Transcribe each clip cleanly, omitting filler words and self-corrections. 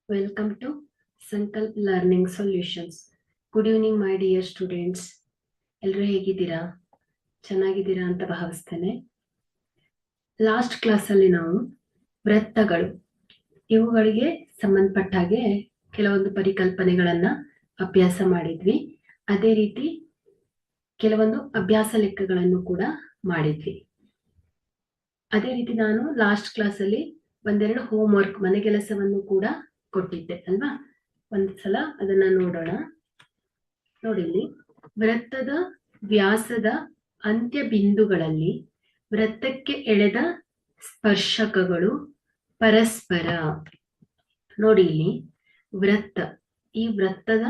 Welcome to Sankalp Learning Solutions. Good evening, my dear students. ಎಲ್ಲರೂ ಹೇಗಿದ್ದೀರಾ? ಚೆನ್ನಾಗಿದ್ದೀರಾ ಅಂತ ಭಾವಿಸ್ತೇನೆ. ಲಾಸ್ಟ್ ಕ್ಲಾಸಲ್ಲಿ ನಾವು ವೃತ್ತಗಳು ಇವುಗಳಿಗೆ ಸಂಬಂಧಪಟ್ಟ ಹಾಗೆ ಕೆಲವೊಂದು ಪರಿಕಲ್ಪನೆಗಳನ್ನ ಅಭ್ಯಾಸ ಮಾಡಿದ್ವಿ. ಅದೇ ರೀತಿ ಕೆಲವೊಂದು ಅಭ್ಯಾಸ ಲೆಕ್ಕಗಳನ್ನು ಕೂಡ ಮಾಡಿದ್ವಿ. ಅದೇ ರೀತಿ ನಾನು ಲಾಸ್ಟ್ ಕ್ಲಾಸಲ್ಲಿ ಒಂದೆರಡು ಹೋಮ್ ವರ್ಕ್ ಮನೆ ಕೆಲಸವನ್ನು ಕೂಡ ಕೊಟ್ಟಿದ್ದೆ ಅಲ್ವಾ? ಒಂದ್ಸಲ ಅದನ್ನ ನೋಡೋಣ. ನೋಡಿ, ವೃತ್ತದ ವ್ಯಾಸದ ಅಂತ್ಯ ಬಿಂದುಗಳಲ್ಲಿ ವೃತ್ತಕ್ಕೆ ಎಳೆದ ಸ್ಪರ್ಶಕಗಳು ಪರಸ್ಪರ. ನೋಡಿ, ಇಲ್ಲಿ ವೃತ್ತ, ಈ ವೃತ್ತದ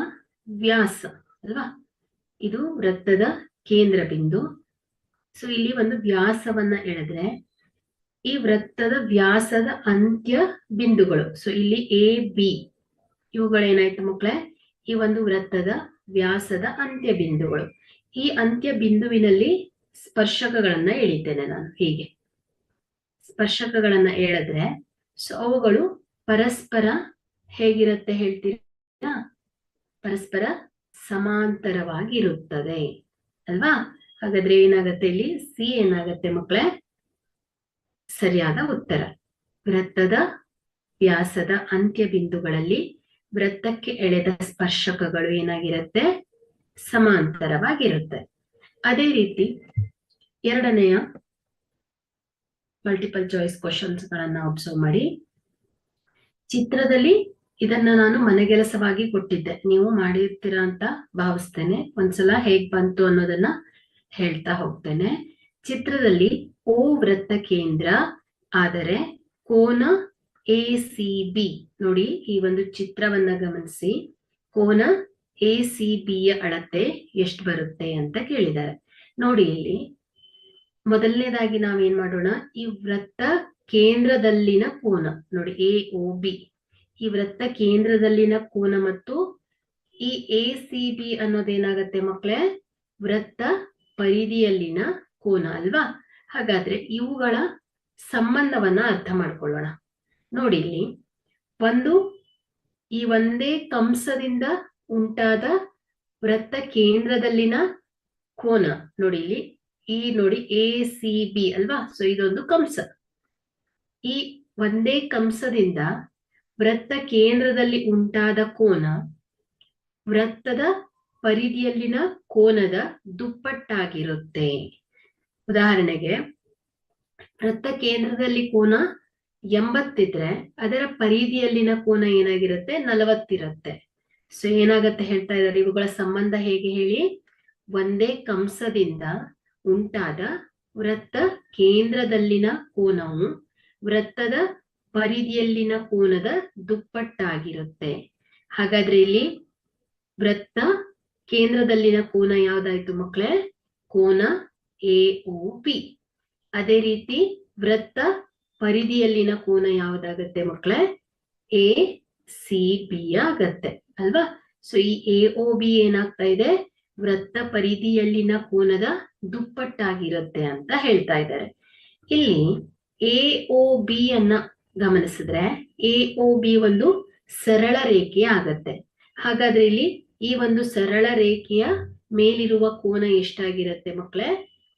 ವ್ಯಾಸ ಅಲ್ವಾ, ಇದು ವೃತ್ತದ ಕೇಂದ್ರ ಬಿಂದು. ಸೊ ಇಲ್ಲಿ ಒಂದು ವ್ಯಾಸವನ್ನ ಎಳೆದ್ರೆ ಈ ವೃತ್ತದ ವ್ಯಾಸದ ಅಂತ್ಯ ಬಿಂದುಗಳು, ಸೊ ಇಲ್ಲಿ ಎ ಬಿ ಇವುಗಳೇನಾಯ್ತು ಮಕ್ಕಳೇ? ಈ ಒಂದು ವೃತ್ತದ ವ್ಯಾಸದ ಅಂತ್ಯ ಬಿಂದುಗಳು. ಈ ಅಂತ್ಯ ಬಿಂದುವಿನಲ್ಲಿ ಸ್ಪರ್ಶಕಗಳನ್ನ ಎಳಿತೇನೆ ನಾನು. ಹೀಗೆ ಸ್ಪರ್ಶಕಗಳನ್ನ ಎಳೆದ್ರೆ ಸೊ ಅವುಗಳು ಪರಸ್ಪರ ಹೇಗಿರುತ್ತೆ ಹೇಳ್ತೀರಾ? ಪರಸ್ಪರ ಸಮಾಂತರವಾಗಿರುತ್ತದೆ ಅಲ್ವಾ? ಹಾಗಾದ್ರೆ ಏನಾಗತ್ತೆ ಇಲ್ಲಿ? ಸಿ ಏನಾಗತ್ತೆ ಮಕ್ಕಳೇ? ಸರಿಯಾದ ಉತ್ತರ. ವೃತ್ತದ ವ್ಯಾಸದ ಅಂತ್ಯ ಬಿಂದುಗಳಲ್ಲಿ ವೃತ್ತಕ್ಕೆ ಎಳೆದ ಸ್ಪರ್ಶಕಗಳು ಏನಾಗಿರುತ್ತೆ? ಸಮಾಂತರವಾಗಿರುತ್ತೆ. ಅದೇ ರೀತಿ ಎರಡನೆಯ ಮಲ್ಟಿಪಲ್ ಚಾಯ್ಸ್ ಕ್ವಶನ್ಸ್ ಗಳನ್ನ ಅಬ್ಸರ್ವ್ ಮಾಡಿ. ಚಿತ್ರದಲ್ಲಿ ಇದನ್ನ ನಾನು ಮನೆಗೆಲಸವಾಗಿ ಕೊಟ್ಟಿದ್ದೆ, ನೀವು ಮಾಡಿರ್ತೀರಾ ಅಂತ ಭಾವಿಸ್ತೇನೆ. ಒಂದ್ಸಲ ಹೇಗ್ ಬಂತು ಅನ್ನೋದನ್ನ ಹೇಳ್ತಾ ಹೋಗ್ತೇನೆ. ಚಿತ್ರದಲ್ಲಿ ಓ ವೃತ್ತ ಕೇಂದ್ರ ಆದರೆ ಕೋನ ACB. ನೋಡಿ, ಈ ಒಂದು ಚಿತ್ರವನ್ನ ಗಮನಿಸಿ. ಕೋನ ACB ಯ ಅಳತೆ ಎಷ್ಟು ಬರುತ್ತೆ ಅಂತ ಕೇಳಿದ್ದಾರೆ. ನೋಡಿ, ಇಲ್ಲಿ ಮೊದಲನೇದಾಗಿ ನಾವೇನ್ ಮಾಡೋಣ? ಈ ವೃತ್ತ ಕೇಂದ್ರದಲ್ಲಿನ ಕೋನ ನೋಡಿ, AOB, ಈ ವೃತ್ತ ಕೇಂದ್ರದಲ್ಲಿನ ಕೋನ ಮತ್ತು ಈ ACB ಅನ್ನೋದೇನಾಗತ್ತೆ ಮಕ್ಕಳೇ? ವೃತ್ತ ಪರಿಧಿಯಲ್ಲಿನ ಕೋನ ಅಲ್ವಾ? ಹಾಗಾದ್ರೆ ಇವುಗಳ ಸಂಬಂಧವನ್ನ ಅರ್ಥ ಮಾಡ್ಕೊಳ್ಳೋಣ. ನೋಡಿ, ಇಲ್ಲಿ ಈ ಒಂದೇ ಕಂಸದಿಂದ ಉಂಟಾದ ವೃತ್ತ ಕೇಂದ್ರದಲ್ಲಿನ ಕೋನ ನೋಡಿ, ಇಲ್ಲಿ ನೋಡಿ ACB ಅಲ್ವಾ? ಸೊ ಇದೊಂದು ಕಂಸ. ಈ ಒಂದೇ ಕಂಸದಿಂದ ವೃತ್ತ ಕೇಂದ್ರದಲ್ಲಿ ಉಂಟಾದ ಕೋನ ವೃತ್ತದ ಪರಿಧಿಯಲ್ಲಿನ ಕೋನದ ದುಪ್ಪಟ್ಟಾಗಿರುತ್ತೆ. ಉದಾಹರಣೆಗೆ, ವೃತ್ತ ಕೇಂದ್ರದಲ್ಲಿ ಕೋನ 80 ಇದ್ರೆ ಅದರ ಪರಿಧಿಯಲ್ಲಿನ ಕೋನ ಏನಾಗಿರುತ್ತೆ? 40 ಇರುತ್ತೆ. ಸೊ ಏನಾಗತ್ತೆ ಹೇಳ್ತಾ ಇದ್ದಾರೆ? ಇವುಗಳ ಸಂಬಂಧ ಹೇಗೆ ಹೇಳಿ? ಒಂದೇ ಕಂಸದಿಂದ ಉಂಟಾದ ವೃತ್ತ ಕೇಂದ್ರದಲ್ಲಿನ ಕೋನವು ವೃತ್ತದ ಪರಿಧಿಯಲ್ಲಿನ ಕೋನದ ದುಪ್ಪಟ್ಟಾಗಿರುತ್ತೆ. ಹಾಗಾದ್ರೆ ಇಲ್ಲಿ ವೃತ್ತ ಕೇಂದ್ರದಲ್ಲಿನ ಕೋನ ಯಾವ್ದಾಯ್ತು ಮಕ್ಕಳೇ? ಕೋನ AOB. ಅದೇ ರೀತಿ ವೃತ್ತ ಪರಿಧಿಯಲ್ಲಿನ ಕೋನ ಯಾವ್ದಾಗತ್ತೆ ಮಕ್ಕಳೇ? ACB ಆಗತ್ತೆ ಅಲ್ವಾ? ಸೊ ಈ AOB ಏನಾಗ್ತಾ ಇದೆ? ವೃತ್ತ ಪರಿಧಿಯಲ್ಲಿನ ಕೋನದ ದುಪ್ಪಟ್ಟಾಗಿರುತ್ತೆ ಅಂತ ಹೇಳ್ತಾ ಇದ್ದಾರೆ. ಇಲ್ಲಿ AOB ಅನ್ನ ಗಮನಿಸಿದ್ರೆ AOB ಒಂದು ಸರಳ ರೇಖೆ ಆಗತ್ತೆ. ಹಾಗಾದ್ರೆ ಇಲ್ಲಿ ಈ ಒಂದು ಸರಳ ರೇಖೆಯ ಮೇಲಿರುವ ಕೋನ ಎಷ್ಟಾಗಿರುತ್ತೆ ಮಕ್ಕಳೇ?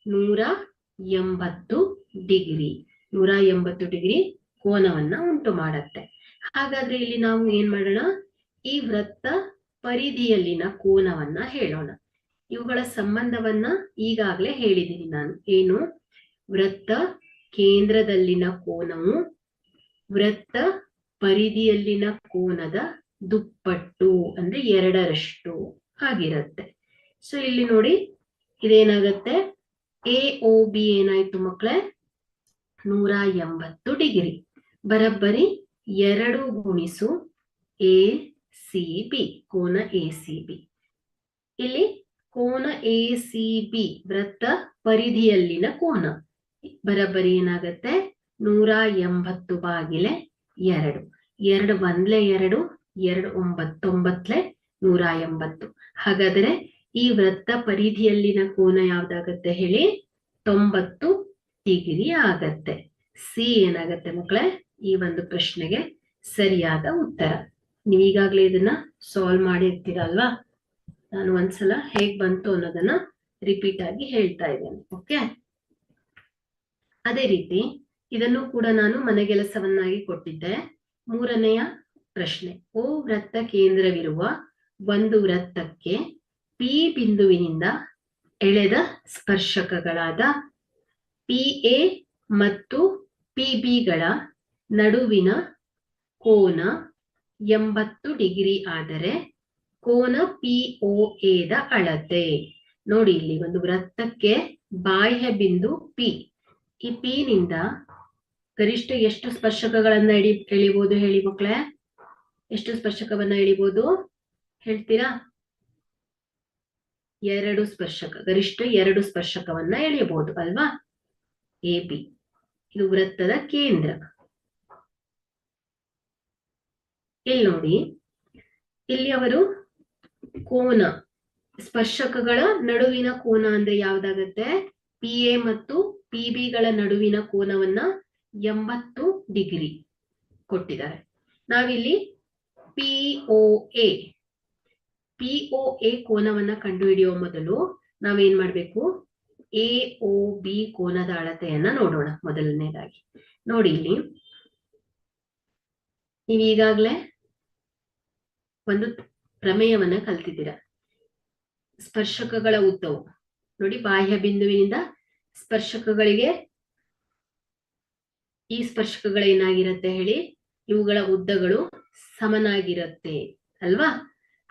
180 ಡಿಗ್ರಿ. 180 ಡಿಗ್ರಿ ಕೋನವನ್ನ ಉಂಟು ಮಾಡತ್ತೆ. ಹಾಗಾದ್ರೆ ಇಲ್ಲಿ ನಾವು ಏನ್ ಮಾಡೋಣ? ಈ ವೃತ್ತ ಪರಿಧಿಯಲ್ಲಿನ ಕೋನವನ್ನ ಹೇಳೋಣ. ಇವುಗಳ ಸಂಬಂಧವನ್ನ ಈಗಾಗಲೇ ಹೇಳಿದ್ದೀನಿ ನಾನು. ಏನು? ವೃತ್ತ ಕೇಂದ್ರದಲ್ಲಿನ ಕೋನವು ವೃತ್ತ ಪರಿಧಿಯಲ್ಲಿನ ಕೋನದ ದುಪ್ಪಟ್ಟು ಅಂದ್ರೆ 2ರಷ್ಟು ಆಗಿರುತ್ತೆ. ಸೊ ಇಲ್ಲಿ ನೋಡಿ, ಇದೇನಾಗತ್ತೆ? AOB ಏನಾಯ್ತು ಮಕ್ಕಳೇ? 180 ಡಿಗ್ರಿ. ಬರಬ್ಬರಿ 2 ಗುಣಿಸು ACB, ಕೋನ ACB. ಇಲ್ಲಿ ಕೋನ ACB ವೃತ್ತ ಪರಿಧಿಯಲ್ಲಿನ ಕೋನ ಬರಬ್ಬರಿ ಏನಾಗತ್ತೆ? 180 ಭಾಗಿಲೆ 2. 2 1 2, 2 9 180. ಹಾಗಾದ್ರೆ ಈ ವೃತ್ತ ಪರಿಧಿಯಲ್ಲಿನ ಕೋನ ಯಾವ್ದಾಗತ್ತೆ ಹೇಳಿ? 90 ಡಿಗ್ರಿ ಆಗತ್ತೆ. ಸಿ ಏನಾಗತ್ತೆ ಮಕ್ಕಳೇ ಈ ಒಂದು ಪ್ರಶ್ನೆಗೆ ಸರಿಯಾದ ಉತ್ತರ. ನೀವೀಗಾಗ್ಲೇ ಇದನ್ನ ಸಾಲ್ವ್ ಮಾಡಿರ್ತೀರಲ್ವಾ? ನಾನು ಒಂದ್ಸಲ ಹೇಗ್ ಬಂತು ಅನ್ನೋದನ್ನ ರಿಪೀಟ್ ಆಗಿ ಹೇಳ್ತಾ ಇದ್ದೇನೆ. ಓಕೆ, ಅದೇ ರೀತಿ ಇದನ್ನು ಕೂಡ ನಾನು ಮನೆಗೆಲಸವನ್ನಾಗಿ ಕೊಟ್ಟಿದ್ದೆ. ಮೂರನೆಯ ಪ್ರಶ್ನೆ, ಓ ವೃತ್ತ ಕೇಂದ್ರವಿರುವ ಒಂದು ವೃತ್ತಕ್ಕೆ ಪಿ ಬಿಂದುವಿನಿಂದ ಎಳೆದ ಸ್ಪರ್ಶಕಗಳಾದ PA ಮತ್ತು PBಗಳ ನಡುವಿನ ಕೋನ 80 ಡಿಗ್ರಿ ಆದರೆ ಕೋನ POA ದ ಅಳತೆ. ನೋಡಿ, ಇಲ್ಲಿ ಒಂದು ವೃತ್ತಕ್ಕೆ ಬಾಹ್ಯ ಬಿಂದು P. ಈ P ನಿಂದ ಗರಿಷ್ಠ ಎಷ್ಟು ಸ್ಪರ್ಶಕಗಳನ್ನ ಎಳಿಬಹುದು ಹೇಳಿ ಮಕ್ಕಳೇ? ಎಷ್ಟು ಸ್ಪರ್ಶಕವನ್ನ ಎಳಿಬಹುದು ಹೇಳ್ತೀರಾ? 2 ಸ್ಪರ್ಶಕ, ಗರಿಷ್ಠ 2 ಸ್ಪರ್ಶಕವನ್ನ ಎಳೆಯಬಹುದು ಅಲ್ವಾ? AB ಇದು ವೃತ್ತದ ಕೇಂದ್ರ. ಇಲ್ಲಿ ನೋಡಿ, ಇಲ್ಲಿ ಅವರು ಕೋನ ಸ್ಪರ್ಶಕಗಳ ನಡುವಿನ ಕೋನ ಅಂದ್ರೆ ಯಾವ್ದಾಗತ್ತೆ? PA ಮತ್ತು PBಗಳ ನಡುವಿನ ಕೋನವನ್ನ 80 ಡಿಗ್ರಿ ಕೊಟ್ಟಿದ್ದಾರೆ. ನಾವಿಲ್ಲಿ POA ಕೋನವನ್ನ ಕಂಡುಹಿಡಿಯುವ ಮೊದಲು ನಾವೇನ್ ಮಾಡ್ಬೇಕು? AOB ಕೋನದ ಅಳತೆಯನ್ನ ನೋಡೋಣ. ಮೊದಲನೇದಾಗಿ ನೋಡಿ, ಇಲ್ಲಿ ನೀವೀಗಾಗ್ಲೇ ಒಂದು ಪ್ರಮೇಯವನ್ನ ಕಲ್ತಿದ್ದೀರಾ. ಸ್ಪರ್ಶಕಗಳ ಉದ್ದವು ನೋಡಿ, ಬಾಹ್ಯ ಬಿಂದುವಿನಿಂದ ಸ್ಪರ್ಶಕಗಳಿಗೆ ಈ ಸ್ಪರ್ಶಕಗಳೇನಾಗಿರುತ್ತೆ ಹೇಳಿ? ಇವುಗಳ ಉದ್ದಗಳು ಸಮನಾಗಿರುತ್ತೆ ಅಲ್ವಾ?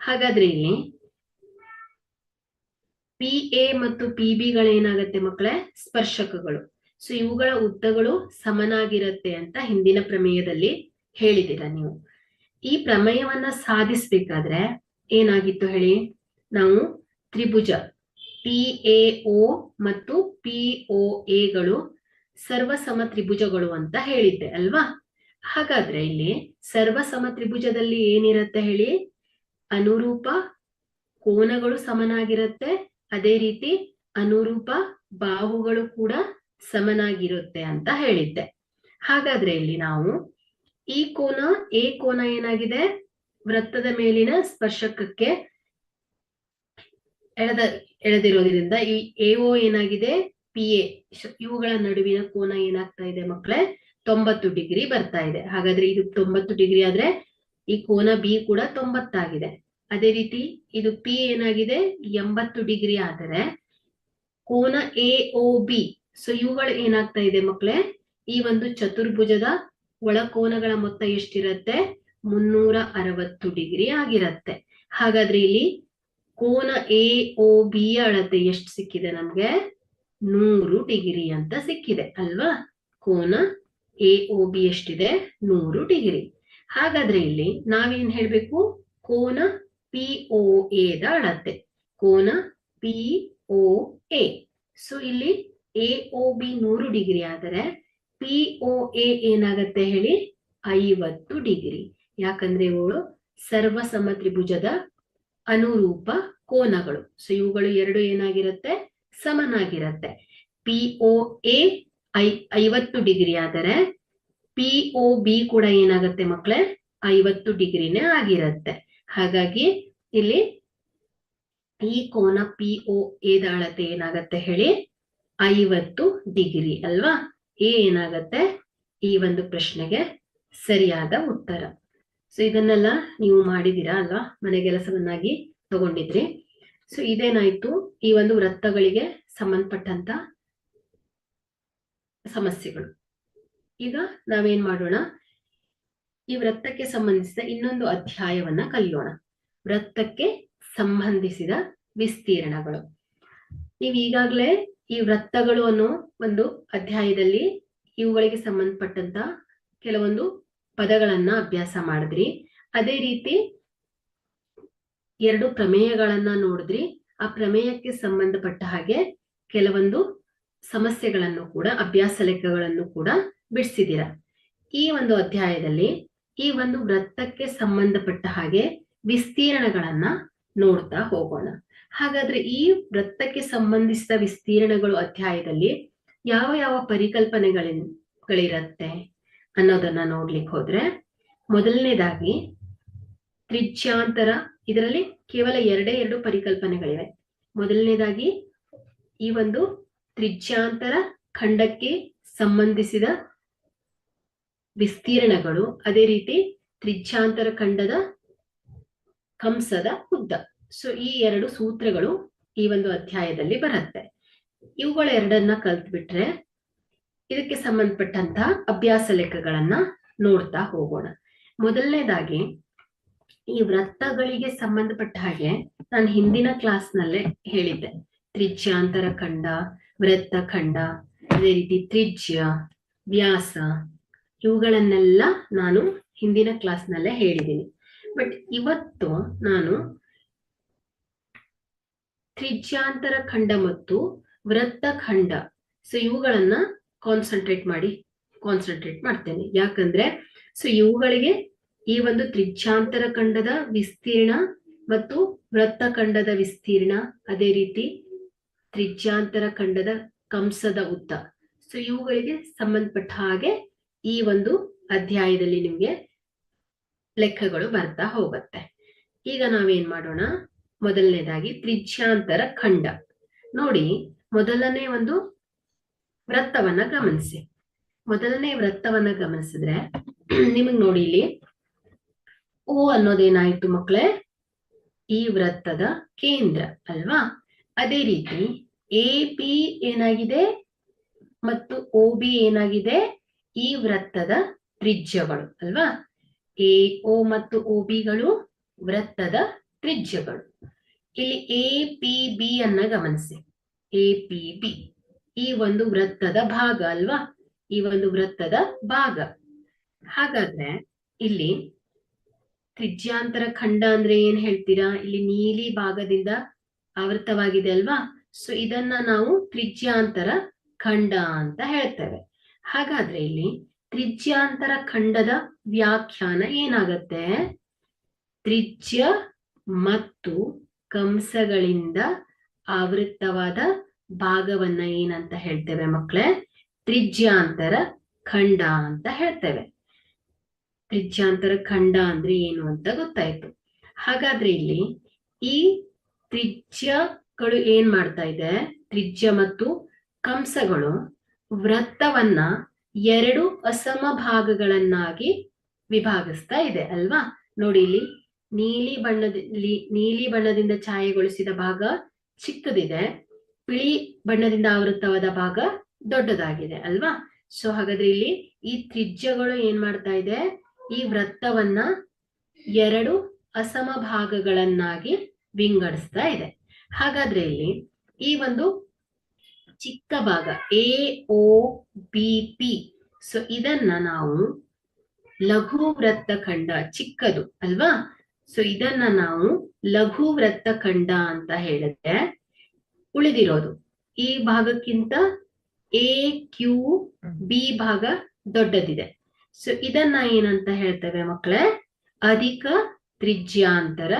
ಹಾಗಾದ್ರೆ ಇಲ್ಲಿ PA ಮತ್ತು PBಗಳೇನಾಗತ್ತೆ ಮಕ್ಕಳೇ? ಸ್ಪರ್ಶಕಗಳು. ಸೊ ಇವುಗಳ ಉದ್ದಗಳು ಸಮನಾಗಿರುತ್ತೆ ಅಂತ ಹಿಂದಿನ ಪ್ರಮೇಯದಲ್ಲಿ ಹೇಳಿದ್ದೀರಾ ನೀವು. ಈ ಪ್ರಮೇಯವನ್ನ ಸಾಧಿಸ್ಬೇಕಾದ್ರೆ ಏನಾಗಿತ್ತು ಹೇಳಿ? ನಾವು ತ್ರಿಭುಜ PAO ಮತ್ತು POAಗಳು ಸರ್ವಸಮ ತ್ರಿಭುಜಗಳು ಅಂತ ಹೇಳಿದ್ದೆ ಅಲ್ವಾ? ಹಾಗಾದ್ರೆ ಇಲ್ಲಿ ಸರ್ವಸಮ ತ್ರಿಭುಜದಲ್ಲಿ ಏನಿರುತ್ತೆ ಹೇಳಿ? ಅನುರೂಪ ಕೋನಗಳು ಸಮನಾಗಿರುತ್ತೆ, ಅದೇ ರೀತಿ ಅನುರೂಪ ಬಾಹುಗಳು ಕೂಡ ಸಮನಾಗಿರುತ್ತೆ ಅಂತ ಹೇಳಿದ್ದೆ. ಹಾಗಾದ್ರೆ ಇಲ್ಲಿ ನಾವು ಈ ಕೋನ A ಕೋನ ಏನಾಗಿದೆ? ವೃತ್ತದ ಮೇಲಿನ ಸ್ಪರ್ಶಕಕ್ಕೆ ಎಳೆದಿರೋದ್ರಿಂದ ಈ AO ಏನಾಗಿದೆ? PA ಇವುಗಳ ನಡುವಿನ ಕೋನ ಏನಾಗ್ತಾ ಇದೆ ಮಕ್ಕಳೇ? 90 ಡಿಗ್ರಿ ಬರ್ತಾ ಇದೆ. ಹಾಗಾದ್ರೆ ಇದು 90 ಡಿಗ್ರಿ ಆದ್ರೆ ಈ ಕೋನ B ಕೂಡ 90 ಆಗಿದೆ. ಅದೇ ರೀತಿ ಇದು P ಏನಾಗಿದೆ? 80 ಡಿಗ್ರಿ ಆದರೆ ಕೋನ AOB, ಸೊ ಇವುಗಳು ಏನಾಗ್ತಾ ಇದೆ ಮಕ್ಕಳೇ? ಈ ಒಂದು ಚತುರ್ಭುಜದ ಒಳಕೋನಗಳ ಮೊತ್ತ ಎಷ್ಟಿರತ್ತೆ? 360 ಡಿಗ್ರಿ ಆಗಿರತ್ತೆ. ಹಾಗಾದ್ರೆ ಇಲ್ಲಿ ಕೋನ AOB ಯ ಅಳತೆ ಎಷ್ಟು ಸಿಕ್ಕಿದೆ ನಮ್ಗೆ? 100 ಡಿಗ್ರಿ ಅಂತ ಸಿಕ್ಕಿದೆ ಅಲ್ವಾ? ಕೋನ AOB ಎಷ್ಟಿದೆ? 100 ಡಿಗ್ರಿ. ಹಾಗಾದ್ರೆ ಇಲ್ಲಿ ನಾವೇನ್ ಹೇಳ್ಬೇಕು? ಕೋನ POA ದ ಅಳತೆ, ಕೋನ POA. ಸೊ ಇಲ್ಲಿ AOB 100 ಡಿಗ್ರಿ ಆದರೆ POA ಏನಾಗತ್ತೆ ಹೇಳಿ? 50 ಡಿಗ್ರಿ. ಯಾಕಂದ್ರೆ ಇವುಗಳು ಸರ್ವಸಮ ತ್ರಿಭುಜದ ಅನುರೂಪ ಕೋನಗಳು. ಸೊ ಇವುಗಳು ಎರಡು ಏನಾಗಿರುತ್ತೆ? ಸಮನಾಗಿರುತ್ತೆ. POA 50 ಡಿಗ್ರಿ ಆದರೆ POB ಕೂಡ ಏನಾಗುತ್ತೆ ಮಕ್ಕಳೇ? 50 ಡಿಗ್ರಿನೇ ಆಗಿರುತ್ತೆ. ಹಾಗಾಗಿ ಇಲ್ಲಿ ಈ ಕೋನ POA ದ ಅಳತೆ ಏನಾಗತ್ತೆ ಹೇಳಿ? 50 ಡಿಗ್ರಿ ಅಲ್ವಾ? ಎ ಏನಾಗತ್ತೆ ಈ ಒಂದು ಪ್ರಶ್ನೆಗೆ ಸರಿಯಾದ ಉತ್ತರ. ಸೊ ಇದನ್ನೆಲ್ಲ ನೀವು ಮಾಡಿದಿರಾ ಅಲ್ವಾ? ಮನೆಗೆಲಸವನ್ನಾಗಿ ತಗೊಂಡಿದ್ರಿ. ಸೊ ಇದೇನಾಯ್ತು ಈ ಒಂದು ವೃತ್ತಗಳಿಗೆ ಸಂಬಂಧಪಟ್ಟಂತ ಸಮಸ್ಯೆಗಳು. ಈಗ ನಾವೇನ್ ಮಾಡೋಣ? ಈ ವೃತ್ತಕ್ಕೆ ಸಂಬಂಧಿಸಿದ ಇನ್ನೊಂದು ಅಧ್ಯಾಯವನ್ನ ಕಲಿಯೋಣ. ವೃತ್ತಕ್ಕೆ ಸಂಬಂಧಿಸಿದ ವಿಸ್ತೀರ್ಣಗಳು. ನೀವು ಈಗಾಗಲೇ ಈ ವೃತ್ತಗಳು ಅನ್ನೋ ಒಂದು ಅಧ್ಯಾಯದಲ್ಲಿ ಇವುಗಳಿಗೆ ಸಂಬಂಧಪಟ್ಟಂತ ಕೆಲವೊಂದು ಪದಗಳನ್ನ ಅಭ್ಯಾಸ ಮಾಡಿದ್ರಿ. ಅದೇ ರೀತಿ 2 ಪ್ರಮೇಯಗಳನ್ನ ನೋಡಿದ್ರಿ. ಆ ಪ್ರಮೇಯಕ್ಕೆ ಸಂಬಂಧಪಟ್ಟ ಹಾಗೆ ಕೆಲವೊಂದು ಸಮಸ್ಯೆಗಳನ್ನು ಕೂಡ, ಅಭ್ಯಾಸ ಲೆಕ್ಕಗಳನ್ನು ಕೂಡ ಬಿಡಿಸಿದ್ದೀರಾ. ಈ ಒಂದು ಅಧ್ಯಾಯದಲ್ಲಿ ಈ ಒಂದು ವೃತ್ತಕ್ಕೆ ಸಂಬಂಧಪಟ್ಟ ಹಾಗೆ ವಿಸ್ತೀರ್ಣಗಳನ್ನ ನೋಡ್ತಾ ಹೋಗೋಣ. ಹಾಗಾದ್ರೆ ಈ ವೃತ್ತಕ್ಕೆ ಸಂಬಂಧಿಸಿದ ವಿಸ್ತೀರ್ಣಗಳು ಅಧ್ಯಾಯದಲ್ಲಿ ಯಾವ ಯಾವ ಪರಿಕಲ್ಪನೆಗಳಿರತ್ತೆ ಅನ್ನೋದನ್ನ ನೋಡ್ಲಿಕ್ಕೆ ಹೋದ್ರೆ, ಮೊದಲನೇದಾಗಿ ತ್ರಿಜ್ಯಾಂತರ. ಇದರಲ್ಲಿ ಕೇವಲ ಎರಡು ಪರಿಕಲ್ಪನೆಗಳಿವೆ. ಮೊದಲನೇದಾಗಿ ಈ ಒಂದು ತ್ರಿಜ್ಯಾಂತರ ಖಂಡಕ್ಕೆ ಸಂಬಂಧಿಸಿದ ವಿಸ್ತೀರ್ಣಗಳು, ಅದೇ ರೀತಿ ತ್ರಿಜ್ಯಾಂತರ ಖಂಡದ ಕಂಸದ ಉದ್ದ. ಸೊ ಈ ಎರಡು ಸೂತ್ರಗಳು ಈ ಒಂದು ಅಧ್ಯಾಯದಲ್ಲಿ ಬರುತ್ತೆ. ಇವುಗಳೆರಡನ್ನ ಕಲ್ತ್ಬಿಟ್ರೆ ಇದಕ್ಕೆ ಸಂಬಂಧಪಟ್ಟಂತಹ ಅಭ್ಯಾಸ ಲೆಕ್ಕಗಳನ್ನ ನೋಡ್ತಾ ಹೋಗೋಣ. ಮೊದಲನೇದಾಗಿ ಈ ವೃತ್ತಗಳಿಗೆ ಸಂಬಂಧಪಟ್ಟ ಹಾಗೆ ನಾನು ಹಿಂದಿನ ಕ್ಲಾಸ್ನಲ್ಲೇ ಹೇಳಿದ್ದೆ, ತ್ರಿಜ್ಯಾಂತರ ಖಂಡ, ವೃತ್ತ ಖಂಡ, ಅದೇ ರೀತಿ ತ್ರಿಜ್ಯ, ವ್ಯಾಸ, ಇವುಗಳನ್ನೆಲ್ಲ ನಾನು ಹಿಂದಿನ ಕ್ಲಾಸ್ನಲ್ಲೇ ಹೇಳಿದ್ದೀನಿ. ಬಟ್ ಇವತ್ತು ನಾನು ತ್ರಿಜ್ಯಾಂತರ ಖಂಡ ಮತ್ತು ವೃತ್ತ ಖಂಡ, ಸೊ ಇವುಗಳನ್ನ ಕಾನ್ಸಂಟ್ರೇಟ್ ಮಾಡ್ತೇನೆ. ಯಾಕಂದ್ರೆ ಸೊ ಇವುಗಳಿಗೆ ಈ ಒಂದು ತ್ರಿಜ್ಯಾಂತರ ಖಂಡದ ವಿಸ್ತೀರ್ಣ ಮತ್ತು ವೃತ್ತ ಖಂಡದ ವಿಸ್ತೀರ್ಣ, ಅದೇ ರೀತಿ ತ್ರಿಜ್ಯಾಂತರ ಖಂಡದ ಕಂಸದ ಉದ್ದ, ಸೊ ಇವುಗಳಿಗೆ ಸಂಬಂಧಪಟ್ಟ ಹಾಗೆ ಈ ಒಂದು ಅಧ್ಯಾಯದಲ್ಲಿ ನಿಮ್ಗೆ ಲೆಕ್ಕಗಳು ಬರ್ತಾ ಹೋಗುತ್ತೆ. ಈಗ ನಾವೇನ್ ಮಾಡೋಣ, ಮೊದಲನೇದಾಗಿ ತ್ರಿಜ್ಯಾಂತರ ಖಂಡ ನೋಡಿ. ಮೊದಲನೇ ಒಂದು ವೃತ್ತವನ್ನ ಗಮನಿಸಿ. ಮೊದಲನೇ ವೃತ್ತವನ್ನ ಗಮನಿಸಿದ್ರೆ ನಿಮಗ್ ನೋಡಿ, ಇಲ್ಲಿ ಓ ಅನ್ನೋದೇನಾಯ್ತು ಮಕ್ಕಳೇ, ಈ ವೃತ್ತದ ಕೇಂದ್ರ ಅಲ್ವಾ. ಅದೇ ರೀತಿ ಎ ಬಿ ಏನಾಗಿದೆ ಮತ್ತು ಓ ಬಿ ಏನಾಗಿದೆ, ಈ ವೃತ್ತದ ತ್ರಿಜ್ಯಗಳು ಅಲ್ವಾ. ಎ ಓ ಮತ್ತು ಓ ಬಿಗಳು ವೃತ್ತದ ತ್ರಿಜ್ಯಗಳು. ಇಲ್ಲಿ ಎ ಪಿ ಬಿ ಅನ್ನ ಗಮನಿಸಿ. ಎ ಪಿ ಬಿ ಈ ಒಂದು ವೃತ್ತದ ಭಾಗ ಅಲ್ವಾ, ಈ ಒಂದು ವೃತ್ತದ ಭಾಗ. ಹಾಗಾದ್ರೆ ಇಲ್ಲಿ ತ್ರಿಜ್ಯಾಂತರ ಖಂಡ ಅಂದ್ರೆ ಏನ್ ಹೇಳ್ತೀರಾ, ಇಲ್ಲಿ ನೀಲಿ ಭಾಗದಿಂದ ಆವೃತವಾಗಿದೆ ಅಲ್ವಾ. ಸೊ ಇದನ್ನ ನಾವು ತ್ರಿಜ್ಯಾಂತರ ಖಂಡ ಅಂತ ಹೇಳ್ತೇವೆ. ಹಾಗಾದ್ರೆ ಇಲ್ಲಿ ತ್ರಿಜ್ಯಾಂತರ ಖಂಡದ ವ್ಯಾಖ್ಯಾನ ಏನಾಗತ್ತೆ, ತ್ರಿಜ್ಯ ಮತ್ತು ಕಂಸಗಳಿಂದ ಆವೃತವಾದ ಭಾಗವನ್ನ ಏನಂತ ಹೇಳ್ತೇವೆ ಮಕ್ಕಳೇ, ತ್ರಿಜ್ಯಾಂತರ ಖಂಡ ಅಂತ ಹೇಳ್ತೇವೆ. ತ್ರಿಜ್ಯಾಂತರ ಖಂಡ ಅಂದ್ರೆ ಏನು ಅಂತ ಗೊತ್ತಾಯ್ತು. ಹಾಗಾದ್ರೆ ಇಲ್ಲಿ ಈ ತ್ರಿಜ್ಯಗಳು ಏನ್ ಮಾಡ್ತಾ ಇದೆ, ತ್ರಿಜ್ಯ ಮತ್ತು ಕಂಸಗಳು ವೃತ್ತವನ್ನ ಎರಡು ಅಸಮ ಭಾಗಗಳನ್ನಾಗಿ ವಿಭಾಗಿಸ್ತಾ ಇದೆ ಅಲ್ವಾ. ನೋಡಿ, ಇಲ್ಲಿ ನೀಲಿ ಬಣ್ಣದಿಂದ ಛಾಯೆಗೊಳಿಸಿದ ಭಾಗ ಚಿಕ್ಕದಿದೆ, ಬಿಳಿ ಬಣ್ಣದಿಂದ ಆವೃತವಾದ ಭಾಗ ದೊಡ್ಡದಾಗಿದೆ ಅಲ್ವಾ. ಸೊ ಹಾಗಾದ್ರೆ ಇಲ್ಲಿ ಈ ತ್ರಿಜ್ಯಗಳು ಏನ್ ಮಾಡ್ತಾ ಇದೆ, ಈ ವೃತ್ತವನ್ನ ಎರಡು ಅಸಮ ಭಾಗಗಳನ್ನಾಗಿ ವಿಂಗಡಿಸ್ತಾ ಇದೆ. ಹಾಗಾದ್ರೆ ಇಲ್ಲಿ ಈ ಒಂದು ಚಿಕ್ಕ ಭಾಗ A O B P, so ಇದನ್ನ ನಾವು ಲಘು ವೃತ್ತ ಖಂಡ, ಚಿಕ್ಕದು ಅಲ್ವಾ. ಸೊ ಇದನ್ನ ನಾವು ಲಘು ವೃತ್ತ ಖಂಡ ಅಂತ ಹೇಳಿದ್ರೆ, ಉಳಿದಿರೋದು ಈ ಭಾಗಕ್ಕಿಂತ ಎ ಕ್ಯೂ ಬಿ ಭಾಗ ದೊಡ್ಡದಿದೆ. ಸೊ ಇದನ್ನ ಏನಂತ ಹೇಳ್ತೇವೆ ಮಕ್ಕಳೇ, ಅಧಿಕ ತ್ರಿಜ್ಯಾಂತರ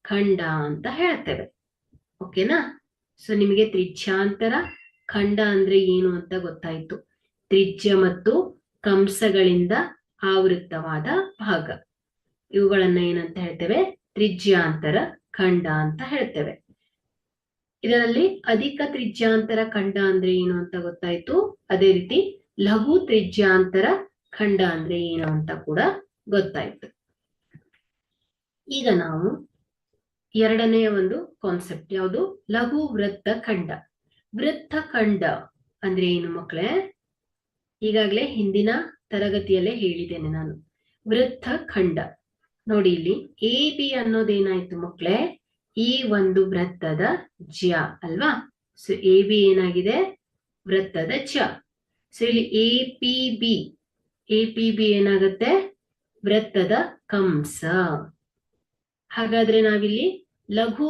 ಖಂಡ ಅಂತ ಹೇಳ್ತೇವೆ. ಓಕೆನಾ. ಸೊ ನಿಮಗೆ ತ್ರಿಜ್ಯಾಂತರ ಖಂಡ ಅಂದ್ರೆ ಏನು ಅಂತ ಗೊತ್ತಾಯ್ತು. ತ್ರಿಜ್ಯ ಮತ್ತು ಕಂಸಗಳಿಂದ ಆವೃತವಾದ ಭಾಗ, ಇವುಗಳನ್ನ ಏನಂತ ಹೇಳ್ತೇವೆ, ತ್ರಿಜ್ಯಾಂತರ ಖಂಡ ಅಂತ ಹೇಳ್ತೇವೆ. ಇದರಲ್ಲಿ ಅಧಿಕ ತ್ರಿಜ್ಯಾಂತರ ಖಂಡ ಅಂದ್ರೆ ಏನು ಅಂತ ಗೊತ್ತಾಯ್ತು. ಅದೇ ರೀತಿ ಲಘು ತ್ರಿಜ್ಯಾಂತರ ಖಂಡ ಅಂದ್ರೆ ಏನು ಅಂತ ಕೂಡ ಗೊತ್ತಾಯ್ತು. ಈಗ ನಾವು ಎರಡನೆಯ ಒಂದು ಕಾನ್ಸೆಪ್ಟ್ ಯಾವುದು, ಲಘು ವೃತ್ತ ಖಂಡ. ವೃತ್ತ ಖಂಡ ಅಂದ್ರೆ ಏನು ಮಕ್ಕಳೇ, ಈಗಾಗಲೇ ಹಿಂದಿನ ತರಗತಿಯಲ್ಲೇ ಹೇಳಿದ್ದೇನೆ ನಾನು. ವೃತ್ತ ಖಂಡ ನೋಡಿ, ಇಲ್ಲಿ ಎ ಬಿ ಅನ್ನೋದೇನಾಯ್ತು ಮಕ್ಕಳೇ, ಈ ಒಂದು ವೃತ್ತದ ಜ್ಯ ಅಲ್ವಾ. ಸೊ ಎ ಬಿ ಏನಾಗಿದೆ, ವೃತ್ತದ ಜ್ಯ. ಸೊ ಇಲ್ಲಿ ಎ ಪಿ ಬಿ ಏನಾಗುತ್ತೆ, ವೃತ್ತದ ಕಂಸ. ಹಾಗಾದ್ರೆ ನಾವಿಲ್ಲಿ ಲಘು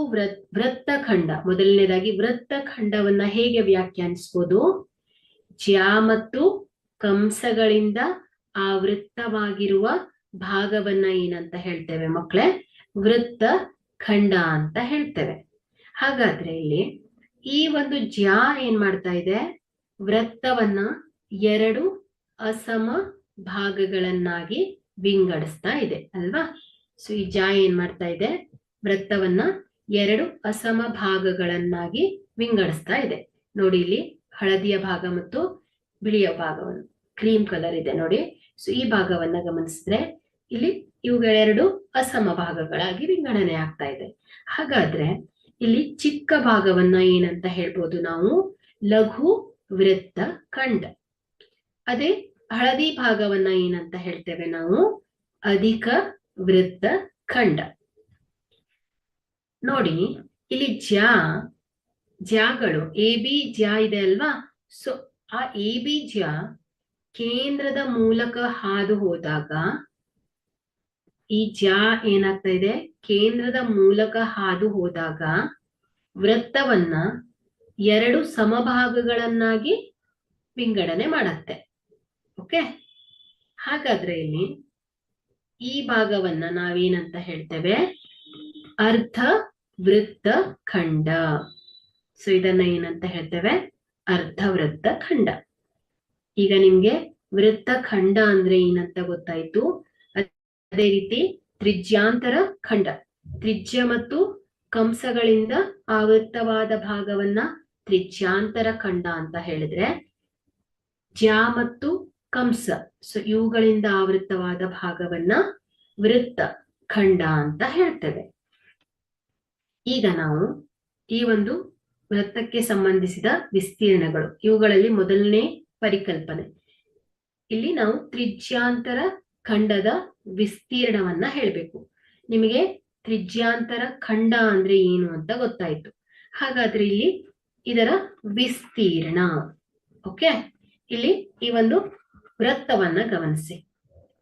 ವೃತ್ತ ಖಂಡ, ಮೊದಲನೇದಾಗಿ ವೃತ್ತ ಖಂಡವನ್ನ ಹೇಗೆ ವ್ಯಾಖ್ಯಾನಿಸ್ಬೋದು, ಜ್ಯ ಮತ್ತು ಕಂಸಗಳಿಂದ ಆವೃತ್ತವಾಗಿರುವ ಭಾಗವನ್ನ ಏನಂತ ಹೇಳ್ತೇವೆ ಮಕ್ಕಳೇ, ವೃತ್ತ ಖಂಡ ಅಂತ ಹೇಳ್ತೇವೆ. ಹಾಗಾದ್ರೆ ಇಲ್ಲಿ ಈ ಒಂದು ಜ್ಯ ಏನ್ ಮಾಡ್ತಾ ಇದೆ, ವೃತ್ತವನ್ನ 2 ಅಸಮ ಭಾಗಗಳನ್ನಾಗಿ ವಿಂಗಡಿಸ್ತಾ ಇದೆ ಅಲ್ವಾ. ಸೊ ಈ ಜ ಏನ್ ಮಾಡ್ತಾ ಇದೆ, ವೃತ್ತವನ್ನ 2 ಅಸಮ ಭಾಗಗಳನ್ನಾಗಿ ವಿಂಗಡಿಸ್ತಾ ಇದೆ. ನೋಡಿ ಇಲ್ಲಿ ಹಳದಿಯ ಭಾಗ ಮತ್ತು ಬಿಳಿಯ ಭಾಗವನ್ನು, ಕ್ರೀಮ್ ಕಲರ್ ಇದೆ ನೋಡಿ. ಸೊ ಈ ಭಾಗವನ್ನ ಗಮನಿಸಿದ್ರೆ ಇಲ್ಲಿ ಇವುಗಳೆರಡು ಅಸಮ ಭಾಗಗಳಾಗಿ ವಿಂಗಡಣೆ ಆಗ್ತಾ ಇದೆ. ಹಾಗಾದ್ರೆ ಇಲ್ಲಿ ಚಿಕ್ಕ ಭಾಗವನ್ನ ಏನಂತ ಹೇಳ್ಬೋದು ನಾವು, ಲಘು ವೃತ್ತ ಖಂಡ. ಅದೇ ಹಳದಿ ಭಾಗವನ್ನ ಏನಂತ ಹೇಳ್ತೇವೆ ನಾವು, ಅಧಿಕ ವೃತ್ತ ಖಂಡ. ನೋಡಿ ಇಲ್ಲಿ ಜ್ಯಾಗಳು ಎ ಬಿ ಜ್ಯಾ ಇದೆ ಅಲ್ವಾ. ಸೊ ಆ ಎ ಬಿ ಜ್ಯಾ ಕೇಂದ್ರದ ಮೂಲಕ ಹಾದು ಹೋದಾಗ ಈ ಜ್ಯಾ ಏನಾಗ್ತಾ ಇದೆ, ಕೇಂದ್ರದ ಮೂಲಕ ಹಾದು ಹೋದಾಗ ವೃತ್ತವನ್ನ 2 ಸಮಭಾಗಗಳನ್ನಾಗಿ ವಿಂಗಡಣೆ ಮಾಡತ್ತೆ. ಓಕೆ, ಹಾಗಾದ್ರೆ ಇಲ್ಲಿ ಈ ಭಾಗವನ್ನ ನಾವೇನಂತ ಹೇಳ್ತೇವೆ, ಅರ್ಧ ವೃತ್ತ ಖಂಡ. ಸೊ ಇದನ್ನ ಏನಂತ ಹೇಳ್ತೇವೆ, ಅರ್ಧ ವೃತ್ತ ಖಂಡ. ಈಗ ನಿಮ್ಗೆ ವೃತ್ತ ಖಂಡ ಅಂದ್ರೆ ಏನಂತ ಗೊತ್ತಾಯ್ತು. ಅದೇ ರೀತಿ ತ್ರಿಜ್ಯಾಂತರ ಖಂಡ, ತ್ರಿಜ್ಯ ಮತ್ತು ಕಂಸಗಳಿಂದ ಆವೃತ್ತವಾದ ಭಾಗವನ್ನ ತ್ರಿಜ್ಯಾಂತರ ಖಂಡ ಅಂತ ಹೇಳಿದ್ರೆ, ಜ್ಯಾ ಮತ್ತು ಕಂಸ ಸೊ ಇವುಗಳಿಂದ ಆವೃತ್ತವಾದ ಭಾಗವನ್ನ ವೃತ್ತ ಖಂಡ ಅಂತ ಹೇಳ್ತೇವೆ. ಈಗ ನಾವು ಈ ಒಂದು ವೃತ್ತಕ್ಕೆ ಸಂಬಂಧಿಸಿದ ವಿಸ್ತೀರ್ಣಗಳು, ಇವುಗಳಲ್ಲಿ ಮೊದಲನೇ ಪರಿಕಲ್ಪನೆ, ಇಲ್ಲಿ ನಾವು ತ್ರಿಜ್ಯಾಂತರ ಖಂಡದ ವಿಸ್ತೀರ್ಣವನ್ನ ಹೇಳ್ಬೇಕು. ನಿಮಗೆ ತ್ರಿಜ್ಯಾಂತರ ಖಂಡ ಅಂದ್ರೆ ಏನು ಅಂತ ಗೊತ್ತಾಯ್ತು. ಹಾಗಾದ್ರೆ ಇಲ್ಲಿ ಇದರ ವಿಸ್ತೀರ್ಣ. ಓಕೆ, ಇಲ್ಲಿ ಈ ಒಂದು ವೃತ್ತವನ್ನ ಗಮನಿಸಿ,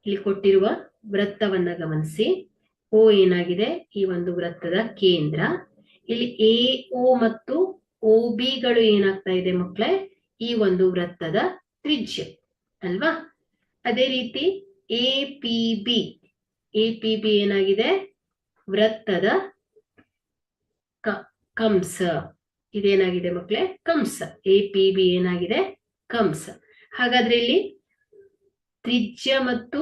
ಇಲ್ಲಿ ಕೊಟ್ಟಿರುವ ವೃತ್ತವನ್ನ ಗಮನಿಸಿ. ಓ ಏನಾಗಿದೆ, ಈ ಒಂದು ವೃತ್ತದ ಕೇಂದ್ರ. ಇಲ್ಲಿ ಎ ಓ ಮತ್ತು ಓ ಬಿ ಗಳು ಏನಾಗ್ತಾ ಇದೆ ಮಕ್ಕಳೇ, ಈ ಒಂದು ವೃತ್ತದ ತ್ರಿಜ್ಯ ಅಲ್ವಾ. ಅದೇ ರೀತಿ ಎ ಪಿ ಬಿ ಏನಾಗಿದೆ, ವೃತ್ತದ ಕಂಸ. ಇದೇನಾಗಿದೆ ಮಕ್ಕಳೇ, ಕಂಸ. ಎ ಪಿ ಬಿ ಏನಾಗಿದೆ, ಕಂಸ. ಹಾಗಾದ್ರೆ ಇಲ್ಲಿ ತ್ರಿಜ್ಯ ಮತ್ತು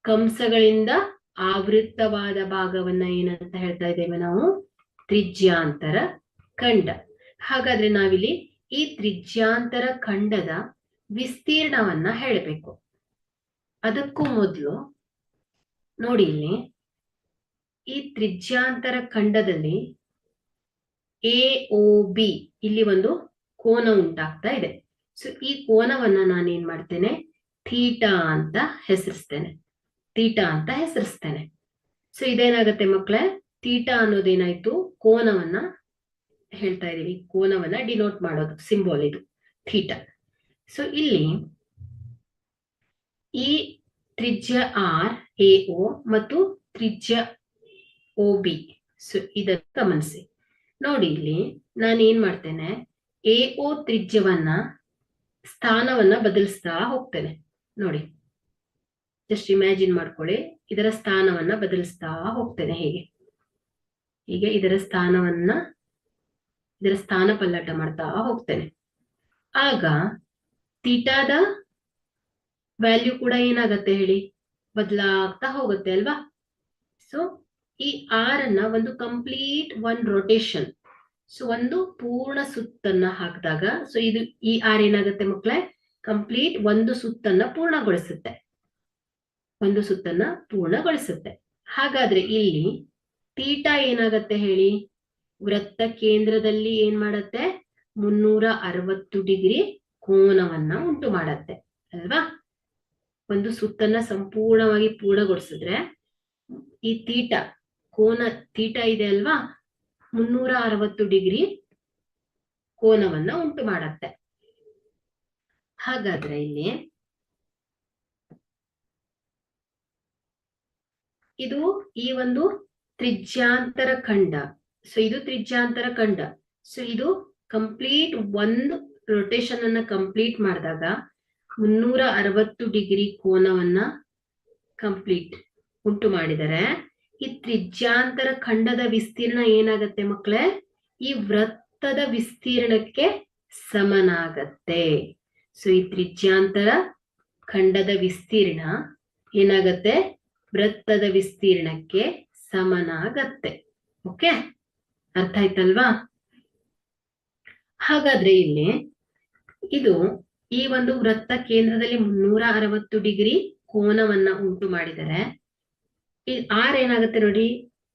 ಕಂಸಗಳಿಂದ ಆವೃತ್ತವಾದ ಭಾಗವನ್ನ ಏನಂತ ಹೇಳ್ತಾ ಇದ್ದೇವೆ ನಾವು, ತ್ರಿಜ್ಯಾಂತರ ಖಂಡ. ಹಾಗಾದ್ರೆ ನಾವಿಲ್ಲಿ ಈ ತ್ರಿಜ್ಯಾಂತರ ಖಂಡದ ವಿಸ್ತೀರ್ಣವನ್ನ ಹೇಳಬೇಕು. ಅದಕ್ಕೂ ಮೊದಲು ನೋಡಿ, ಇಲ್ಲಿ ಈ ತ್ರಿಜ್ಯಾಂತರ ಖಂಡದಲ್ಲಿ ಎ ಓ ಬಿ ಇಲ್ಲಿ ಒಂದು ಕೋನ ಉಂಟಾಗ್ತಾ ಇದೆ. ಸೊ ಈ ಕೋನವನ್ನ ನಾನೇನ್ ಮಾಡ್ತೇನೆ, ಥೀಟಾ ಅಂತ ಹೆಸರಿಸ್ತೇನೆ. ಸೊ ಇದೇನಾಗತ್ತೆ ಮಕ್ಕಳೇ, ಥೀಟಾ ಅನ್ನೋದೇನಾಯ್ತು, ಕೋನವನ್ನ ಹೇಳ್ತಾ ಇದೀವಿ, ಕೋನವನ್ನ ಡಿನೋಟ್ ಮಾಡೋದು ಸಿಂಬಲ್ ಇದು ಥೀಟಾ. ಸೊ ಇಲ್ಲಿ ಈ ತ್ರಿಜ್ಯ ಆರ್ ಎ ಓ ಮತ್ತು ತ್ರಿಜ್ಯ ಓ ಬಿ. ಸೊ ಇದನ್ನು ಗಮನಿಸಿ. ನೋಡಿ ಇಲ್ಲಿ ನಾನು ಏನ್ ಮಾಡ್ತೇನೆ, ಎ ಓ ತ್ರಿಜ್ಯವನ್ನ ಸ್ಥಾನವನ್ನ ಬದಲಿಸ್ತಾ ಹೋಗ್ತೇನೆ. ನೋಡಿ, ಜಸ್ಟ್ ಇಮ್ಯಾಜಿನ್ ಮಾಡ್ಕೊಳ್ಳಿ, ಇದರ ಸ್ಥಾನವನ್ನ ಬದಲಿಸ್ತಾ ಹೋಗ್ತೇನೆ. ಹೀಗೆ ಇದರ ಸ್ಥಾನ ಪಲ್ಲಟ ಮಾಡ್ತಾ ಹೋಗ್ತೇನೆ. ಆಗ ಥೀಟಾದ ವ್ಯಾಲ್ಯೂ ಕೂಡ ಏನಾಗತ್ತೆ ಹೇಳಿ, ಬದಲಾಗ್ತಾ ಹೋಗುತ್ತೆ ಅಲ್ವಾ. ಸೊ ಈ ಆರ್ ಅನ್ನ ಒಂದು ಕಂಪ್ಲೀಟ್ ರೊಟೇಷನ್, ಸೊ ಒಂದು ಪೂರ್ಣ ಸುತ್ತನ್ನ ಹಾಕಿದಾಗ, ಸೊ ಇದು ಈ ಆರ್ ಏನಾಗುತ್ತೆ ಮಕ್ಕಳೇ, ಕಂಪ್ಲೀಟ್ ಒಂದು ಸುತ್ತನ್ನ ಪೂರ್ಣಗೊಳಿಸುತ್ತೆ. ಹಾಗಾದ್ರೆ ಇಲ್ಲಿ ಥೀಟಾ ಏನಾಗತ್ತೆ ಹೇಳಿ, ವೃತ್ತ ಕೇಂದ್ರದಲ್ಲಿ ಏನ್ ಮಾಡತ್ತೆ, 360 ಡಿಗ್ರಿ ಕೋನವನ್ನ ಉಂಟು ಮಾಡತ್ತೆ ಅಲ್ವಾ. ಒಂದು ಸುತ್ತನ್ನ ಸಂಪೂರ್ಣವಾಗಿ ಪೂರ್ಣಗೊಳಿಸಿದ್ರೆ ಈ ಕೋನ ಥೀಟಾ ಇದೆ ಅಲ್ವಾ, 360 ಡಿಗ್ರಿ ಕೋನವನ್ನ ಉಂಟು ಮಾಡತ್ತೆ. ಹಾಗಾದ್ರೆ ಇಲ್ಲಿ ಇದು ಈ ಒಂದು ತ್ರಿಜ್ಯಾಂತರ ಖಂಡ. ಸೊ ಇದು ತ್ರಿಜ್ಯಾಂತರ ಖಂಡ. ಸೊ ಇದು ಕಂಪ್ಲೀಟ್ ಒಂದು ರೊಟೇಷನ್ ಅನ್ನ ಕಂಪ್ಲೀಟ್ ಮಾಡಿದಾಗ 360 ಡಿಗ್ರಿ ಕೋನವನ್ನ ಕಂಪ್ಲೀಟ್ ಉಂಟು ಮಾಡಿದರೆ ಈ ತ್ರಿಜ್ಯಾಂತರ ಖಂಡದ ವಿಸ್ತೀರ್ಣ ಏನಾಗತ್ತೆ ಮಕ್ಕಳೇ, ಈ ವೃತ್ತದ ವಿಸ್ತೀರ್ಣಕ್ಕೆ ಸಮನಾಗತ್ತೆ. ಸೊ ಈ ತ್ರಿಜ್ಯಾಂತರ ಖಂಡದ ವಿಸ್ತೀರ್ಣ ಏನಾಗತ್ತೆ, ವೃತ್ತದ ವಿಸ್ತೀರ್ಣಕ್ಕೆ ಸಮನಾಗತ್ತೆ. ಓಕೆ, ಅರ್ಥ ಆಯ್ತಲ್ವಾ? ಹಾಗಾದ್ರೆ ಇಲ್ಲಿ ಇದು ಈ ಒಂದು ವೃತ್ತ ಕೇಂದ್ರದಲ್ಲಿ 360 ಡಿಗ್ರಿ ಕೋನವನ್ನ ಉಂಟು ಮಾಡಿದರೆ ಆರ್ ಏನಾಗುತ್ತೆ ನೋಡಿ,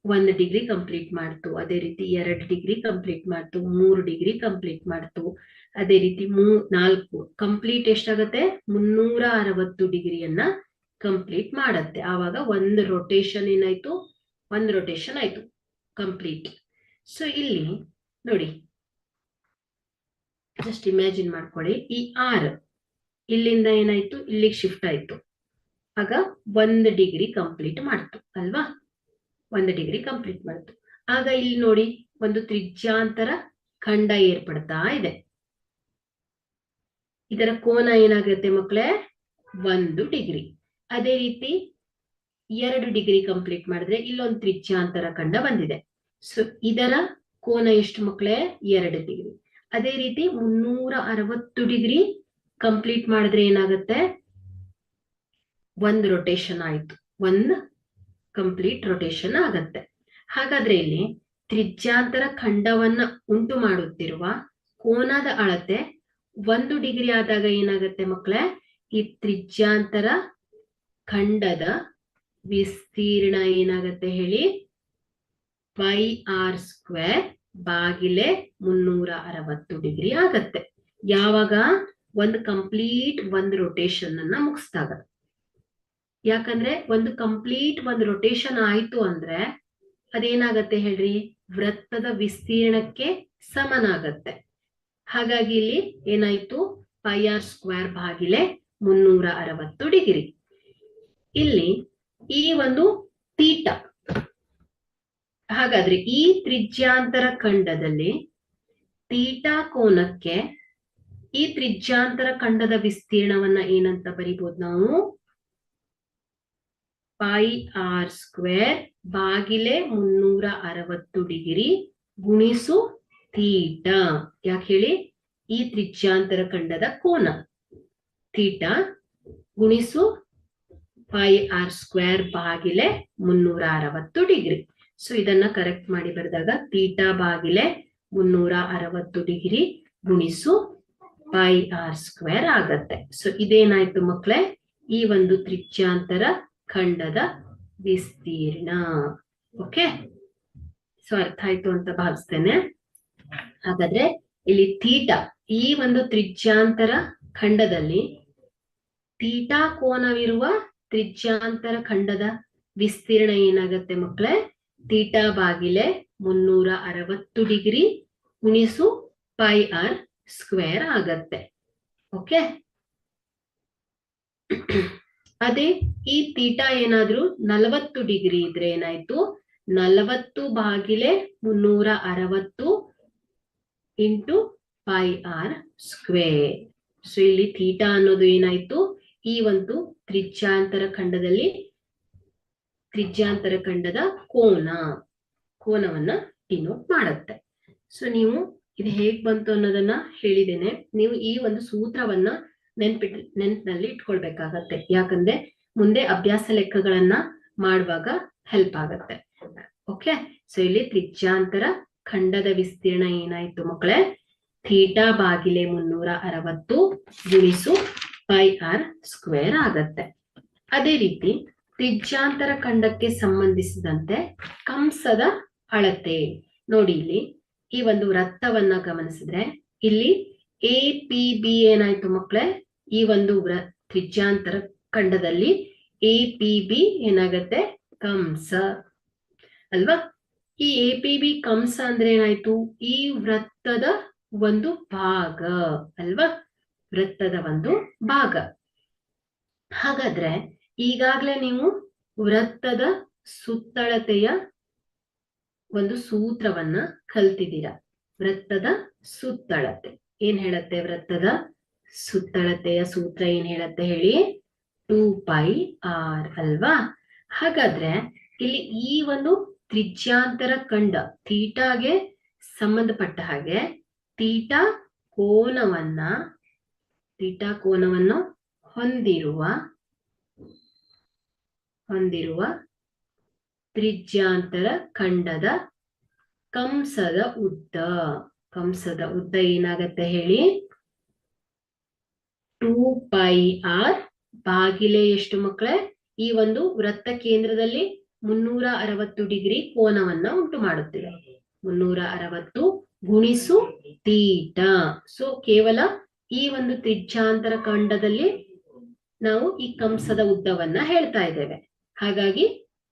1 ಡಿಗ್ರಿ ಕಂಪ್ಲೀಟ್ ಮಾಡ್ತು. ಅದೇ ರೀತಿ 2 ಡಿಗ್ರಿ ಕಂಪ್ಲೀಟ್ ಮಾಡ್ತು, 3 ಡಿಗ್ರಿ ಕಂಪ್ಲೀಟ್ ಮಾಡ್ತು. ಅದೇ ರೀತಿ 4 ಕಂಪ್ಲೀಟ್ ಎಷ್ಟಾಗತ್ತೆ, 360 ಡಿಗ್ರಿಯನ್ನ ಕಂಪ್ಲೀಟ್ ಮಾಡತ್ತೆ. ಆವಾಗ ಒಂದು ರೊಟೇಷನ್ ಏನಾಯ್ತು, 1 ರೊಟೇಷನ್ ಆಯ್ತು ಕಂಪ್ಲೀಟ್. ಸೊ ಇಲ್ಲಿ ನೋಡಿ, ಜಸ್ಟ್ ಇಮ್ಯಾಜಿನ್ ಮಾಡ್ಕೊಳ್ಳಿ, ಈ ಆರ್ ಇಲ್ಲಿಂದ ಏನಾಯ್ತು, ಇಲ್ಲಿಗೆ ಶಿಫ್ಟ್ ಆಯ್ತು. ಆಗ 1 ಡಿಗ್ರಿ ಕಂಪ್ಲೀಟ್ ಮಾಡ್ತು ಅಲ್ವಾ, 1 ಡಿಗ್ರಿ ಕಂಪ್ಲೀಟ್ ಮಾಡ್ತು. ಆಗ ಇಲ್ಲಿ ನೋಡಿ, ಒಂದು ತ್ರಿಜ್ಯಾಂತರ ಖಂಡ ಏರ್ಪಡ್ತಾ ಇದೆ. ಇದರ ಕೋನ ಏನಾಗುತ್ತೆ ಮಕ್ಕಳೇ, 1 ಡಿಗ್ರಿ. ಅದೇ ರೀತಿ 2 ಡಿಗ್ರಿ ಕಂಪ್ಲೀಟ್ ಮಾಡಿದ್ರೆ ಇಲ್ಲೊಂದು ತ್ರಿಜ್ಯಾಂತರ ಖಂಡ ಬಂದಿದೆ. ಸೊ ಇದರ ಕೋನ ಎಷ್ಟು ಮಕ್ಕಳೇ, 2 ಡಿಗ್ರಿ. ಅದೇ ರೀತಿ 360 ಡಿಗ್ರಿ ಕಂಪ್ಲೀಟ್ ಮಾಡಿದ್ರೆ ಏನಾಗುತ್ತೆ, 1 ರೊಟೇಷನ್ ಆಯ್ತು, 1 ಕಂಪ್ಲೀಟ್ ರೊಟೇಷನ್ ಆಗತ್ತೆ. ಹಾಗಾದ್ರೆ ಇಲ್ಲಿ ತ್ರಿಜ್ಯಾಂತರ ಖಂಡವನ್ನ ಉಂಟು ಮಾಡುತ್ತಿರುವ ಕೋನದ ಅಳತೆ 1 ಡಿಗ್ರಿ ಆದಾಗ ಏನಾಗತ್ತೆ ಮಕ್ಕಳೇ, ಈ ತ್ರಿಜ್ಯಾಂತರ ಖಂಡದ ವಿಸ್ತೀರ್ಣ ಏನಾಗತ್ತೆ ಹೇಳಿ, πr² ಬಾಗಿಲೆ 360 ಡಿಗ್ರಿ ಆಗತ್ತೆ. ಯಾವಾಗ, ಒಂದು ಕಂಪ್ಲೀಟ್ 1 ರೊಟೇಷನ್ ಅನ್ನ ಮುಗಿಸಿದಾಗ. ಯಾಕಂದ್ರೆ ಒಂದು ಕಂಪ್ಲೀಟ್ 1 ರೊಟೇಷನ್ ಆಯ್ತು ಅಂದ್ರೆ ಅದೇನಾಗತ್ತೆ ಹೇಳ್ರಿ, ವೃತ್ತದ ವಿಸ್ತೀರ್ಣಕ್ಕೆ ಸಮನಾಗತ್ತೆ. ಹಾಗಾಗಿ ಇಲ್ಲಿ ಏನಾಯ್ತು, πr² ಬಾಗಿಲೆ 360 ಡಿಗ್ರಿ. ಇಲ್ಲಿ ಈ ಒಂದು ತೀಟಾ, ಹಾಗಾದ್ರೆ ಈ ತ್ರಿಜ್ಯಾಂತರ ಖಂಡದಲ್ಲಿ ತೀಟಾ ಕೋನಕ್ಕೆ ಈ ತ್ರಿಜ್ಯಾಂತರ ಖಂಡದ ವಿಸ್ತೀರ್ಣವನ್ನ ಏನಂತ ಬರಿಬಹುದು ನಾವು, πr² ಬಾಗಿಲೆ 360 ಡಿಗ್ರಿ ಗುಣಿಸು ತೀಟಾ. ಯಾಕೆ ಹೇಳಿ, ಈ ತ್ರಿಜ್ಯಾಂತರ ಖಂಡದ ಕೋನ ತೀಟಾ ಗುಣಿಸು πr² ಬಾಗಿಲೆ 360 ಡಿಗ್ರಿ. ಸೊ ಇದನ್ನ ಕರೆಕ್ಟ್ ಮಾಡಿ ಬರೆದಾಗ ತೀಟಾ ಬಾಗಿಲೆ 360 ಡಿಗ್ರಿ ಗುಣಿಸು πr² ಆಗತ್ತೆ. ಸೊ ಇದೇನಾಯ್ತು ಮಕ್ಕಳೇ, ಈ ಒಂದು ತ್ರಿಜ್ಯಾಂತರ ಖಂಡದ ವಿಸ್ತೀರ್ಣ. ಓಕೆ, ಸೊ ಅರ್ಥ ಆಯ್ತು ಅಂತ ಭಾವಿಸ್ತೇನೆ. ಹಾಗಾದ್ರೆ ಇಲ್ಲಿ ತೀಟಾ, ಈ ಒಂದು ತ್ರಿಜ್ಯಾಂತರ ಖಂಡದಲ್ಲಿ ತೀಟಾ ಕೋನವಿರುವ ತ್ರಿಜ್ಯಾಂತರ ಖಂಡದ ವಿಸ್ತೀರ್ಣ ಏನಾಗತ್ತೆ ಮಕ್ಕಳೇ, ತೀಟಾ ಬಾಗಿಲೆ 360 ಡಿಗ್ರಿ ಗುಣಿಸು πr² ಆಗತ್ತೆ. ಓಕೆ, ಅದೇ ಈ ತೀಟಾ ಏನಾದ್ರೂ 40 ಡಿಗ್ರಿ ಇದ್ರೆ ಏನಾಯ್ತು, 40 ಬಾಗಿಲೆ 360 ಇಂಟು πr². ಸೊ ಇಲ್ಲಿ ತೀಟಾ ಅನ್ನೋದು ಏನಾಯ್ತು, ಈ ಒಂದು ತ್ರಿಜ್ಯಾಂತರ ಖಂಡದಲ್ಲಿ ತ್ರಿಜ್ಯಾಂತರ ಖಂಡದ ಕೋನವನ್ನ ಡಿನೋಟ್ ಮಾಡುತ್ತೆ. ಸೊ ನೀವು ಇದು ಹೇಗ್ ಬಂತು ಅನ್ನೋದನ್ನ ಹೇಳಿದ್ದೇನೆ. ನೀವು ಈ ಒಂದು ಸೂತ್ರವನ್ನ ನೆನಪಿನಲ್ಲಿ ಇಟ್ಕೊಳ್ಬೇಕಾಗತ್ತೆ. ಯಾಕಂದ್ರೆ ಮುಂದೆ ಅಭ್ಯಾಸ ಲೆಕ್ಕಗಳನ್ನ ಮಾಡುವಾಗ ಹೆಲ್ಪ್ ಆಗತ್ತೆ. ಓಕೆ, ಸೊ ಇಲ್ಲಿ ತ್ರಿಜ್ಯಾಂತರ ಖಂಡದ ವಿಸ್ತೀರ್ಣ ಏನಾಯ್ತು ಮಕ್ಕಳೇ, ತೀಟಾ ಬಾಗಿಲೆ 360 ಗುಣಿಸು πr² ಆಗತ್ತೆ. ಅದೇ ರೀತಿ ತ್ರಿಜ್ಯಾಂತರ ಖಂಡಕ್ಕೆ ಸಂಬಂಧಿಸಿದಂತೆ ಕಂಸದ ಅಳತೆ ನೋಡಿ. ಇಲ್ಲಿ ಈ ಒಂದು ವೃತ್ತವನ್ನ ಗಮನಿಸಿದ್ರೆ ಇಲ್ಲಿ APB ಏನಾಯ್ತು ಮಕ್ಕಳೇ, ಈ ಒಂದು ತ್ರಿಜ್ಯಾಂತರ ಖಂಡದಲ್ಲಿ APB ಏನಾಗತ್ತೆ, ಕಂಸ ಅಲ್ವಾ. ಈ APB ಕಂಸ ಅಂದ್ರೆ ಏನಾಯ್ತು, ಈ ವೃತ್ತದ ಒಂದು ಭಾಗ ಅಲ್ವಾ, ವೃತ್ತದ ಒಂದು ಭಾಗ. ಹಾಗಾದ್ರೆ ಈಗಾಗ್ಲೇ ನೀವು ವೃತ್ತದ ಸುತ್ತಳತೆಯ ಒಂದು ಸೂತ್ರವನ್ನ ಕಲ್ತಿದ್ದೀರಾ. ವೃತ್ತದ ಸುತ್ತಳತೆ ಏನ್ ಹೇಳತ್ತೆ, ವೃತ್ತದ ಸುತ್ತಳತೆಯ ಸೂತ್ರ ಏನ್ ಹೇಳತ್ತೆ ಹೇಳಿ, 2πr ಅಲ್ವಾ. ಹಾಗಾದ್ರೆ ಇಲ್ಲಿ ಈ ಒಂದು ತ್ರಿಜ್ಯಾಂತರ ಖಂಡ ತೀಟಾಗೆ ಸಂಬಂಧಪಟ್ಟ ಹಾಗೆ ತೀಟಾ ಕೋನವನ್ನ ಕೋನವನ್ನು ಹೊಂದಿರುವ ತ್ರಿಜ್ಯಾಂತರ ಖಂಡದ ಕಂಸದ ಉದ್ದ ಏನಾಗತ್ತೆ ಹೇಳಿ? 2πr ಭಾಗಿಲೆ ಎಷ್ಟು ಮಕ್ಕಳೇ? ಈ ಒಂದು ವೃತ್ತ ಕೇಂದ್ರದಲ್ಲಿ 360 ಡಿಗ್ರಿ ಕೋನವನ್ನ ಉಂಟು ಮಾಡುತ್ತಿದೆ. 360 ಗುಣಿಸು ತೀಟಾ. ಸೊ ಕೇವಲ ಈ ಒಂದು ತ್ರಿಜ್ಯಾಂತರ ಖಂಡದಲ್ಲಿ ನಾವು ಈ ಕಂಸದ ಉದ್ದವನ್ನ ಹೇಳ್ತಾ ಇದ್ದೇವೆ. ಹಾಗಾಗಿ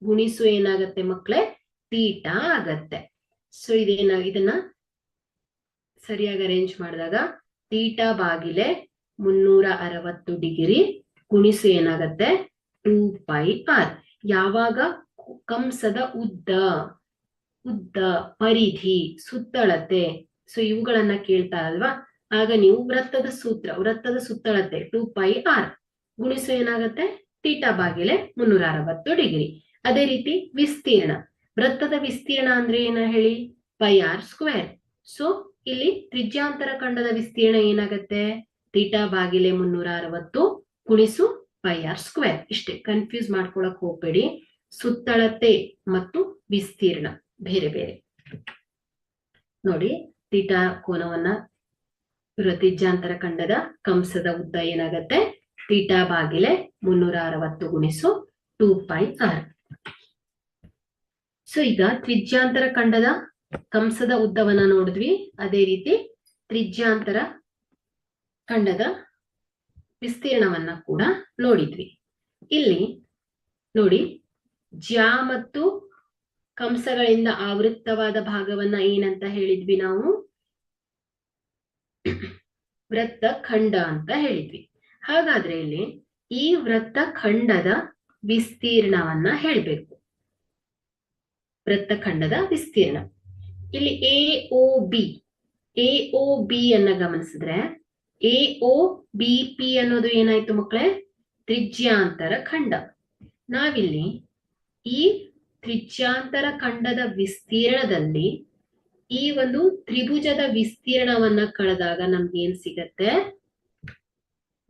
ಗುಣಿಸು ಏನಾಗತ್ತೆ ಮಕ್ಕಳೇ? ತೀಟಾ ಆಗತ್ತೆ. ಸೊ ಇದನ್ನ ಸರಿಯಾಗಿ ಅರೇಂಜ್ ಮಾಡಿದಾಗ ತೀಟಾ ಭಾಗಿಲೆ 360 ಡಿಗ್ರಿ ಗುಣಿಸು ಏನಾಗತ್ತೆ? 2πr. ಯಾವಾಗ ಕಂಸದ ಉದ್ದ, ಪರಿಧಿ, ಸುತ್ತಳತೆ, ಸೊ ಇವುಗಳನ್ನ ಕೇಳ್ತಾ ಅಲ್ವಾ, ಆಗ ನೀವು ವೃತ್ತದ ಸುತ್ತಳತೆ 2πr ಗುಣಿಸು ಏನಾಗತ್ತೆ? ತೀಟಾ ಭಾಗಿಲೆ 360 ಡಿಗ್ರಿ. ಅದೇ ರೀತಿ ವಿಸ್ತೀರ್ಣ, ವೃತ್ತದ ವಿಸ್ತೀರ್ಣ ಅಂದ್ರೆ ಏನ ಹೇಳಿ? πr². ಸೊ ಇಲ್ಲಿ ತ್ರಿಜ್ಯಾಂತರ ಖಂಡದ ವಿಸ್ತೀರ್ಣ ಏನಾಗತ್ತೆ? ತೀಟಾ ಭಾಗಿಲೆ 360 ಗುಣಿಸು πr². ಇಷ್ಟೇ, ಕನ್ಫ್ಯೂಸ್ ಮಾಡ್ಕೊಳಕ್ ಹೋಗ್ಬೇಡಿ. ಸುತ್ತಳತೆ ಮತ್ತು ವಿಸ್ತೀರ್ಣ ಬೇರೆ ಬೇರೆ. ನೋಡಿ, ತೀಟಾ ಕೋನವನ್ನ ತ್ರಿಜ್ಯಾಂತರ ಖಂಡದ ಕಂಸದ ಉದ್ದ ಏನಾಗತ್ತೆ? ತೀಟಾ ಭಾಗಿಲೆ 360 ಗುಣಿಸು 2πr. ಸೊ ಈಗ ತ್ರಿಜ್ಯಾಂತರ ಖಂಡದ ಕಂಸದ ಉದ್ದವನ್ನ ನೋಡಿದ್ವಿ. ಅದೇ ರೀತಿ ತ್ರಿಜ್ಯಾಂತರ ಖಂಡದ ವಿಸ್ತೀರ್ಣವನ್ನ ಕೂಡ ನೋಡಿದ್ವಿ. ಇಲ್ಲಿ ನೋಡಿ, ಜ್ಯಾ ಮತ್ತು ಕಂಸಗಳಿಂದ ಆವೃತ್ತವಾದ ಭಾಗವನ್ನ ಏನಂತ ಹೇಳಿದ್ವಿ ನಾವು? ವೃತ್ತ ಖಂಡ ಅಂತ ಹೇಳಿದ್ವಿ. ಹಾಗಾದ್ರೆ ಇಲ್ಲಿ ಈ ವೃತ್ತ ಖಂಡದ ವಿಸ್ತೀರ್ಣವನ್ನ ಹೇಳ್ಬೇಕು. ವೃತ್ತಖಂಡದ ವಿಸ್ತೀರ್ಣ ಇಲ್ಲಿ AOB ಅನ್ನ ಗಮನಿಸಿದ್ರೆ, AOBP ಅನ್ನೋದು ಏನಾಯ್ತು ಮಕ್ಕಳೇ? ತ್ರಿಜ್ಯಾಂತರ ಖಂಡ. ನಾವಿಲ್ಲಿ ಈ ತ್ರಿಜ್ಯಾಂತರ ಖಂಡದ ವಿಸ್ತೀರ್ಣದಲ್ಲಿ ಈ ಒಂದು ತ್ರಿಭುಜದ ವಿಸ್ತೀರ್ಣವನ್ನ ಕಳೆದಾಗ ನಮ್ಗೆ ಏನ್ ಸಿಗತ್ತೆ?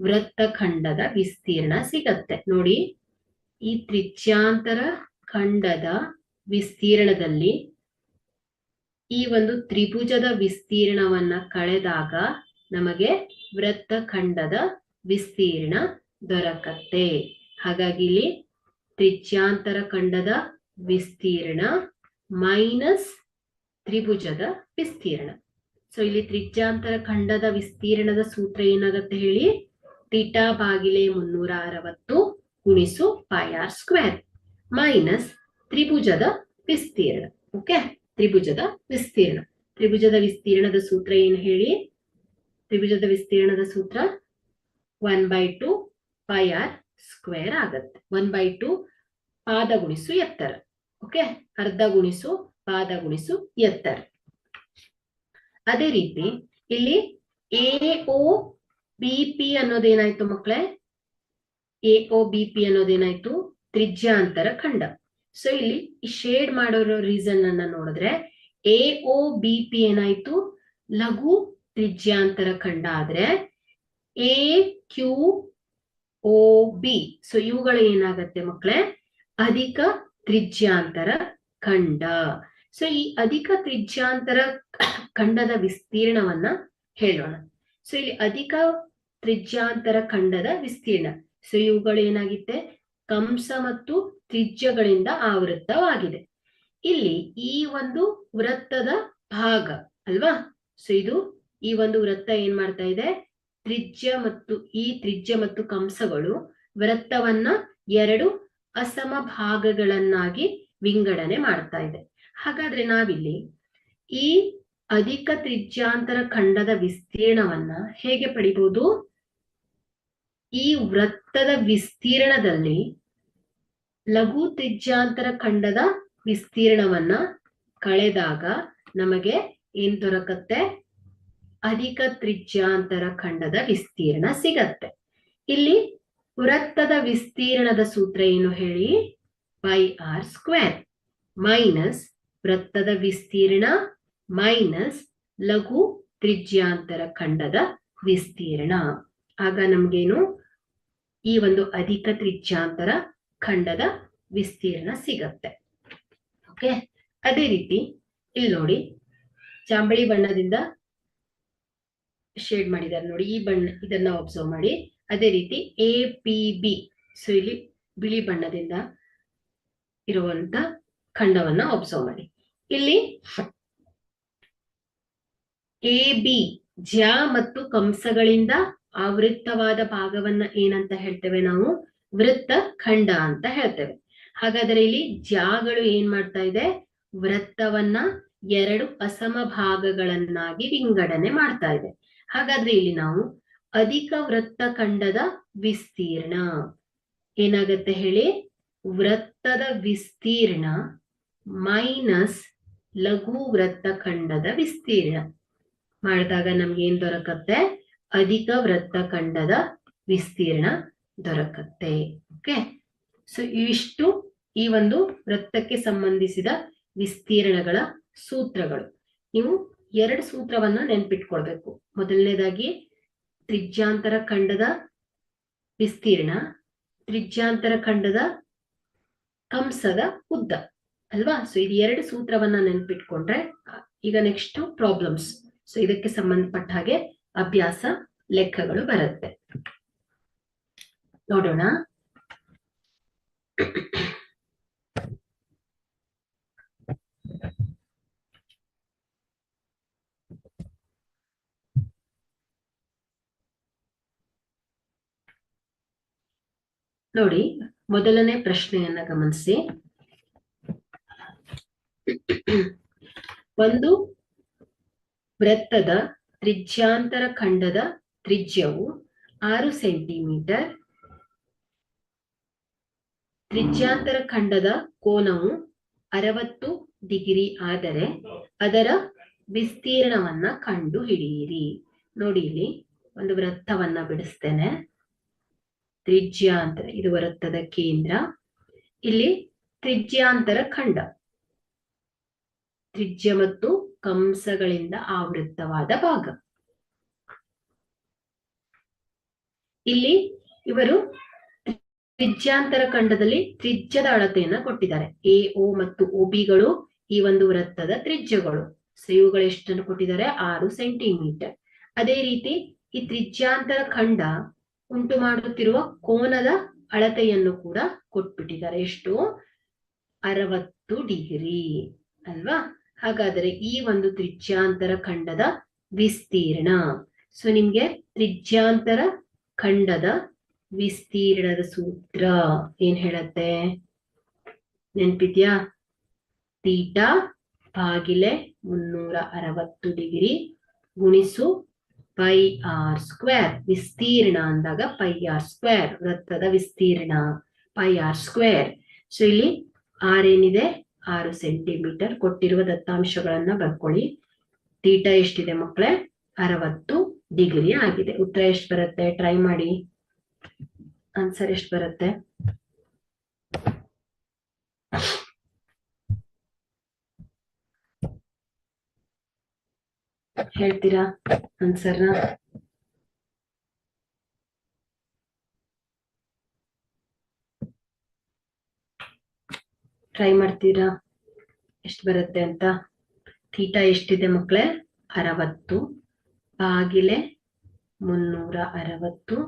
ವೃತ್ತಖಂಡದ ವಿಸ್ತೀರ್ಣ ಸಿಗತ್ತೆ. ನೋಡಿ, ಈ ತ್ರಿಜ್ಯಾಂತರ ಖಂಡದ ವಿಸ್ತೀರ್ಣದಲ್ಲಿ ಈ ಒಂದು ತ್ರಿಭುಜದ ವಿಸ್ತೀರ್ಣವನ್ನ ಕಳೆದಾಗ ನಮಗೆ ವೃತ್ತಖಂಡದ ವಿಸ್ತೀರ್ಣ ದೊರಕತ್ತೆ. ಹಾಗಾಗಿ ಇಲ್ಲಿ ತ್ರಿಜ್ಯಾಂತರ ಖಂಡದ ವಿಸ್ತೀರ್ಣ ಮೈನಸ್ ತ್ರಿಭುಜದ ವಿಸ್ತೀರ್ಣ. ಸೊ ಇಲ್ಲಿ ತ್ರಿಜ್ಯಾಂತರ ಖಂಡದ ವಿಸ್ತೀರ್ಣದ ಸೂತ್ರ ಏನಾಗತ್ತೆ ಹೇಳಿ? ತೀಟಾ ಭಾಗಿಲೆ 360 ಗುಣಿಸು πr² ಮೈನಸ್ ತ್ರಿಭುಜದ ವಿಸ್ತೀರ್ಣ. ಓಕೆ, ತ್ರಿಭುಜದ ವಿಸ್ತೀರ್ಣದ ಸೂತ್ರ ಏನು ಹೇಳಿ? ತ್ರಿಭುಜದ ವಿಸ್ತೀರ್ಣದ ಸೂತ್ರ 1/2 πr² ಆಗತ್ತೆ. 1/2 ಪಾದ ಗುಣಿಸು ಎತ್ತರ. ಓಕೆ, ಅರ್ಧ ಗುಣಿಸು ಪಾದ ಗುಣಿಸು ಎತ್ತರ. ಅದೇ ರೀತಿ ಇಲ್ಲಿ AOBP ಅನ್ನೋದೇನಾಯ್ತು ಮಕ್ಕಳೇ? AOBP ಅನ್ನೋದೇನಾಯ್ತು? ತ್ರಿಜ್ಯಾಂತರ ಖಂಡ. ಸೊ ಇಲ್ಲಿ ಶೇಡ್ ಮಾಡೋ ರೀಸನ್ ಅನ್ನ ನೋಡಿದ್ರೆ AOBP ಏನಾಯ್ತು? ಲಘು ತ್ರಿಜ್ಯಾಂತರ ಖಂಡ. ಆದ್ರೆ AQOB, ಸೊ ಇವುಗಳು ಏನಾಗತ್ತೆ ಮಕ್ಕಳೇ? ಅಧಿಕ ತ್ರಿಜ್ಯಾಂತರ ಖಂಡ. ಸೊ ಈ ಅಧಿಕ ತ್ರಿಜ್ಯಾಂತರ ಖಂಡದ ವಿಸ್ತೀರ್ಣವನ್ನ ಹೇಳೋಣ. ಸೊ ಇಲ್ಲಿ ಅಧಿಕ ತ್ರಿಜ್ಯಾಂತರ ಖಂಡದ ವಿಸ್ತೀರ್ಣ, ಸೊ ಇವುಗಳು ಏನಾಗಿದೆ? ಕಂಸ ಮತ್ತು ತ್ರಿಜ್ಯಗಳಿಂದ ಆವೃತ್ತವಾಗಿದೆ. ಇಲ್ಲಿ ಈ ಒಂದು ವೃತ್ತದ ಭಾಗ ಅಲ್ವಾ? ಸೊ ಈ ಒಂದು ವೃತ್ತ ಏನ್ ಮಾಡ್ತಾ ಇದೆ? ತ್ರಿಜ್ಯ ಮತ್ತು ಕಂಸಗಳು ವೃತ್ತವನ್ನ 2 ಅಸಮ ಭಾಗಗಳನ್ನಾಗಿ ವಿಂಗಡಣೆ ಮಾಡ್ತಾ ಇದೆ. ಹಾಗಾದ್ರೆ ನಾವಿಲ್ಲಿ ಈ ಅಧಿಕ ತ್ರಿಜ್ಯಾಂತರ ಖಂಡದ ವಿಸ್ತೀರ್ಣವನ್ನ ಹೇಗೆ ಪಡಿಬಹುದು? ಈ ವೃತ್ತದ ವಿಸ್ತೀರ್ಣದಲ್ಲಿ ಲಘು ತ್ರಿಜ್ಯಾಂತರ ಖಂಡದ ವಿಸ್ತೀರ್ಣವನ್ನ ಕಳೆದಾಗ ನಮಗೆ ಏನ್ ದೊರಕತ್ತೆ? ಅಧಿಕ ತ್ರಿಜ್ಯಾಂತರ ಖಂಡದ ವಿಸ್ತೀರ್ಣ ಸಿಗತ್ತೆ. ಇಲ್ಲಿ ವೃತ್ತದ ವಿಸ್ತೀರ್ಣದ ಸೂತ್ರ ಏನು ಹೇಳಿ? πr² ಮೈನಸ್ ವೃತ್ತದ ವಿಸ್ತೀರ್ಣ ಮೈನಸ್ ಲಘು ತ್ರಿಜ್ಯಾಂತರ ಖಂಡದ ವಿಸ್ತೀರ್ಣ. ಆಗ ನಮ್ಗೇನು ಈ ಒಂದು ಅಧಿಕ ತ್ರಿಜ್ಯಾಂತರ ಖಂಡದ ವಿಸ್ತೀರ್ಣ ಸಿಗತ್ತೆ. ಓಕೆ, ಅದೇ ರೀತಿ ಇಲ್ಲಿ ನೋಡಿ ಜಾಂಬಳಿ ಬಣ್ಣದಿಂದ ಶೇಡ್ ಮಾಡಿದ್ದಾರೆ ನೋಡಿ, ಈ ಬಣ್ಣ ಇದನ್ನ ಅಬ್ಸರ್ವ್ ಮಾಡಿ. ಅದೇ ರೀತಿ APB, ಸೊ ಇಲ್ಲಿ ಬಿಳಿ ಬಣ್ಣದಿಂದ ಇರುವಂತ ಖಂಡವನ್ನ ಅಬ್ಸರ್ವ್ ಮಾಡಿ. ಇಲ್ಲಿ AB ಜ್ಯಾ ಮತ್ತು ಕಂಸಗಳಿಂದ ಆವೃತ್ತವಾದ ಭಾಗವನ್ನ ಏನಂತ ಹೇಳ್ತೇವೆ ನಾವು? ವೃತ್ತ ಖಂಡ ಅಂತ ಹೇಳ್ತೇವೆ. ಹಾಗಾದ್ರೆ ಇಲ್ಲಿ ಜ್ಯಾಗಳು ಏನ್ ಮಾಡ್ತಾ ಇದೆ? ವೃತ್ತವನ್ನ 2 ಅಸಮ ಭಾಗಗಳನ್ನಾಗಿ ವಿಂಗಡಣೆ ಮಾಡ್ತಾ ಇದೆ. ಹಾಗಾದ್ರೆ ಇಲ್ಲಿ ನಾವು ಅಧಿಕ ವೃತ್ತ ಖಂಡದ ವಿಸ್ತೀರ್ಣ ಏನಾಗತ್ತೆ ಹೇಳಿ? ವೃತ್ತದ ವಿಸ್ತೀರ್ಣ ಮೈನಸ್ ಲಘು ವೃತ್ತ ಖಂಡದ ವಿಸ್ತೀರ್ಣ ಮಾಡಿದಾಗ ನಮ್ಗೆ ಏನ್ ದೊರಕತ್ತೆ? ಅಧಿಕ ವೃತ್ತ ಖಂಡದ ವಿಸ್ತೀರ್ಣ ದೊರಕತ್ತೆ. ಓಕೆ, ಸೊ ಇಷ್ಟು ಈ ಒಂದು ವೃತ್ತಕ್ಕೆ ಸಂಬಂಧಿಸಿದ ವಿಸ್ತೀರ್ಣಗಳ ಸೂತ್ರಗಳು. ನೀವು 2 ಸೂತ್ರವನ್ನ ನೆನ್ಪಿಟ್ಕೊಳ್ಬೇಕು. ಮೊದಲನೇದಾಗಿ ತ್ರಿಜ್ಯಾಂತರ ಖಂಡದ ವಿಸ್ತೀರ್ಣ, ತ್ರಿಜ್ಯಾಂತರ ಖಂಡದ ಕಂಸದ ಉದ್ದ ಅಲ್ವಾ? ಸೊ ಇದು 2 ಸೂತ್ರವನ್ನ ನೆನ್ಪಿಟ್ಕೊಂಡ್ರೆ ಈಗ ನೆಕ್ಸ್ಟ್ ಪ್ರಾಬ್ಲಮ್ಸ್. ಸೊ ಇದಕ್ಕೆ ಸಂಬಂಧಪಟ್ಟ ಹಾಗೆ ಅಭ್ಯಾಸ ಲೆಕ್ಕಗಳು ಬರುತ್ತೆ. ನೋಡೋಣ. ನೋಡಿ, ಮೊದಲನೇ ಪ್ರಶ್ನೆಯನ್ನ ಗಮನಿಸಿ. ಒಂದು ವೃತ್ತದ ತ್ರಿಜ್ಯಾಂತರ ಖಂಡದ ತ್ರಿಜ್ಯವು 6 ಸೆಂಟಿಮೀಟರ್, ತ್ರಿಜ್ಯಾಂತರ ಖಂಡದ ಕೋನವು 60 ಡಿಗ್ರಿ ಆದರೆ ಅದರ ವಿಸ್ತೀರ್ಣವನ್ನ ಕಂಡು ಹಿಡಿಯಿರಿ. ನೋಡಿ, ಇಲ್ಲಿ ಒಂದು ವೃತ್ತವನ್ನ ಬಿಡಿಸ್ತೇನೆ. ತ್ರಿಜ್ಯಾಂತರ, ಇದು ವೃತ್ತದ ಕೇಂದ್ರ. ಇಲ್ಲಿ ತ್ರಿಜ್ಯಾಂತರ ಖಂಡ, ತ್ರಿಜ್ಯ ಮತ್ತು ಕಂಸಗಳಿಂದ ಆವೃತ್ತವಾದ ಭಾಗ. ಇಲ್ಲಿ ಇವರು ತ್ರಿಜ್ಯಾಂತರ ಖಂಡದಲ್ಲಿ ತ್ರಿಜ್ಯದ ಅಳತೆಯನ್ನ ಕೊಟ್ಟಿದ್ದಾರೆ. AO ಮತ್ತು OBಗಳು ಈ ಒಂದು ವೃತ್ತದ ತ್ರಿಜ್ಯಗಳು. ಸೊ ಇವುಗಳು ಎಷ್ಟನ್ನು ಕೊಟ್ಟಿದ್ದಾರೆ? 6 ಸೆಂಟಿಮೀಟರ್. ಅದೇ ರೀತಿ ಈ ತ್ರಿಜ್ಯಾಂತರ ಖಂಡ ಉಂಟು ಮಾಡುತ್ತಿರುವ ಕೋನದ ಅಳತೆಯನ್ನು ಕೂಡ ಕೊಟ್ಬಿಟ್ಟಿದ್ದಾರೆ. ಎಷ್ಟು? 60 ಡಿಗ್ರಿ ಅಲ್ವಾ? ಹಾಗಾದರೆ ಈ ಒಂದು ತ್ರಿಜ್ಯಾಂತರ ಖಂಡದ ವಿಸ್ತೀರ್ಣ. ಸೊ ನಿಮ್ಗೆ ತ್ರಿಜ್ಯಾಂತರ ಖಂಡದ ವಿಸ್ತೀರ್ಣದ ಸೂತ್ರ ಏನ್ ಹೇಳತ್ತೆ? ನೆನ್ಪಿದ್ಯಾ? ಥೀಟಾ ಭಾಗಿಲೆ 360 ಡಿಗ್ರಿ ಗುಣಿಸು πr². ವಿಸ್ತೀರ್ಣ ಅಂದಾಗ πr², ವೃತ್ತದ ವಿಸ್ತೀರ್ಣ πr². ಸೊ ಇಲ್ಲಿ r ಏನಿದೆ? 6 ಸೆಂಟಿಮೀಟರ್. ಕೊಟ್ಟಿರುವ ದತ್ತಾಂಶಗಳನ್ನ ಬರ್ಕೊಳ್ಳಿ. ಥೀಟಾ ಎಷ್ಟಿದೆ ಮಕ್ಕಳೇ? 60 ಡಿಗ್ರಿ ಆಗಿದೆ. ಉತ್ತರ ಎಷ್ಟು ಬರುತ್ತೆ? ಟ್ರೈ ಮಾಡಿ. ಆನ್ಸರ್ ಎಷ್ಟು ಬರುತ್ತೆ? ಹೇಳ್ತೀರಾ ಆನ್ಸರ್ನ? ಟ್ರೈ ಮಾಡ್ತೀರಾ ಎಷ್ಟು ಬರುತ್ತೆ ಅಂತ? ಥೀಟಾ ಎಷ್ಟಿದೆ ಮಕ್ಕಳೇ? 60 ಭಾಗಿಲೆ 360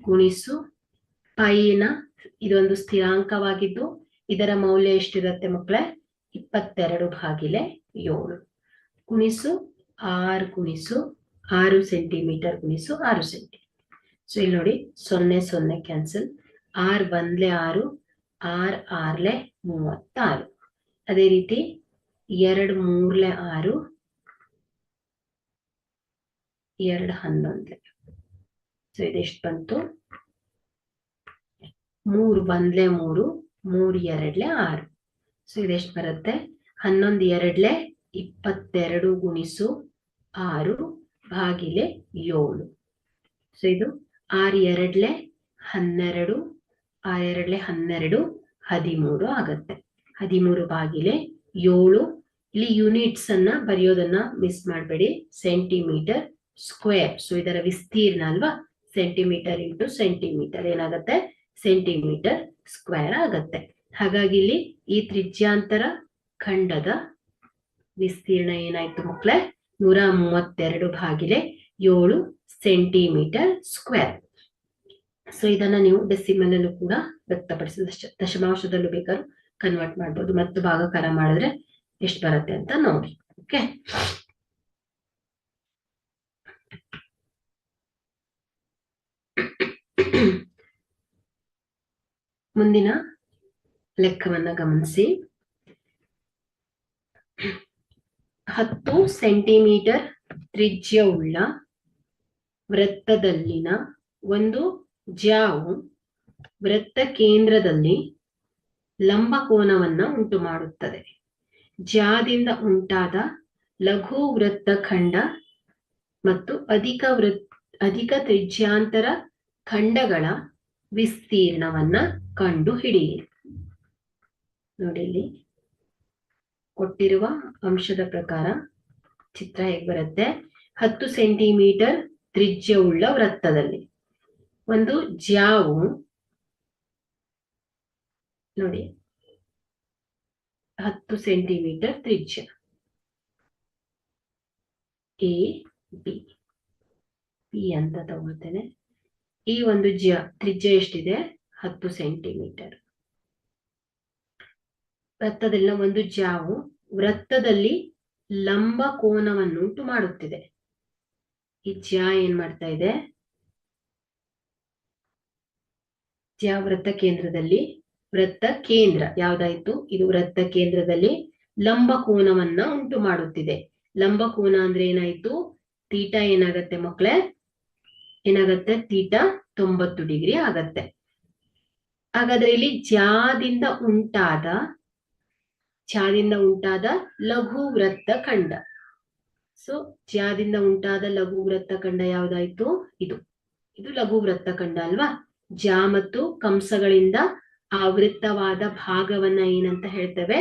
ಗುಣಿಸು ಪೈನ, ಇದೊಂದು ಸ್ಥಿರಾಂಕವಾಗಿದ್ದು ಇದರ ಮೌಲ್ಯ ಎಷ್ಟಿರುತ್ತೆ ಮಕ್ಕಳೇ? 22 ಭಾಗಿಲೆ 7 ಗುಣಿಸು 6 ಗುಣಿಸು 6 ಸೆಂಟಿಮೀಟರ್ ಗುಣಿಸು 6 ಸೆಂಟಿಮೀಟರ್. ಸೊ ಇಲ್ಲಿ ನೋಡಿ, 0 0 ಕ್ಯಾನ್ಸಲ್. 6 1 6, 6 6 36. ಅದೇ ರೀತಿ 2 3 6, 2 11. ಸೊ ಇದೆಷ್ಟು ಬಂತು? 3 1 3, 3 2 6. ಸೊ ಇದೆಷ್ಟು ಬರುತ್ತೆ? 11 2 22 ಗುಣಿಸು 6 ಭಾಗಿಲೆ 7. ಸೊ ಇದು 6 2 12, 6 2 12, 13 ಆಗತ್ತೆ. 13 ಭಾಗಿಲೆ 7, ಇಲ್ಲಿ ಯೂನಿಟ್ಸ್ ಅನ್ನ ಬರೆಯೋದನ್ನ ಮಿಸ್ ಮಾಡಬೇಡಿ. Centimetre square. ಸೊ ಇದರ ವಿಸ್ತೀರ್ಣ ಅಲ್ವಾ, ಸೆಂಟಿಮೀಟರ್ ಇಂಟು ಸೆಂಟಿಮೀಟರ್ ಏನಾಗತ್ತೆ, ಸೆಂಟಿಮೀಟರ್ ಸ್ಕ್ವೇರ್ ಆಗತ್ತೆ. ಹಾಗಾಗಿ ಇಲ್ಲಿ ಈ ತ್ರಿಜ್ಯಾಂತರ ಖಂಡದ ವಿಸ್ತೀರ್ಣ ಏನಾಯ್ತು ಮಕ್ಕಳೇ, 132/7 ಸೆಂಟಿಮೀಟರ್ ಸ್ಕ್ವೇರ್. ಸೊ ಇದನ್ನ ನೀವು ಡೆಸಿಮಲ್ ಅಲ್ಲೂ ಕೂಡ ವ್ಯಕ್ತಪಡಿಸಿದ, ದಶಮಾಂಶದಲ್ಲೂ ಬೇಕಾದ್ರೂ ಕನ್ವರ್ಟ್ ಮಾಡ್ಬೋದು. ಮತ್ತು ಭಾಗಾಕಾರ ಮಾಡಿದ್ರೆ ಎಷ್ಟು ಬರುತ್ತೆ ಅಂತ ನೋಡಿ. ಓಕೆ, ಮುಂದಿನ ಲೆಕ್ಕವನ್ನ ಗಮನಿಸಿ. 10 ಸೆಂಟಿಮೀಟರ್ ತ್ರಿಜ್ಯವುಳ್ಳ ವೃತ್ತದಲ್ಲಿನ ಒಂದು ಜ್ಯಾವು ವೃತ್ತ ಕೇಂದ್ರದಲ್ಲಿ ಲಂಬಕೋನವನ್ನ ಉಂಟು ಮಾಡುತ್ತದೆ. ಜ್ಯಾದಿಂದ ಉಂಟಾದ ಲಘು ವೃತ್ತಖಂಡ ಮತ್ತು ಅಧಿಕ ತ್ರಿಜ್ಯಾಂತರ ಖಂಡಗಳ ವಿಸ್ತೀರ್ಣವನ್ನ ಕಂಡು ಹಿಡಿಯಿರಿ. ನೋಡಿ, ಇಲ್ಲಿ ಕೊಟ್ಟಿರುವ ಅಂಶದ ಪ್ರಕಾರ ಚಿತ್ರ ಹೇಗೆ ಬರುತ್ತೆ. 10 ಸೆಂಟಿಮೀಟರ್ ತ್ರಿಜ್ಯವುಳ್ಳ ವೃತ್ತದಲ್ಲಿ ಒಂದು ಜ್ಯಾವು, ನೋಡಿ 10 ಸೆಂಟಿಮೀಟರ್ ತ್ರಿಜ್ಯ ಎ ಬಿ ಪಿ ಅಂತ ತಗೊಳ್ತೇನೆ. ಈ ಒಂದು ತ್ರಿಜ್ಯ ಎಷ್ಟಿದೆ, 10 ಸೆಂಟಿಮೀಟರ್. ವೃತ್ತದಲ್ಲಿನ ಒಂದು ಜ್ಯಾವು ವೃತ್ತದಲ್ಲಿ ಲಂಬ ಕೋನವನ್ನುಂಟು ಮಾಡುತ್ತಿದೆ. ಈ ಜ್ಯಾ ಏನ್ ಮಾಡ್ತಾ ಇದೆ, ಜ್ಯಾ ವೃತ್ತ ಕೇಂದ್ರದಲ್ಲಿ, ವೃತ್ತ ಕೇಂದ್ರ ಯಾವ್ದಾಯ್ತು, ಇದು ವೃತ್ತ ಕೇಂದ್ರದಲ್ಲಿ ಲಂಬ ಕೋನವನ್ನ ಉಂಟು ಮಾಡುತ್ತಿದೆ. ಲಂಬ ಕೋನ ಅಂದ್ರೆ ಏನಾಯ್ತು, ತೀಟಾ ಏನಾಗತ್ತೆ ಮಕ್ಕಳೇ, ಏನಾಗತ್ತೆ, ತೀಟಾ 90 ಡಿಗ್ರಿ ಆಗತ್ತೆ. ಹಾಗಾದ್ರೆ ಇಲ್ಲಿ ಜ್ಯಾದಿಂದ ಉಂಟಾದ ಲಘು ವೃತ್ತ ಖಂಡ. ಸೊ ಜ್ಯಾದಿಂದ ಉಂಟಾದ ಲಘು ವೃತ್ತ ಖಂಡ ಯಾವ್ದಾಯ್ತು, ಇದು ಲಘು ವೃತ್ತ ಖಂಡ ಅಲ್ವಾ. ಜ್ಯಾ ಮತ್ತು ಕಂಸಗಳಿಂದ ಆವೃತ್ತವಾದ ಭಾಗವನ್ನ ಏನಂತ ಹೇಳ್ತೇವೆ,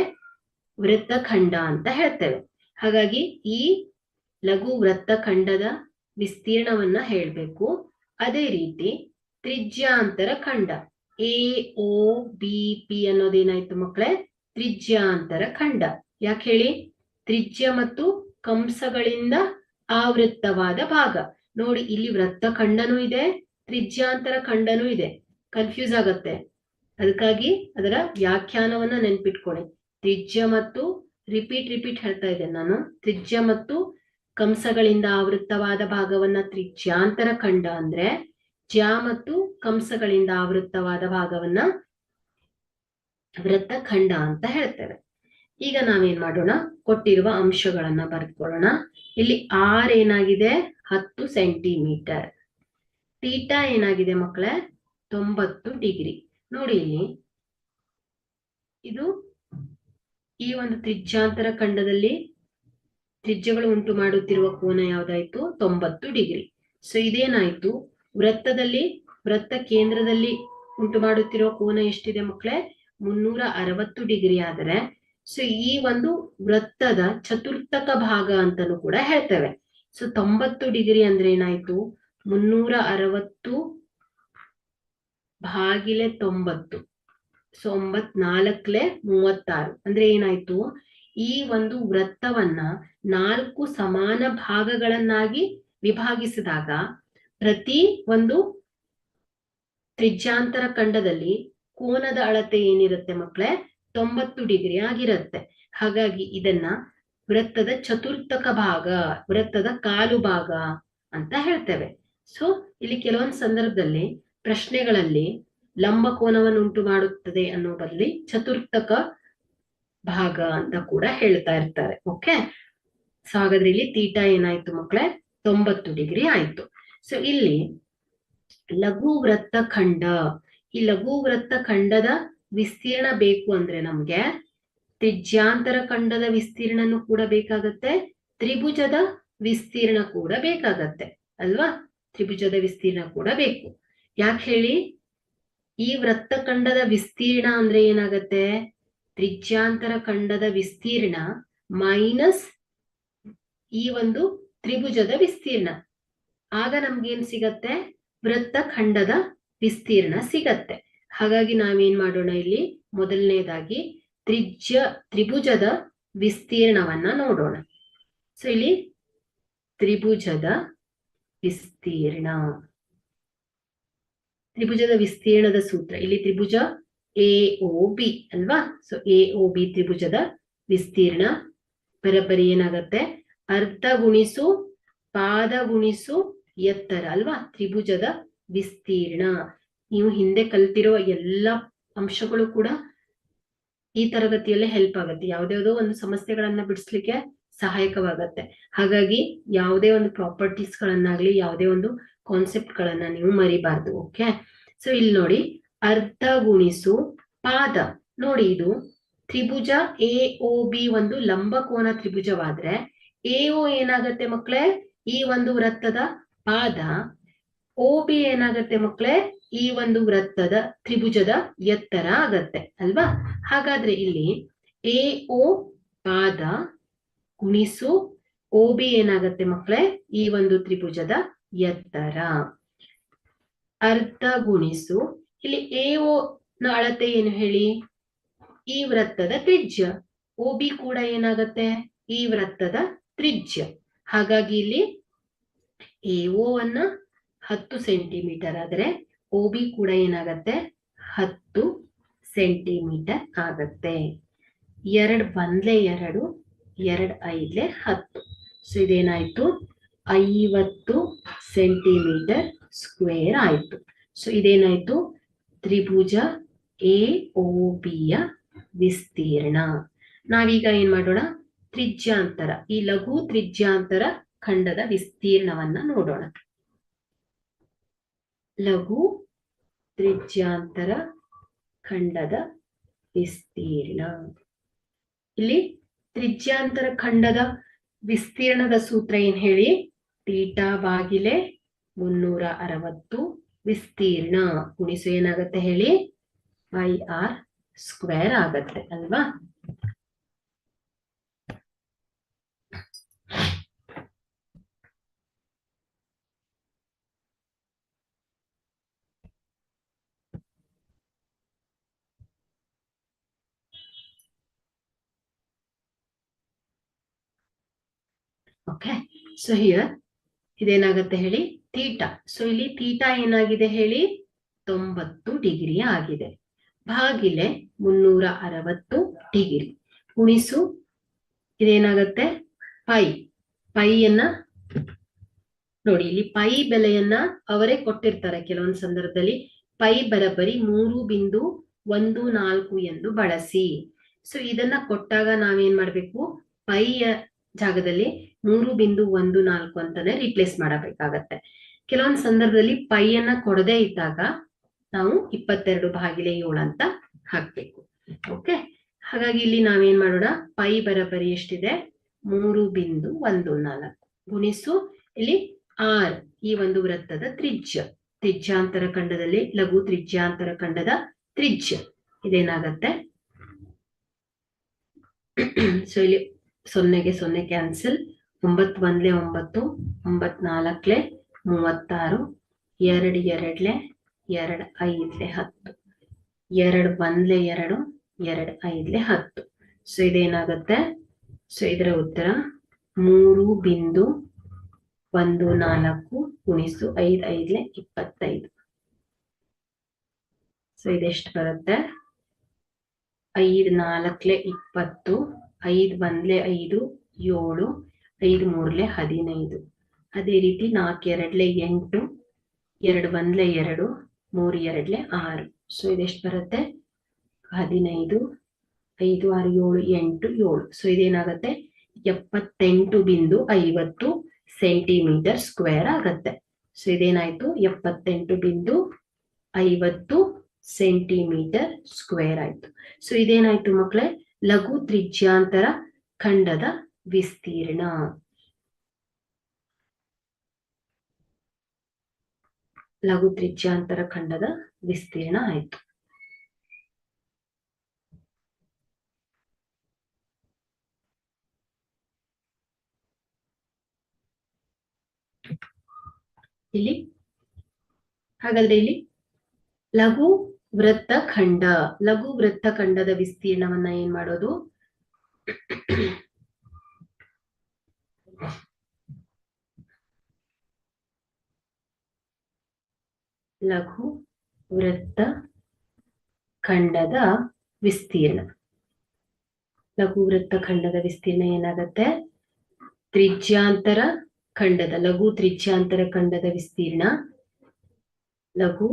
ವೃತ್ತಖಂಡ ಅಂತ ಹೇಳ್ತೇವೆ. ಹಾಗಾಗಿ ಈ ಲಘು ವೃತ್ತಖಂಡದ ವಿಸ್ತೀರ್ಣವನ್ನ ಹೇಳ್ಬೇಕು. ಅದೇ ರೀತಿ ತ್ರಿಜ್ಯಾಂತರ ಖಂಡ ಎ ಒ ಬಿ ಪಿ ಅನ್ನೋದೇನಾಯ್ತು ಮಕ್ಕಳೇ, ತ್ರಿಜ್ಯಾಂತರ ಖಂಡ. ಯಾಕೆ ಹೇಳಿ, ತ್ರಿಜ್ಯ ಮತ್ತು ಕಂಸಗಳಿಂದ ಆವೃತ್ತವಾದ ಭಾಗ. ನೋಡಿ, ಇಲ್ಲಿ ವೃತ್ತಖಂಡನೂ ಇದೆ, ತ್ರಿಜ್ಯಾಂತರ ಖಂಡನೂ ಇದೆ, ಕನ್ಫ್ಯೂಸ್ ಆಗತ್ತೆ. ಅದಕ್ಕಾಗಿ ಅದರ ವ್ಯಾಖ್ಯಾನವನ್ನ ನೆನ್ಪಿಟ್ಕೊಳ್ಳಿ. ತ್ರಿಜ್ಯ ಮತ್ತು ರಿಪೀಟ್ ಹೇಳ್ತಾ ಇದ್ದೇನೆ ನಾನು, ತ್ರಿಜ್ಯ ಮತ್ತು ಕಂಸಗಳಿಂದ ಆವೃತ್ತವಾದ ಭಾಗವನ್ನ ತ್ರಿಜ್ಯಾಂತರ ಖಂಡ ಅಂದ್ರೆ, ಜ್ಯಾ ಮತ್ತು ಕಂಸಗಳಿಂದ ಆವೃತ್ತವಾದ ಭಾಗವನ್ನ ವೃತ್ತಖಂಡ ಅಂತ ಹೇಳ್ತೇವೆ. ಈಗ ನಾವೇನ್ ಮಾಡೋಣ, ಕೊಟ್ಟಿರುವ ಅಂಶಗಳನ್ನ ಬರೆದುಕೊಳ್ಳೋಣ. ಇಲ್ಲಿ ಆರ್ ಏನಾಗಿದೆ, 10 ಸೆಂಟಿಮೀಟರ್. ತೀಟಾ ಏನಾಗಿದೆ ಮಕ್ಕಳೇ, 90 ಡಿಗ್ರಿ. ನೋಡಿ, ಇಲ್ಲಿ ಇದು ಈ ಒಂದು ತ್ರಿಜ್ಯಾಂತರ ಖಂಡದಲ್ಲಿ ತ್ರಿಜ್ಯಗಳು ಉಂಟು ಮಾಡುತ್ತಿರುವ ಕೋನ ಯಾವ್ದಾಯ್ತು, 90 ಡಿಗ್ರಿ. ಸೊ ಇದೇನಾಯ್ತು, ವೃತ್ತ ಕೇಂದ್ರದಲ್ಲಿ ಉಂಟು ಮಾಡುತ್ತಿರುವ ಕೋನ ಎಷ್ಟಿದೆ ಮಕ್ಕಳೇ, 360 ಡಿಗ್ರಿ. ಆದರೆ ಸೊ ಈ ಒಂದು ವೃತ್ತದ ಚತುರ್ಥಕ ಭಾಗ ಅಂತಾನು ಕೂಡ ಹೇಳ್ತೇವೆ. ಸೊ 90 ಡಿಗ್ರಿ ಅಂದ್ರೆ ಏನಾಯ್ತು, 360 ಭಾಗಿಲೆ 90. ಸೊ 94 36 ಅಂದ್ರೆ ಏನಾಯ್ತು, ಈ ಒಂದು ವೃತ್ತವನ್ನ 4 ಸಮಾನ ಭಾಗಗಳನ್ನಾಗಿ ವಿಭಾಗಿಸಿದಾಗ ಪ್ರತಿ ಒಂದು ತ್ರಿಜ್ಯಾಂತರ ಖಂಡದಲ್ಲಿ ಕೋನದ ಅಳತೆ ಏನಿರುತ್ತೆ ಮಕ್ಕಳೇ, 90 ಡಿಗ್ರಿ ಆಗಿರುತ್ತೆ. ಹಾಗಾಗಿ ಇದನ್ನ ವೃತ್ತದ ಚತುರ್ಥಕ ಭಾಗ, ವೃತ್ತದ ಕಾಲು ಭಾಗ ಅಂತ ಹೇಳ್ತೇವೆ. ಸೊ ಇಲ್ಲಿ ಕೆಲವೊಂದು ಸಂದರ್ಭದಲ್ಲಿ ಪ್ರಶ್ನೆಗಳಲ್ಲಿ ಲಂಬ ಕೋನವನ್ನು ಉಂಟು ಮಾಡುತ್ತದೆ ಅನ್ನೋ ಬದಲಿ ಚತುರ್ಥಕ ಭಾಗ ಅಂತ ಕೂಡ ಹೇಳ್ತಾ ಇರ್ತಾರೆ. ಓಕೆ, ಸೊ ಹಾಗಾದ್ರೆ ಇಲ್ಲಿ ತೀಟಾ ಏನಾಯ್ತು ಮಕ್ಕಳೇ, 90 ಡಿಗ್ರಿ ಆಯ್ತು. ಸೊ ಇಲ್ಲಿ ಲಘು ವೃತ್ತಖಂಡ, ಈ ಲಘು ವೃತ್ತಖಂಡದ ವಿಸ್ತೀರ್ಣ ಬೇಕು ಅಂದ್ರೆ ನಮ್ಗೆ ತ್ರಿಜ್ಯಾಂತರ ಖಂಡದ ವಿಸ್ತೀರ್ಣನು ಕೂಡ ಬೇಕಾಗತ್ತೆ, ತ್ರಿಭುಜದ ವಿಸ್ತೀರ್ಣ ಕೂಡ ಬೇಕಾಗತ್ತೆ ಅಲ್ವಾ. ತ್ರಿಭುಜದ ವಿಸ್ತೀರ್ಣ ಕೂಡ ಬೇಕು. ಯಾಕೆ ಹೇಳಿ, ಈ ವೃತ್ತಖಂಡದ ವಿಸ್ತೀರ್ಣ ಅಂದ್ರೆ ಏನಾಗತ್ತೆ, ತ್ರಿಜ್ಯಾಂತರ ಖಂಡದ ವಿಸ್ತೀರ್ಣ ಮೈನಸ್ ಈ ಒಂದು ತ್ರಿಭುಜದ ವಿಸ್ತೀರ್ಣ. ಆಗ ನಮ್ಗೇನ್ ಸಿಗತ್ತೆ? ವೃತ್ತಖಂಡದ ವಿಸ್ತೀರ್ಣ ಸಿಗತ್ತೆ. ಹಾಗಾಗಿ ನಾವೇನ್ ಮಾಡೋಣ, ಇಲ್ಲಿ ಮೊದಲನೇದಾಗಿ ತ್ರಿಭುಜದ ವಿಸ್ತೀರ್ಣವನ್ನ ನೋಡೋಣ. ಸೊ ಇಲ್ಲಿ ತ್ರಿಭುಜದ ವಿಸ್ತೀರ್ಣ, ತ್ರಿಭುಜದ ವಿಸ್ತೀರ್ಣದ ಸೂತ್ರ. ಇಲ್ಲಿ ತ್ರಿಭುಜ AOB ಅಲ್ವಾ? ಸೊ AOB ತ್ರಿಭುಜದ ವಿಸ್ತೀರ್ಣ ಬರೋಬ್ಬರಿ ಏನಾಗತ್ತೆ? ಅರ್ಧ ಗುಣಿಸು ಪಾದ ಗುಣಿಸು ಎತ್ತರ ಅಲ್ವಾ? ತ್ರಿಭುಜದ ವಿಸ್ತೀರ್ಣ. ನೀವು ಹಿಂದೆ ಕಲ್ತಿರೋ ಎಲ್ಲ ಅಂಶಗಳು ಕೂಡ ಈ ತರಗತಿಯಲ್ಲೇ ಹೆಲ್ಪ್ ಆಗುತ್ತೆ. ಯಾವ್ದಾವ್ದೋ ಒಂದು ಸಮಸ್ಯೆಗಳನ್ನ ಬಿಡಿಸ್ಲಿಕ್ಕೆ ಸಹಾಯಕವಾಗತ್ತೆ. ಹಾಗಾಗಿ ಯಾವುದೇ ಒಂದು ಪ್ರಾಪರ್ಟೀಸ್ ಗಳನ್ನಾಗ್ಲಿ, ಯಾವುದೇ ಒಂದು ಕಾನ್ಸೆಪ್ಟ್ ಗಳನ್ನ ನೀವು ಮರಿಬಾರ್ದು. ಓಕೆ, ಸೊ ಇಲ್ಲಿ ನೋಡಿ, ಅರ್ಧ ಗುಣಿಸು ಪಾದ. ನೋಡಿ, ಇದು ತ್ರಿಭುಜ AOB ಒಂದು ಲಂಬಕೋನ ತ್ರಿಭುಜವಾದ್ರೆ AO ಏನಾಗತ್ತೆ ಮಕ್ಕಳೇ? ಈ ಒಂದು ವೃತ್ತದ ಪಾದ. OB ಏನಾಗತ್ತೆ ಮಕ್ಕಳೇ? ಈ ಒಂದು ವೃತ್ತದ ತ್ರಿಭುಜದ ಎತ್ತರ ಆಗತ್ತೆ ಅಲ್ವಾ? ಹಾಗಾದ್ರೆ ಇಲ್ಲಿ AO ಪಾದ ಗುಣಿಸು OB ಏನಾಗತ್ತೆ ಮಕ್ಕಳೇ? ಈ ಒಂದು ತ್ರಿಭುಜದ ಎತ್ತರ. ಅರ್ಧ ಗುಣಿಸು ಇಲ್ಲಿ AO ನ ಅಳತೆ ಏನು ಹೇಳಿ? ಈ ವೃತ್ತದ ತ್ರಿಜ್ಯ. OB ಕೂಡ ಏನಾಗತ್ತೆ? ಈ ವೃತ್ತದ ತ್ರಿಜ್ಯ. ಹಾಗಾಗಿ ಇಲ್ಲಿ AO ಅನ್ನ 10 ಸೆಂಟಿಮೀಟರ್ ಆದ್ರೆ OB ಕೂಡ ಏನಾಗತ್ತೆ? 10 ಸೆಂಟಿಮೀಟರ್ ಆಗತ್ತೆ. 2 ಬಂದ್ಲೆ 2, 2 5 10. ಸೊ ಇದೇನಾಯ್ತು? 50 ಸೆಂಟಿಮೀಟರ್ ಸ್ಕ್ವೇರ್ ಆಯ್ತು. ಸೊ ಇದೇನಾಯ್ತು? ತ್ರಿಭುಜ AOBಯ ವಿಸ್ತೀರ್ಣ. ನಾವೀಗ ಏನ್ ಮಾಡೋಣ? ತ್ರಿಜ್ಯಾಂತರ, ಈ ಲಘು ತ್ರಿಜ್ಯಾಂತರ ಖಂಡದ ವಿಸ್ತೀರ್ಣವನ್ನ ನೋಡೋಣ. ಲಘು ತ್ರಿಜ್ಯಾಂತರ ಖಂಡದ ವಿಸ್ತೀರ್ಣ. ಇಲ್ಲಿ ತ್ರಿಜ್ಯಾಂತರ ಖಂಡದ ವಿಸ್ತೀರ್ಣದ ಸೂತ್ರ ಏನ್ ಹೇಳಿ? ಥೀಟಾ ಭಾಗಿಲೆ 360 ವಿಸ್ತೀರ್ಣ ಗುಣಿಸು ಏನಾಗತ್ತೆ ಹೇಳಿ? R ಸ್ಕ್ವೇರ್ ಆಗತ್ತೆ ಅಲ್ವಾ? ಓಕೆ, ಸೊ ಹಿಯರ್ ಇದೇನಾಗತ್ತೆ ಹೇಳಿ? ಥೀಟಾ. ಸೊ ಇಲ್ಲಿ ಥೀಟಾ ಏನಾಗಿದೆ ಹೇಳಿ? 90 ಡಿಗ್ರಿ ಆಗಿದೆ. ಭಾಗಿಲೆ 360 ಡಿಗ್ರಿ ಗುಣಿಸು ಇದೇನಾಗತ್ತೆ? ಪೈ. ಪೈಯನ್ನ ನೋಡಿ, ಇಲ್ಲಿ ಪೈ ಬೆಲೆಯನ್ನ ಅವರೇ ಕೊಟ್ಟಿರ್ತಾರೆ ಕೆಲವೊಂದು ಸಂದರ್ಭದಲ್ಲಿ. ಪೈ ಬರಬರಿ 3.14 ಎಂದು ಬಳಸಿ. ಸೊ ಇದನ್ನ ಕೊಟ್ಟಾಗ ನಾವೇನ್ ಮಾಡ್ಬೇಕು? ಪೈಯ ಜಾಗದಲ್ಲಿ 3.14 ಅಂತಾನೆ ರಿಪ್ಲೇಸ್ ಮಾಡಬೇಕಾಗತ್ತೆ. ಕೆಲವೊಂದು ಸಂದರ್ಭದಲ್ಲಿ ಪೈಯನ್ನ ಕೊಡದೇ ಇದ್ದಾಗ ನಾವು 22/7 ಅಂತ ಹಾಕ್ಬೇಕು. ಓಕೆ, ಹಾಗಾಗಿ ಇಲ್ಲಿ ನಾವೇನ್ ಮಾಡೋಣ? ಪೈ ಬರಬರಿ ಎಷ್ಟಿದೆ? 3.14 ಗುಣಿಸು ಇಲ್ಲಿ R ಈ ಒಂದು ವೃತ್ತದ ತ್ರಿಜ್ಯ. ತ್ರಿಜ್ಯಾಂತರ ಖಂಡದಲ್ಲಿ ಲಘು ತ್ರಿಜ್ಯಾಂತರ ಖಂಡದ ತ್ರಿಜ್ಯ ಇದೇನಾಗತ್ತೆ? ಸೊ ಇಲ್ಲಿ 0ಗೆ 0 ಕ್ಯಾನ್ಸಲ್. 9 1 9, 9 4 36, 2 2 2 5 10, 2 1 2, 2 5 10. ಸೊ ಇದೇನಾಗತ್ತೆ? ಸೊ ಇದರ ಉತ್ತರ 3.14 ಗುಣಿಸು 5 5 25. ಸೊ ಇದೆಷ್ಟು ಬರುತ್ತೆ? 5 4 20, 5 1 5 7, 5 3 15. ಅದೇ ರೀತಿ 4 2 8, 2 1 2, 3 2 6. ಸೊ ಇದೆಷ್ಟು ಬರುತ್ತೆ? 15, 5 6 7 8 7. ಸೊ ಇದೇನಾಗತ್ತೆ? 78.50 ಸೆಂಟಿಮೀಟರ್ ಸ್ಕ್ವೇರ್ ಆಗತ್ತೆ. ಸೊ ಇದೇನಾಯ್ತು? 78.50 ಸೆಂಟಿಮೀಟರ್ ಸ್ಕ್ವೇರ್ ಆಯ್ತು. ಸೊ ಇದೇನಾಯ್ತು ಮಕ್ಕಳೇ? ಲಘು ತ್ರಿಜ್ಯಾಂತರ ಖಂಡದ ವಿಸ್ತೀರ್ಣ. ಲಘು ತ್ರಿಜ್ಯಾಂತರ ಖಂಡದ ವಿಸ್ತೀರ್ಣ ಆಯ್ತು. ಇಲ್ಲಿ ಹಾಗಾದ್ರೆ ಇಲ್ಲಿ ಲಘು ವೃತ್ತಖಂಡ, ಲಘು ವೃತ್ತಖಂಡದ ವಿಸ್ತೀರ್ಣವನ್ನ ಏನ್ ಮಾಡೋದು, ಲಘು ವೃತ್ತ ಖಂಡದ ವಿಸ್ತೀರ್ಣ. ಲಘು ವೃತ್ತಖಂಡದ ವಿಸ್ತೀರ್ಣ ಏನಾಗತ್ತೆ, ತ್ರಿಜ್ಯಾಂತರ ಖಂಡದ, ಲಘು ತ್ರಿಜ್ಯಾಂತರ ಖಂಡದ ವಿಸ್ತೀರ್ಣ, ಲಘು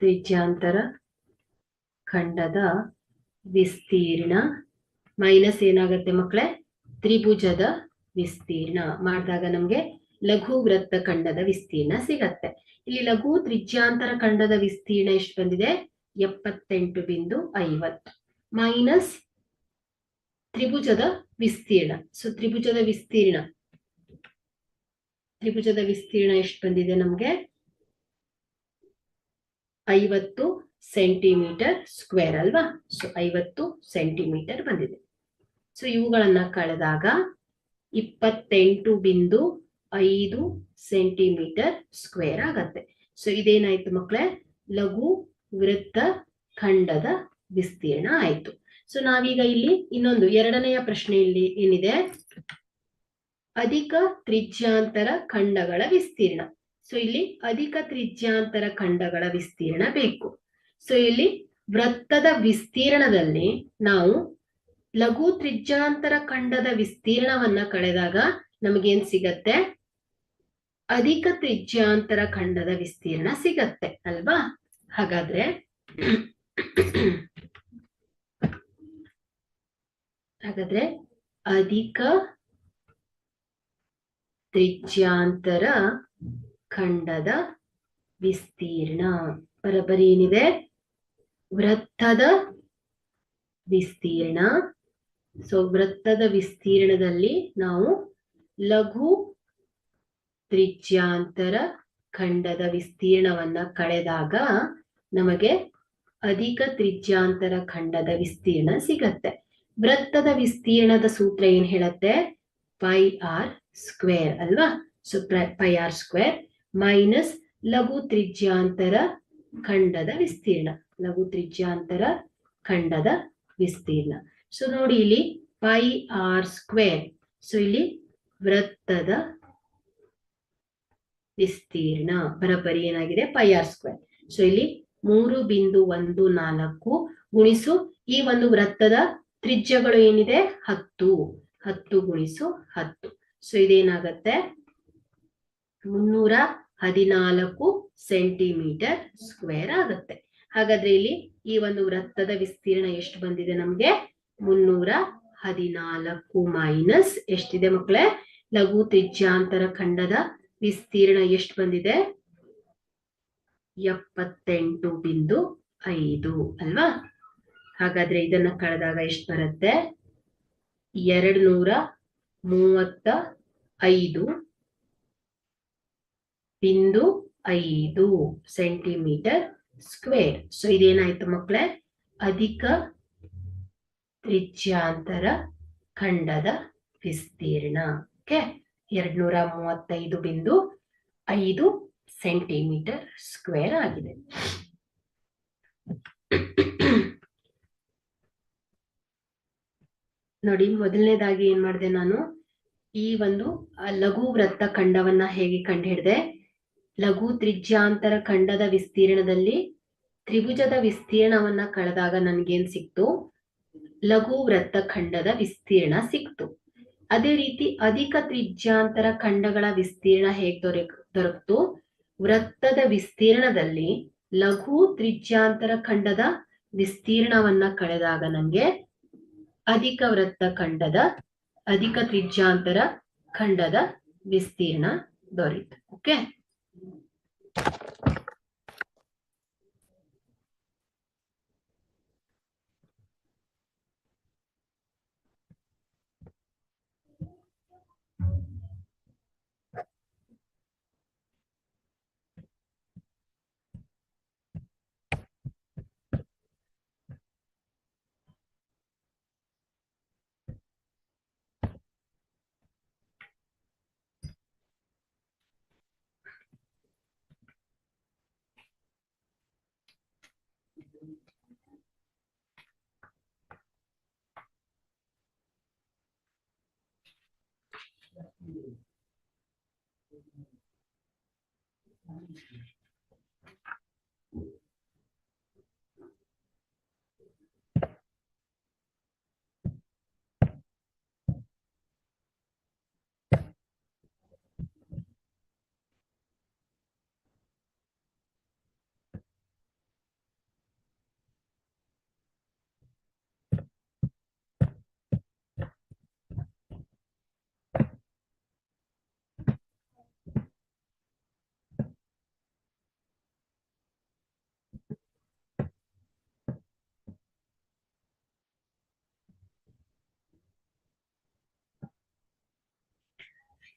ತ್ರಿಜ್ಯಾಂತರ ಖಂಡದ ವಿಸ್ತೀರ್ಣ ಮೈನಸ್ ಏನಾಗತ್ತೆ ಮಕ್ಕಳೇ, ತ್ರಿಭುಜದ ವಿಸ್ತೀರ್ಣ ಮಾಡಿದಾಗ ನಮ್ಗೆ ಲಘು ವೃತ್ತ ಖಂಡದ ವಿಸ್ತೀರ್ಣ ಸಿಗತ್ತೆ. ಇಲ್ಲಿ ಲಘು ತ್ರಿಜ್ಯಾಂತರ ಖಂಡದ ವಿಸ್ತೀರ್ಣ ಎಷ್ಟು ಬಂದಿದೆ, 78.50 ಮೈನಸ್ ತ್ರಿಭುಜದ ವಿಸ್ತೀರ್ಣ. ಸೊ ತ್ರಿಭುಜದ ವಿಸ್ತೀರ್ಣ ಎಷ್ಟು ಬಂದಿದೆ ನಮ್ಗೆ, 50 ಸೆಂಟಿಮೀಟರ್ ಸ್ಕ್ವೇರ್ ಅಲ್ವಾ. ಸೊ 50 ಸೆಂಟಿಮೀಟರ್ ಬಂದಿದೆ. ಸೊ ಇವುಗಳನ್ನ ಕಳೆದಾಗ 28.5 ಸೆಂಟಿಮೀಟರ್ ಸ್ಕ್ವೇರ್ ಆಗತ್ತೆ. ಸೊ ಇದೇನಾಯ್ತು ಮಕ್ಕಳೇ, ಲಘು ವೃತ್ತ ಖಂಡದ ವಿಸ್ತೀರ್ಣ ಆಯ್ತು. ಸೊ ನಾವೀಗ ಇಲ್ಲಿ ಇನ್ನೊಂದು ಎರಡನೆಯ ಪ್ರಶ್ನೆ ಇಲ್ಲಿ ಏನಿದೆ, ಅಧಿಕ ತ್ರಿಜ್ಯಾಂತರ ಖಂಡಗಳ ವಿಸ್ತೀರ್ಣ. ಸೊ ಇಲ್ಲಿ ಅಧಿಕ ತ್ರಿಜ್ಯಾಂತರ ಖಂಡಗಳ ವಿಸ್ತೀರ್ಣ ಬೇಕು. ಸೊ ಇಲ್ಲಿ ವೃತ್ತದ ವಿಸ್ತೀರ್ಣದಲ್ಲಿ ನಾವು ಲಘು ತ್ರಿಜ್ಯಾಂತರ ಖಂಡದ ವಿಸ್ತೀರ್ಣವನ್ನ ಕಳೆದಾಗ ನಮಗೇನ್ ಸಿಗತ್ತೆ, ಅಧಿಕ ತ್ರಿಜ್ಯಾಂತರ ಖಂಡದ ವಿಸ್ತೀರ್ಣ ಸಿಗತ್ತೆ ಅಲ್ವಾ. ಹಾಗಾದ್ರೆ ಅಧಿಕ ತ್ರಿಜ್ಯಾಂತರ ಖಂಡದ ವಿಸ್ತೀರ್ಣ ಬರಬರಿ ಏನಿದೆ, ವೃತ್ತದ ವಿಸ್ತೀರ್ಣ. ಸೊ ವೃತ್ತದ ವಿಸ್ತೀರ್ಣದಲ್ಲಿ ನಾವು ಲಘು ತ್ರಿಜ್ಯಾಂತರ ಖಂಡದ ವಿಸ್ತೀರ್ಣವನ್ನ ಕಳೆದಾಗ ನಮಗೆ ಅಧಿಕ ತ್ರಿಜ್ಯಾಂತರ ಖಂಡದ ವಿಸ್ತೀರ್ಣ ಸಿಗತ್ತೆ. ವೃತ್ತದ ವಿಸ್ತೀರ್ಣದ ಸೂತ್ರ ಏನ್ ಹೇಳತ್ತೆ, ಪೈ ಆರ್ ಸ್ಕ್ವೇರ್ ಅಲ್ವಾ. So pi R square minus ಲಘು ತ್ರಿಜ್ಯಾಂತರ ಖಂಡದ ವಿಸ್ತೀರ್ಣ, ಲಘು ತ್ರಿಜ್ಯಾಂತರ ಖಂಡದ ವಿಸ್ತೀರ್ಣ. ಸೊ ನೋಡಿ ಇಲ್ಲಿ ಪೈ ಆರ್ ಸ್ಕ್ವೇರ್. ಸೊ ಇಲ್ಲಿ ವೃತ್ತದ ವಿಸ್ತೀರ್ಣ ಬರಬರಿ ಏನಾಗಿದೆ, ಪೈ ಆರ್ ಸ್ಕ್ವೇರ್. ಸೊ ಇಲ್ಲಿ 3.14 ಗುಣಿಸು ಈ ಒಂದು ವೃತ್ತದ ತ್ರಿಜ್ಯಗಳು ಏನಿದೆ 10 ಗುಣಿಸು 10. ಸೊ ಇದೇನಾಗತ್ತೆ, 314 ಸೆಂಟಿಮೀಟರ್ ಸ್ಕ್ವೇರ್ ಆಗತ್ತೆ. ಹಾಗಾದ್ರೆ ಇಲ್ಲಿ ಈ ಒಂದು ವೃತ್ತದ ವಿಸ್ತೀರ್ಣ ಎಷ್ಟು ಬಂದಿದೆ ನಮ್ಗೆ, 314 ಮೈನಸ್ ಎಷ್ಟಿದೆ ಮಕ್ಕಳೇ, ಲಘು ತ್ರಿಜ್ಯಾಂತರ ಖಂಡದ ವಿಸ್ತೀರ್ಣ ಎಷ್ಟು ಬಂದಿದೆ, 78.5 ಅಲ್ವಾ. ಹಾಗಾದ್ರೆ ಇದನ್ನ ಕಳೆದಾಗ ಎಷ್ಟು ಬರುತ್ತೆ, 235.5 ಸೆಂಟಿಮೀಟರ್ ಸ್ಕ್ವೇರ್. ಸೊ ಇದೇನಾಯ್ತು ಮಕ್ಕಳೇ, ಅಧಿಕ ತ್ರಿಜ್ಯಾಂತರ ಖಂಡದ ವಿಸ್ತೀರ್ಣ. ಓಕೆ, 235.5 ಸೆಂಟಿಮೀಟರ್ ಸ್ಕ್ವೇರ್ ಆಗಿದೆ. ನೋಡಿ ಮೊದಲನೇದಾಗಿ ಏನ್ ಮಾಡಿದೆ ನಾನು, ಈ ಒಂದು ಲಘು ವೃತ್ತ ಖಂಡವನ್ನ ಹೇಗೆ ಕಂಡುಹಿಡಿದೆ, ಲಘು ತ್ರಿಜ್ಯಾಂತರ ಖಂಡದ ವಿಸ್ತೀರ್ಣದಲ್ಲಿ ತ್ರಿಭುಜದ ವಿಸ್ತೀರ್ಣವನ್ನ ಕಳೆದಾಗ ನನ್ಗೇನ್ ಸಿಕ್ತು, ಲಘು ವೃತ್ತ ಖಂಡದ ವಿಸ್ತೀರ್ಣ ಸಿಕ್ತು. ಅದೇ ರೀತಿ ಅಧಿಕ ತ್ರಿಜ್ಯಾಂತರ ಖಂಡಗಳ ವಿಸ್ತೀರ್ಣ ಹೇಗ್ ದೊರಕ್ತು, ವೃತ್ತದ ವಿಸ್ತೀರ್ಣದಲ್ಲಿ ಲಘು ತ್ರಿಜ್ಯಾಂತರ ಖಂಡದ ವಿಸ್ತೀರ್ಣವನ್ನ ಕಳೆದಾಗ ನಂಗೆ ಅಧಿಕ ತ್ರಿಜ್ಯಾಂತರ ಖಂಡದ ವಿಸ್ತೀರ್ಣ ದೊರೀತು. ಓಕೆ,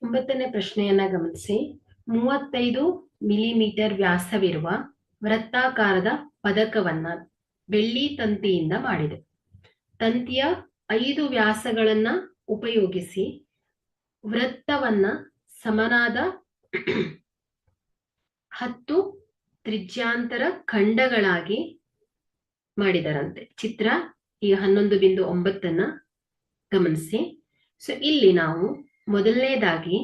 ಒಂಬತ್ತನೇ ಪ್ರಶ್ನೆಯನ್ನ ಗಮನಿಸಿ. 35 ಮಿಲಿಮೀಟರ್ ವ್ಯಾಸವಿರುವ ವೃತ್ತಾಕಾರದ ಪದಕವನ್ನ ಬೆಳ್ಳಿ ತಂತಿಯಿಂದ ಮಾಡಿದೆ. ತಂತಿಯ 5 ವ್ಯಾಸಗಳನ್ನ ಉಪಯೋಗಿಸಿ ವೃತ್ತವನ್ನ ಸಮನಾದ 10 ತ್ರಿಜ್ಯಾಂತರ ಖಂಡಗಳಾಗಿ ಮಾಡಿದರಂತೆ. ಚಿತ್ರ ಈ 11.9 ಗಮನಿಸಿ. ಸೊ ಇಲ್ಲಿ ನಾವು ಮೊದಲನೇದಾಗಿ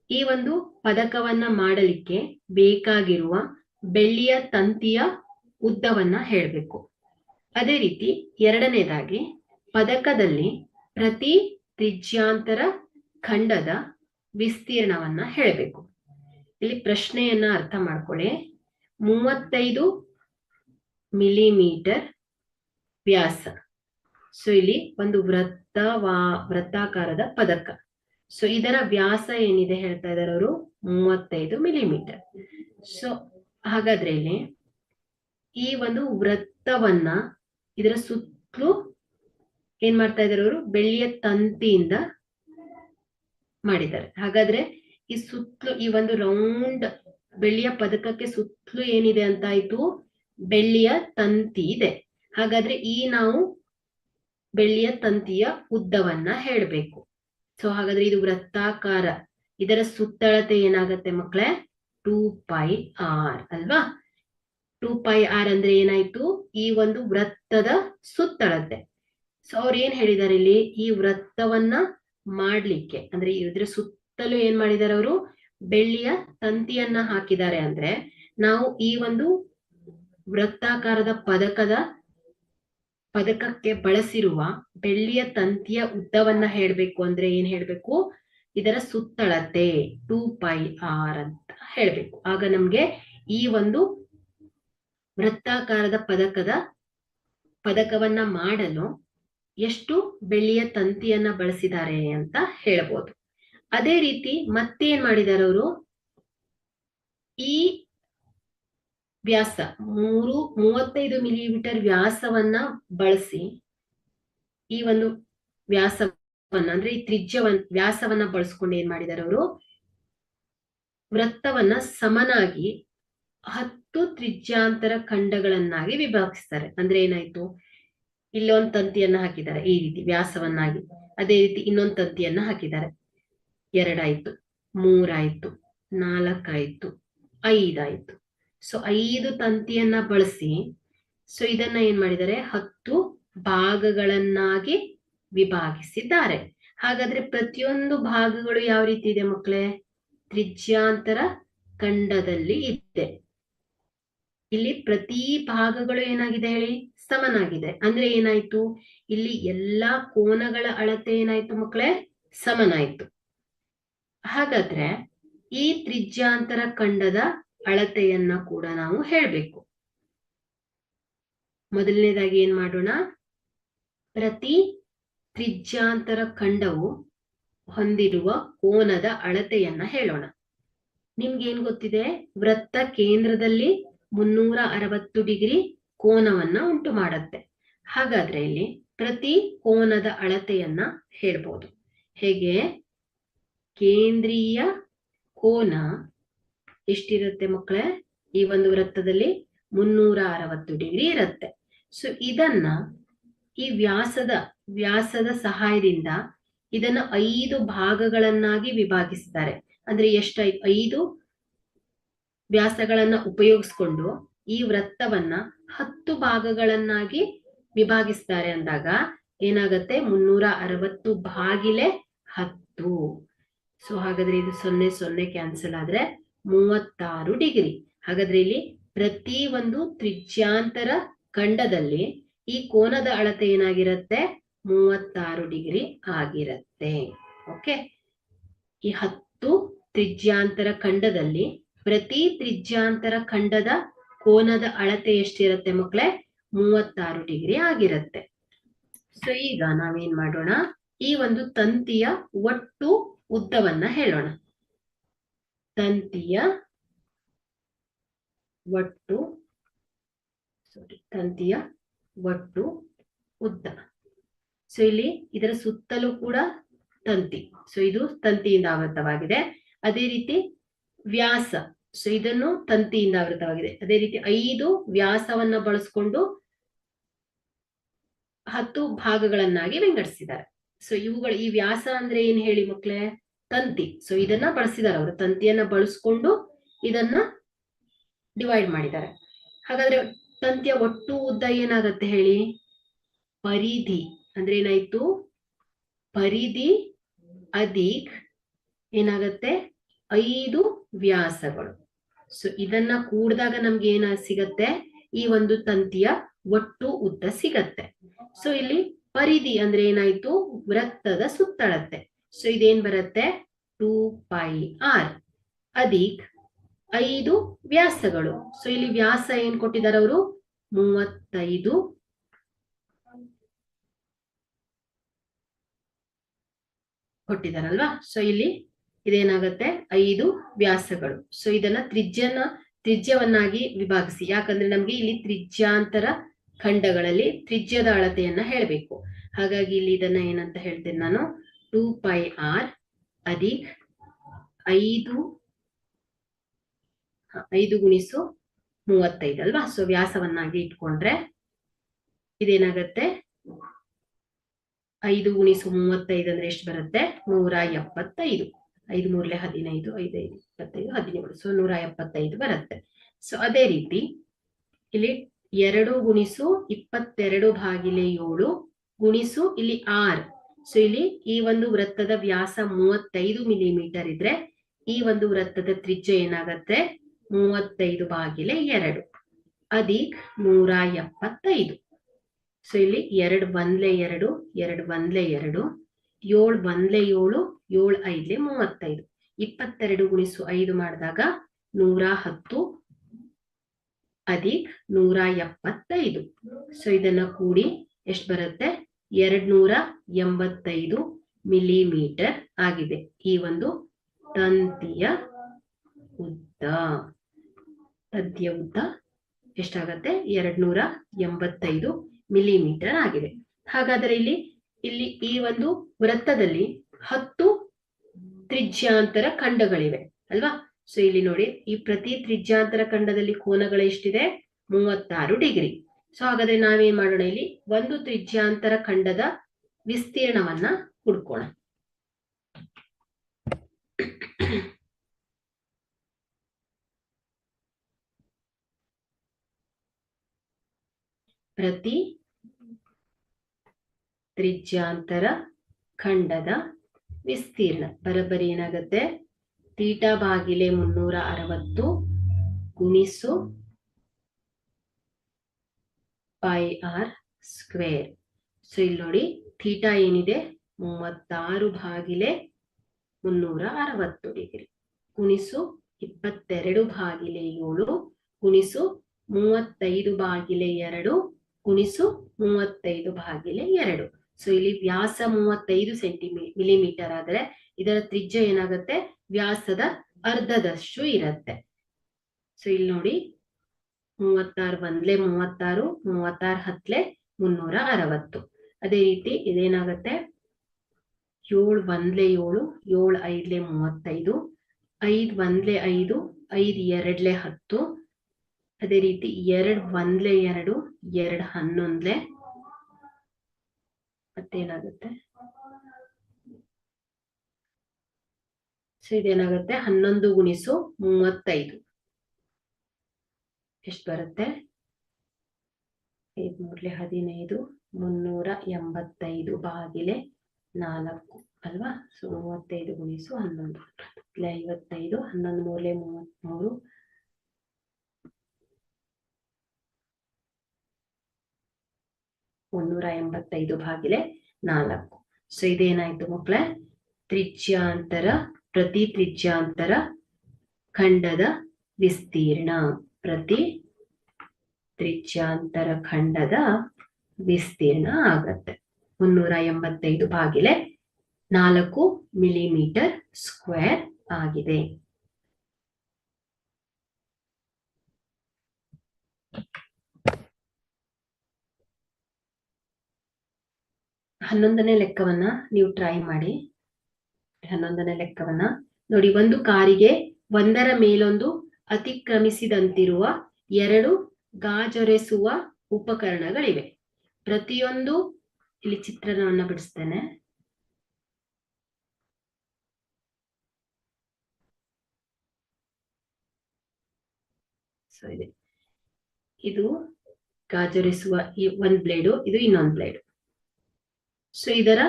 ಈ ಒಂದು ಪದಕವನ್ನ ಮಾಡಲಿಕ್ಕೆ ಬೇಕಾಗಿರುವ ಬೆಳ್ಳಿಯ ತಂತಿಯ ಉದ್ದವನ್ನ ಹೇಳಬೇಕು. ಅದೇ ರೀತಿ ಎರಡನೇದಾಗಿ ಪದಕದಲ್ಲಿ ಪ್ರತಿ ತ್ರಿಜ್ಯಾಂತರ ಖಂಡದ ವಿಸ್ತೀರ್ಣವನ್ನ ಹೇಳಬೇಕು. ಇಲ್ಲಿ ಪ್ರಶ್ನೆಯನ್ನ ಅರ್ಥ ಮಾಡ್ಕೊಳ್ಳಿ. 35 ಮಿಲಿಮೀಟರ್ ವ್ಯಾಸ. ಸೊ ಇಲ್ಲಿ ಒಂದು ವೃತ್ತಾಕಾರದ ಪದಕ. ಸೊ ಇದರ ವ್ಯಾಸ ಏನಿದೆ ಹೇಳ್ತಾ ಇದ್ದಾರೆ ಅವರು 35 ಮಿಲಿಮೀಟರ್. ಸೊ ಹಾಗಾದ್ರೆ ಇಲ್ಲಿ ಈ ಒಂದು ವೃತ್ತವನ್ನ ಇದರ ಸುತ್ತಲೂ ಏನ್ ಮಾಡ್ತಾ ಇದ್ದಾರೆ ಅವರು ಬೆಳ್ಳಿಯ ತಂತಿಯಿಂದ ಮಾಡಿದ್ದಾರೆ. ಹಾಗಾದ್ರೆ ಈ ಸುತ್ತಲೂ ಈ ಒಂದು ರೌಂಡ್ ಬೆಳ್ಳಿಯ ಪದಕಕ್ಕೆ ಸುತ್ತಲೂ ಏನಿದೆ ಅಂತ ಆಯ್ತು, ಬೆಳ್ಳಿಯ ತಂತಿ ಇದೆ. ಹಾಗಾದ್ರೆ ಈ ನಾವು ಬೆಳ್ಳಿಯ ತಂತಿಯ ಉದ್ದವನ್ನ ಹೇಳಬೇಕು. ಸೊ ಹಾಗಾದ್ರೆ ಇದು ವೃತ್ತಾಕಾರ, ಇದರ ಸುತ್ತಳತೆ ಏನಾಗತ್ತೆ ಮಕ್ಕಳೇ 2πr ಅಲ್ವಾ. 2πr ಅಂದ್ರೆ ಏನಾಯ್ತು, ಈ ಒಂದು ವೃತ್ತದ ಸುತ್ತಳತೆ. ಸೊ ಅವ್ರು ಏನ್ ಹೇಳಿದಾರೆ ಇಲ್ಲಿ, ಈ ವೃತ್ತವನ್ನ ಮಾಡ್ಲಿಕ್ಕೆ ಅಂದ್ರೆ ಇದ್ರ ಸುತ್ತಲೂ ಏನ್ ಮಾಡಿದಾರೆ ಅವರು ಬೆಳ್ಳಿಯ ತಂತಿಯನ್ನ ಹಾಕಿದ್ದಾರೆ. ಅಂದ್ರೆ ನಾವು ಈ ಒಂದು ವೃತ್ತಾಕಾರದ ಪದಕಕ್ಕೆ ಬಳಸಿರುವ ಬೆಳ್ಳಿಯ ತಂತಿಯ ಉದ್ದವನ್ನ ಹೇಳ್ಬೇಕು ಅಂದ್ರೆ ಏನ್ ಹೇಳ್ಬೇಕು, ಇದರ ಸುತ್ತಳತೆ 2πr ಅಂತ ಹೇಳ್ಬೇಕು. ಆಗ ನಮ್ಗೆ ಈ ಒಂದು ವೃತ್ತಾಕಾರದ ಪದಕವನ್ನ ಮಾಡಲು ಎಷ್ಟು ಬೆಳ್ಳಿಯ ತಂತಿಯನ್ನ ಬಳಸಿದ್ದಾರೆ ಅಂತ ಹೇಳ್ಬೋದು. ಅದೇ ರೀತಿ ಮತ್ತೇನ್ ಮಾಡಿದಾರೆ ಅವರು, ಈ ವ್ಯಾಸ 35 ಮಿಲಿಮೀಟರ್ ವ್ಯಾಸವನ್ನ ಬಳಸಿ ಈ ಒಂದು ವ್ಯಾಸವನ್ನ ಅಂದ್ರೆ ಈ ವ್ಯಾಸವನ್ನ ಬಳಸ್ಕೊಂಡು ಏನ್ ಮಾಡಿದಾರೆ ಅವರು ವೃತ್ತವನ್ನ ಸಮನಾಗಿ 10 ತ್ರಿಜ್ಯಾಂತರ ಖಂಡಗಳನ್ನಾಗಿ ವಿಭಾಗಿಸ್ತಾರೆ. ಅಂದ್ರೆ ಏನಾಯ್ತು, ಇಲ್ಲೊಂದು ತಂತಿಯನ್ನ ಹಾಕಿದ್ದಾರೆ ಈ ರೀತಿ ವ್ಯಾಸವನ್ನಾಗಿ, ಅದೇ ರೀತಿ ಇನ್ನೊಂದು ತಂತಿಯನ್ನ ಹಾಕಿದ್ದಾರೆ. 2 ಆಯ್ತು, 3 ಆಯ್ತು, 4 ಆಯ್ತು, 5 ಆಯ್ತು. ಸೊ 5 ತಂತಿಯನ್ನ ಬಳಸಿ ಸೊ ಇದನ್ನ ಏನ್ ಮಾಡಿದ್ದಾರೆ 10 ಭಾಗಗಳನ್ನಾಗಿ ವಿಭಾಗಿಸಿದ್ದಾರೆ. ಹಾಗಾದ್ರೆ ಪ್ರತಿಯೊಂದು ಭಾಗಗಳು ಯಾವ ರೀತಿ ಇದೆ ಮಕ್ಕಳೇ, ತ್ರಿಜ್ಯಾಂತರ ಖಂಡದಲ್ಲಿ ಇದೆ. ಇಲ್ಲಿ ಪ್ರತಿ ಭಾಗಗಳು ಏನಾಗಿದೆ ಹೇಳಿ, ಸಮನಾಗಿದೆ. ಅಂದ್ರೆ ಏನಾಯ್ತು, ಇಲ್ಲಿ ಎಲ್ಲಾ ಕೋನಗಳ ಅಳತೆ ಏನಾಯ್ತು ಮಕ್ಕಳೇ, ಸಮನಾಯ್ತು. ಹಾಗಾದ್ರೆ ಈ ತ್ರಿಜ್ಯಾಂತರ ಖಂಡದ ಅಳತೆಯನ್ನ ಕೂಡ ನಾವು ಹೇಳ್ಬೇಕು. ಮೊದಲನೇದಾಗಿ ಏನ್ ಮಾಡೋಣ, ಪ್ರತಿ ತ್ರಿಜ್ಯಾಂತರ ಖಂಡವು ಹೊಂದಿರುವ ಕೋನದ ಅಳತೆಯನ್ನ ಹೇಳೋಣ. ನಿಮ್ಗೇನ್ ಗೊತ್ತಿದೆ, ವೃತ್ತ ಕೇಂದ್ರದಲ್ಲಿ 360 ಡಿಗ್ರಿ ಕೋನವನ್ನ ಉಂಟು ಮಾಡತ್ತೆ. ಹಾಗಾದ್ರೆ ಇಲ್ಲಿ ಪ್ರತಿ ಕೋನದ ಅಳತೆಯನ್ನ ಹೇಳ್ಬೋದು. ಹೇಗೆ, ಕೇಂದ್ರೀಯ ಕೋನ ಎಷ್ಟಿರುತ್ತೆ ಮಕ್ಕಳೇ, ಈ ಒಂದು ವೃತ್ತದಲ್ಲಿ 360 ಡಿಗ್ರಿ ಇರುತ್ತೆ. ಸೊ ಇದನ್ನ ಈ ವ್ಯಾಸದ ಸಹಾಯದಿಂದ ಇದನ್ನ 5 ಭಾಗಗಳನ್ನಾಗಿ ವಿಭಾಗಿಸ್ತಾರೆ. ಅಂದ್ರೆ ಎಷ್ಟಾಯ್ತು, 5 ವ್ಯಾಸಗಳನ್ನ ಉಪಯೋಗಿಸ್ಕೊಂಡು ಈ ವೃತ್ತವನ್ನ 10 ಭಾಗಗಳನ್ನಾಗಿ ವಿಭಾಗಿಸ್ತಾರೆ. ಅಂದಾಗ ಏನಾಗತ್ತೆ, 360 ಭಾಗಿಲೆ 10. ಸೊ ಹಾಗಾದ್ರೆ ಇದು 0 0 ಕ್ಯಾನ್ಸಲ್ ಆದ್ರೆ 36 ಡಿಗ್ರಿ. ಹಾಗಾದ್ರೆ ಇಲ್ಲಿ ಪ್ರತಿ ಒಂದು ತ್ರಿಜ್ಯಾಂತರ ಖಂಡದಲ್ಲಿ ಈ ಕೋನದ ಅಳತೆ ಏನಾಗಿರುತ್ತೆ? 36 ಡಿಗ್ರಿ ಆಗಿರುತ್ತೆ. ಓಕೆ, ಈ 10 ತ್ರಿಜ್ಯಾಂತರ ಖಂಡದಲ್ಲಿ ಪ್ರತಿ ತ್ರಿಜ್ಯಾಂತರ ಖಂಡದ ಕೋನದ ಅಳತೆ ಎಷ್ಟಿರುತ್ತೆ ಮಕ್ಕಳೇ? 36 ಡಿಗ್ರಿ ಆಗಿರುತ್ತೆ. ಸೊ ಈಗ ನಾವೇನ್ ಮಾಡೋಣ, ಈ ಒಂದು ತಂತಿಯ ಒಟ್ಟು ಉದ್ದವನ್ನ ಹೇಳೋಣ. ತಂತಿಯ ಒಟ್ಟು ಉದ್ದ. ಸೊ ಇಲ್ಲಿ ಇದರ ಸುತ್ತಲೂ ಕೂಡ ತಂತಿ. ಸೊ ಇದು ತಂತಿಯಿಂದ ಆವೃತವಾಗಿದೆ. ಅದೇ ರೀತಿ ವ್ಯಾಸ, ಸೊ ಇದನ್ನು ತಂತಿಯಿಂದ ಆವೃತವಾಗಿದೆ. ಅದೇ ರೀತಿ 5 ವ್ಯಾಸವನ್ನ ಬಳಸ್ಕೊಂಡು 10 ಭಾಗಗಳನ್ನಾಗಿ ವಿಂಗಡಿಸಿದ್ದಾರೆ. ಸೊ ಇವುಗಳು, ಈ ವ್ಯಾಸ ಅಂದ್ರೆ ಏನ್ ಹೇಳಿ ಮಕ್ಳೇ? ತಂತಿ. ಸೊ ಇದನ್ನ ಬಳಸಿದ್ದಾರೆ ಅವರು, ತಂತಿಯನ್ನ ಬಳಸ್ಕೊಂಡು ಇದನ್ನ ಡಿವೈಡ್ ಮಾಡಿದ್ದಾರೆ. ಹಾಗಾದ್ರೆ ತಂತಿಯ ಒಟ್ಟು ಉದ್ದ ಏನಾಗತ್ತೆ ಹೇಳಿ? ಪರಿಧಿ ಅಂದ್ರೆ ಏನಾಯ್ತು? ಪರಿಧಿ ಅಧಿಕ್ ಏನಾಗತ್ತೆ? 5 ವ್ಯಾಸಗಳು. ಸೊ ಇದನ್ನ ಕೂಡಿದಾಗ ನಮ್ಗೆ ಏನ ಸಿಗತ್ತೆ? ಈ ಒಂದು ತಂತಿಯ ಒಟ್ಟು ಉದ್ದ ಸಿಗತ್ತೆ. ಸೊ ಇಲ್ಲಿ ಪರಿಧಿ ಅಂದ್ರೆ ಏನಾಯ್ತು? ವೃತ್ತದ ಸುತ್ತಳತೆ. ಸೊ ಇದೇನ್ ಬರುತ್ತೆ? 2πr ಅಧಿಕ್ 5 ವ್ಯಾಸಗಳು. ಸೊ ಇಲ್ಲಿ ವ್ಯಾಸ ಏನ್ ಕೊಟ್ಟಿದ್ದಾರೆ ಅವರು? 35 ಕೊಟ್ಟಿದಾರಲ್ವಾ? ಸೊ ಇಲ್ಲಿ ಇದೇನಾಗತ್ತೆ? 5 ವ್ಯಾಸಗಳು. ಸೊ ಇದನ್ನ ತ್ರಿಜ್ಯವನ್ನಾಗಿ ವಿಭಾಗಿಸಿ. ಯಾಕಂದ್ರೆ ನಮ್ಗೆ ಇಲ್ಲಿ ತ್ರಿಜ್ಯಾಂತರ ಖಂಡಗಳಲ್ಲಿ ತ್ರಿಜ್ಯದ ಅಳತೆಯನ್ನ ಹೇಳಬೇಕು. ಹಾಗಾಗಿ ಇಲ್ಲಿ ಇದನ್ನ ಏನಂತ ಹೇಳ್ತೇನೆ ನಾನು? 2πr ಅಧಿಕ್ 5 ಗುಣಿಸು 35 ಅಲ್ವಾ? ಸೊ ವ್ಯಾಸವನ್ನಾಗಿ ಇಟ್ಕೊಂಡ್ರೆ ಇದೇನಾಗತ್ತೆ? 5 ಗುಣಿಸು 35 ಅಂದ್ರೆ ಎಷ್ಟು ಬರುತ್ತೆ? 175. 5 3 15, 5 5 25, 17. ಸೊ 175 ಬರುತ್ತೆ. ಸೊ ಅದೇ ರೀತಿ ಇಲ್ಲಿ 2 ಗುಣಿಸು 22/7 ಗುಣಿಸು ಇಲ್ಲಿ 6. ಸೊ ಇಲ್ಲಿ ಈ ಒಂದು ವೃತ್ತದ ವ್ಯಾಸ 35 ಮಿಲಿಮೀಟರ್ ಇದ್ರೆ ಈ ಒಂದು ವೃತ್ತದ ತ್ರಿಜ್ಯ ಏನಾಗತ್ತೆ? 35/2 ಅಧಿಕ್ 175. ಸೊ ಇಲ್ಲಿ 2 1 2, 2 1 2, 7 1 7, 7 5 35. 22 ಗುಣಿಸು 5 ಮಾಡಿದಾಗ 110 ಅಧಿಕ್ 175. ಸೊ ಇದನ್ನ ಕೂಡಿ ಎಷ್ಟು ಬರುತ್ತೆ? 285 ಮಿಲಿಮೀಟರ್ ಆಗಿದೆ ಈ ಒಂದು ತಂತಿಯ ಉದ್ದ. ತಂತಿಯ ಉದ್ದ ಎಷ್ಟಾಗತ್ತೆ? 285 ಮಿಲಿಮೀಟರ್ ಆಗಿದೆ. ಹಾಗಾದರೆ ಇಲ್ಲಿ ಈ ಒಂದು ವೃತ್ತದಲ್ಲಿ 10 ತ್ರಿಜ್ಯಾಂತರ ಖಂಡಗಳಿವೆ ಅಲ್ವಾ? ಸೊ ಇಲ್ಲಿ ನೋಡಿ, ಈ ಪ್ರತಿ ತ್ರಿಜ್ಯಾಂತರ ಖಂಡದಲ್ಲಿ ಕೋನಗಳು ಎಷ್ಟಿದೆ? 36 ಡಿಗ್ರಿ. ಸೊ ಹಾಗಾದ್ರೆ ನಾವೇನ್ ಮಾಡೋಣ? ಇಲ್ಲಿ ಒಂದು ತ್ರಿಜ್ಯಾಂತರ ಖಂಡದ ವಿಸ್ತೀರ್ಣವನ್ನ ಹುಡ್ಕೋಣ. ಪ್ರತಿ ತ್ರಿಜ್ಯಾಂತರ ಖಂಡದ ವಿಸ್ತೀರ್ಣ ಬರೋಬ್ಬರಿ ಏನಾಗುತ್ತೆ? θ/360 ಗುಣಿಸು πr². ಸೊ ಇಲ್ಲಿ ನೋಡಿ, ಥೀಟಾ ಏನಿದೆ? 36/360 ಡಿಗ್ರಿ ಗುಣಿಸು 22/7 ಗುಣಿಸು 35/2 ಗುಣಿಸು 35/2. ಸೊ ಇಲ್ಲಿ ವ್ಯಾಸ 35 ಮಿಲಿಮೀಟರ್ ಆದ್ರೆ ಇದರ ತ್ರಿಜ್ಯ ಏನಾಗುತ್ತೆ? ವ್ಯಾಸದ ಅರ್ಧದಷ್ಟು ಇರುತ್ತೆ. ಸೊ ಇಲ್ಲಿ ನೋಡಿ, 36 1 36, 36 10 360. ಅದೇ ರೀತಿ ಇದೇನಾಗತ್ತೆ? 7 1 7, 7 5 35, 5 1 5, 5 2 10. ಅದೇ ರೀತಿ 2 1 2, 2 11. ಮತ್ತೇನಾಗುತ್ತೆ? ಸೊ ಇದೇನಾಗುತ್ತೆ? 11 ಗುಣಿಸು 35 ಎಷ್ಟು ಬರುತ್ತೆ? 5 3 15, 385/4. ಅಲ್ವಾ? ಸೊ 35 ಗುಣಿಸು 11 55, 11 ಮೂರಲೆ 33, 185 ಭಾಗಿಲೆ 4. ಸೊ ಇದೇನಾಯ್ತು ಮಕ್ಕಳೇ? ತ್ರಿಜ್ಯಾಂತರ, ಪ್ರತಿ ತ್ರಿಜ್ಯಾಂತರ ಖಂಡದ ವಿಸ್ತೀರ್ಣ. ಪ್ರತಿ ತ್ರಿಜ್ಯಾಂತರ ಖಂಡದ ವಿಸ್ತೀರ್ಣ ಆಗತ್ತೆ 385 ಭಾಗಿಲೆ 4 ಮಿಲಿಮೀಟರ್ ಸ್ಕ್ವೇರ್ ಆಗಿದೆ. ಹನ್ನೊಂದನೇ ಲೆಕ್ಕವನ್ನ ನೀವು ಟ್ರೈ ಮಾಡಿ. 11ನೇ ಲೆಕ್ಕವನ್ನ ನೋಡಿ. ಒಂದು ಕಾರಿಗೆ ಒಂದರ ಮೇಲೊಂದು ಅತಿಕ್ರಮಿಸಿದಂತಿರುವ 2 ಗಾಜೊರೆಸುವ ಉಪಕರಣಗಳಿವೆ. ಪ್ರತಿಯೊಂದು, ಇಲ್ಲಿ ಚಿತ್ರಣವನ್ನ ಬಿಡಿಸ್ತೇನೆ. ಸೊ ಇದು ಗಾಜೊರೆಸುವ ಈ ಒಂದ್ ಬ್ಲೇಡು, ಇದು ಇನ್ನೊಂದು ಬ್ಲೇಡು. ಸೊ ಇದರ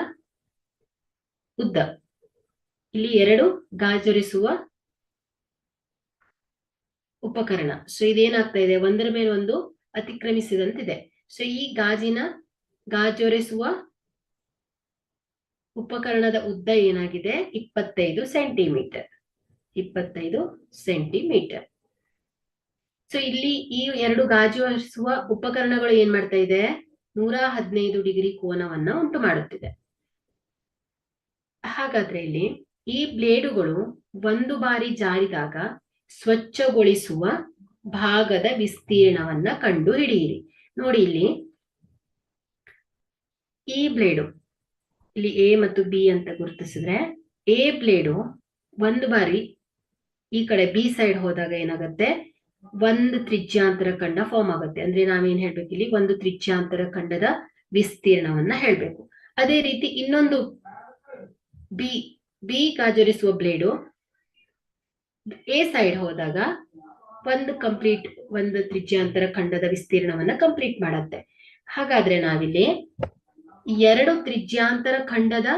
ಉದ್ದ, ಇಲ್ಲಿ 2 ಗಾಜೊರೆಸುವ ಉಪಕರಣ. ಸೊ ಇದೇನಾಗ್ತಾ ಇದೆ? ಒಂದರ ಮೇಲೆ ಒಂದು ಅತಿಕ್ರಮಿಸಿದಂತಿದೆ. ಸೊ ಈ ಗಾಜೊರೆಸುವ ಉಪಕರಣದ ಉದ್ದ ಏನಾಗಿದೆ? 25 ಸೆಂಟಿಮೀಟರ್. 25 ಸೆಂಟಿಮೀಟರ್. ಸೊ ಇಲ್ಲಿ ಈ 2 ಗಾಜೊರೆಸುವ ಉಪಕರಣಗಳು ಏನ್ ಮಾಡ್ತಾ ಇದೆ? 115 ಡಿಗ್ರಿ ಕೋನವನ್ನ ಉಂಟು ಮಾಡುತ್ತಿದೆ. ಹಾಗಾದ್ರೆ ಇಲ್ಲಿ ಈ ಬ್ಲೇಡುಗಳು ಒಂದು ಬಾರಿ ಜಾರಿದಾಗ ಸ್ವಚ್ಛಗೊಳಿಸುವ ಭಾಗದ ವಿಸ್ತೀರ್ಣವನ್ನ ಕಂಡು ಹಿಡಿಯಿರಿ. ನೋಡಿ, ಇಲ್ಲಿ ಈ ಬ್ಲೇಡು, ಇಲ್ಲಿ ಎ ಮತ್ತು ಬಿ ಅಂತ ಗುರುತಿಸಿದ್ರೆ, ಎ ಬ್ಲೇಡು ಒಂದು ಬಾರಿ ಈ ಕಡೆ ಬಿ ಸೈಡ್ ಹೋದಾಗ ಏನಾಗುತ್ತೆ? ಒಂದು ತ್ರಿಜ್ಯಾಂತರ ಖಂಡ ಫಾರ್ಮ್ ಆಗುತ್ತೆ. ಅಂದ್ರೆ ನಾವೇನ್ ಹೇಳ್ಬೇಕು? ಇಲ್ಲಿ ಒಂದು ತ್ರಿಜ್ಯಾಂತರ ಖಂಡದ ವಿಸ್ತೀರ್ಣವನ್ನ ಹೇಳ್ಬೇಕು. ಅದೇ ರೀತಿ ಇನ್ನೊಂದು ಬಿ ಗಾಜೊರೆಸುವ ಬ್ಲೇಡು ಎ ಸೈಡ್ ಹೋದಾಗ ಒಂದು ತ್ರಿಜ್ಯಾಂತರ ಖಂಡದ ವಿಸ್ತೀರ್ಣವನ್ನ ಕಂಪ್ಲೀಟ್ ಮಾಡತ್ತೆ. ಹಾಗಾದ್ರೆ ನಾವಿಲ್ಲಿ 2 ತ್ರಿಜ್ಯಾಂತರ ಖಂಡದ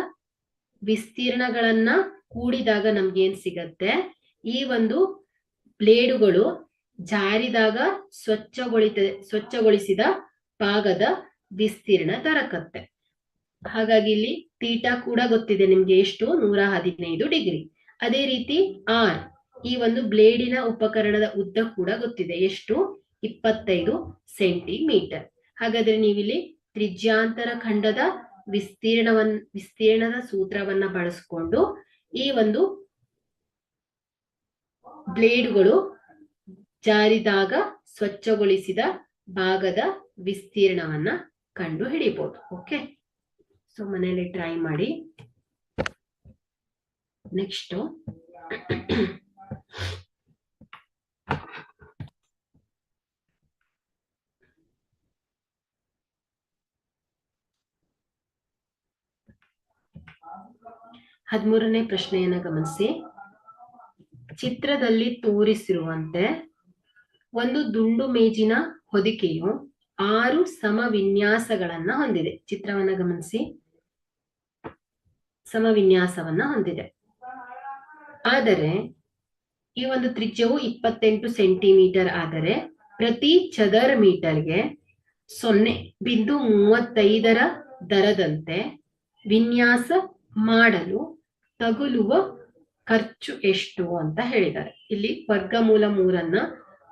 ವಿಸ್ತೀರ್ಣಗಳನ್ನ ಕೂಡಿದಾಗ ನಮ್ಗೇನ್ ಸಿಗತ್ತೆ? ಈ ಒಂದು ಬ್ಲೇಡುಗಳು ಜಾರಿದಾಗ ಸ್ವಚ್ಛಗೊಳಿಸಿದ ಭಾಗದ ವಿಸ್ತೀರ್ಣ ದೊರಕತ್ತೆ. ಹಾಗಾಗಿ ಇಲ್ಲಿ ತೀಟಾ ಕೂಡ ಗೊತ್ತಿದೆ ನಿಮ್ಗೆ, ಎಷ್ಟು? 115 ಡಿಗ್ರಿ. ಅದೇ ರೀತಿ ಆರ್, ಈ ಒಂದು ಬ್ಲೇಡಿನ ಉಪಕರಣದ ಉದ್ದ ಕೂಡ ಗೊತ್ತಿದೆ, ಎಷ್ಟು? 25 ಸೆಂಟಿಮೀಟರ್. ಹಾಗಾದ್ರೆ ನೀವಿಲ್ಲಿ ತ್ರಿಜ್ಯಾಂತರ ಖಂಡದ ವಿಸ್ತೀರ್ಣದ ಸೂತ್ರವನ್ನ ಬಳಸಿಕೊಂಡು ಈ ಒಂದು ಬ್ಲೇಡುಗಳು ಜಾರಿದಾಗ ಸ್ವಚ್ಛಗೊಳಿಸಿದ ಭಾಗದ ವಿಸ್ತೀರ್ಣವನ್ನ ಕಂಡು ಹಿಡಿಬಹುದು. ಓಕೆ, ಸೊ ಮನೆಯಲ್ಲಿ ಟ್ರೈ ಮಾಡಿ. ನೆಕ್ಸ್ಟ್, ಹದಿಮೂರನೇ ಪ್ರಶ್ನೆಯನ್ನ ಗಮನಿಸಿ. ಚಿತ್ರದಲ್ಲಿ ತೋರಿಸಿರುವಂತೆ ಒಂದು ದುಂಡು ಮೇಜಿನ ಹೊದಿಕೆಯು 6 ಸಮ ವಿನ್ಯಾಸಗಳನ್ನ ಹೊಂದಿದೆ. ಚಿತ್ರವನ್ನ ಗಮನಿಸಿ. ಸಮ ವಿನ್ಯಾಸವನ್ನ ಹೊಂದಿದೆ. ಆದರೆ ಈ ಒಂದು ತ್ರಿಜ್ಯವು 28 ಸೆಂಟಿಮೀಟರ್ ಆದರೆ ಪ್ರತಿ ಚದರ ಮೀಟರ್ಗೆ 0.35 ದರದಂತೆ ವಿನ್ಯಾಸ ಮಾಡಲು ತಗುಲುವ ಖರ್ಚು ಎಷ್ಟು ಅಂತ ಹೇಳಿದ್ದಾರೆ. ಇಲ್ಲಿ ವರ್ಗಮೂಲ 3ನ್ನ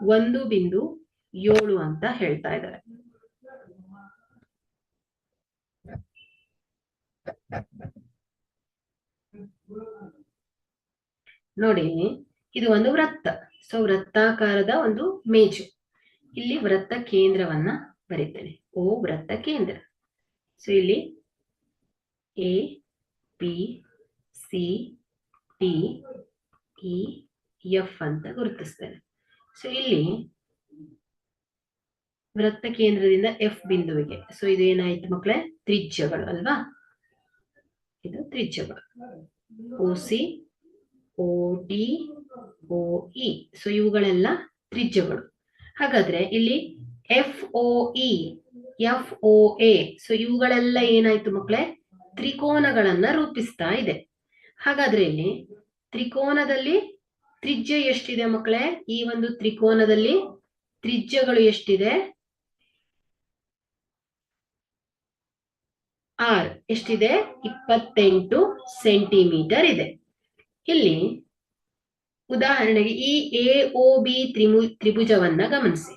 1.7 ಅಂತ ಹೇಳ್ತಾ ಇದ್ದಾರೆ. ನೋಡಿ, ಇದು ಒಂದು ವೃತ್ತ. ಸೊ ವೃತ್ತಾಕಾರದ ಒಂದು ಮೇಜು. ಇಲ್ಲಿ ವೃತ್ತ ಕೇಂದ್ರವನ್ನ ಬರೀತೇನೆ, ಓ ವೃತ್ತ ಕೇಂದ್ರ. ಸೊ ಇಲ್ಲಿ A, B, C, D, E, F ಅಂತ ಗುರುತಿಸ್ತೇನೆ. ಸೊ ಇಲ್ಲಿ ವೃತ್ತ ಕೇಂದ್ರದಿಂದ ಎಫ್ ಬಿಂದುವಿಗೆ, ಸೊ ಇದು ಏನಾಯ್ತು ಮಕ್ಕಳೇ? ತ್ರಿಜ್ಯಗಳು ಅಲ್ವಾ? ಇದು ತ್ರಿಜ್ಯಗಳು. O C, O D, O E. So ಇವುಗಳೆಲ್ಲ ತ್ರಿಜ್ಯಗಳು. ಹಾಗಾದ್ರೆ ಇಲ್ಲಿ F O E, F O A, so ಇವುಗಳೆಲ್ಲ ಏನಾಯ್ತು ಮಕ್ಕಳೇ? ತ್ರಿಕೋನಗಳನ್ನ ರೂಪಿಸ್ತಾ ಇದೆ. ಹಾಗಾದ್ರೆ ಇಲ್ಲಿ ತ್ರಿಕೋನದಲ್ಲಿ ತ್ರಿಜ್ಯ ಎಷ್ಟಿದೆ ಮಕ್ಕಳೇ? ಈ ಒಂದು ತ್ರಿಕೋನದಲ್ಲಿ ತ್ರಿಜ್ಯಗಳು ಎಷ್ಟಿದೆ? ಆರ್ ಎಷ್ಟಿದೆ? 28 ಸೆಂಟಿಮೀಟರ್ ಇದೆ. ಇಲ್ಲಿ ಉದಾಹರಣೆಗೆ ಈ AOB ತ್ರಿಭುಜವನ್ನ ಗಮನಿಸಿ.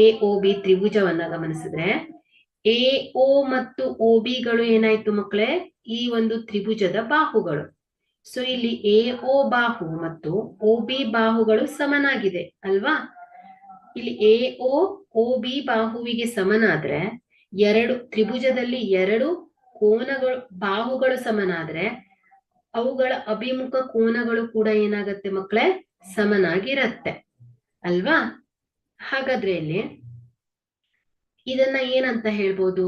AOB ತ್ರಿಭುಜವನ್ನ ಗಮನಿಸಿದ್ರೆ AO ಮತ್ತು OB ಗಳು ಏನಾಯ್ತು ಮಕ್ಕಳೇ? ಈ ಒಂದು ತ್ರಿಭುಜದ ಬಾಹುಗಳು. ಸೊ ಇಲ್ಲಿ AO ಬಾಹು ಮತ್ತು OB ಬಾಹುಗಳು ಸಮನಾಗಿದೆ ಅಲ್ವಾ? ಇಲ್ಲಿ AO OB ಬಾಹುವಿಗೆ ಸಮನಾದ್ರೆ ಎರಡು ತ್ರಿಭುಜದಲ್ಲಿ ಎರಡು ಕೋನಗಳು ಬಾಹುಗಳು ಸಮನಾದ್ರೆ ಅವುಗಳ ಅಭಿಮುಖ ಕೋನಗಳು ಕೂಡ ಏನಾಗತ್ತೆ ಮಕ್ಕಳೇ? ಸಮನಾಗಿರತ್ತೆ ಅಲ್ವಾ? ಹಾಗಾದ್ರೆ ಇಲ್ಲಿ ಇದನ್ನ ಏನಂತ ಹೇಳ್ಬೋದು?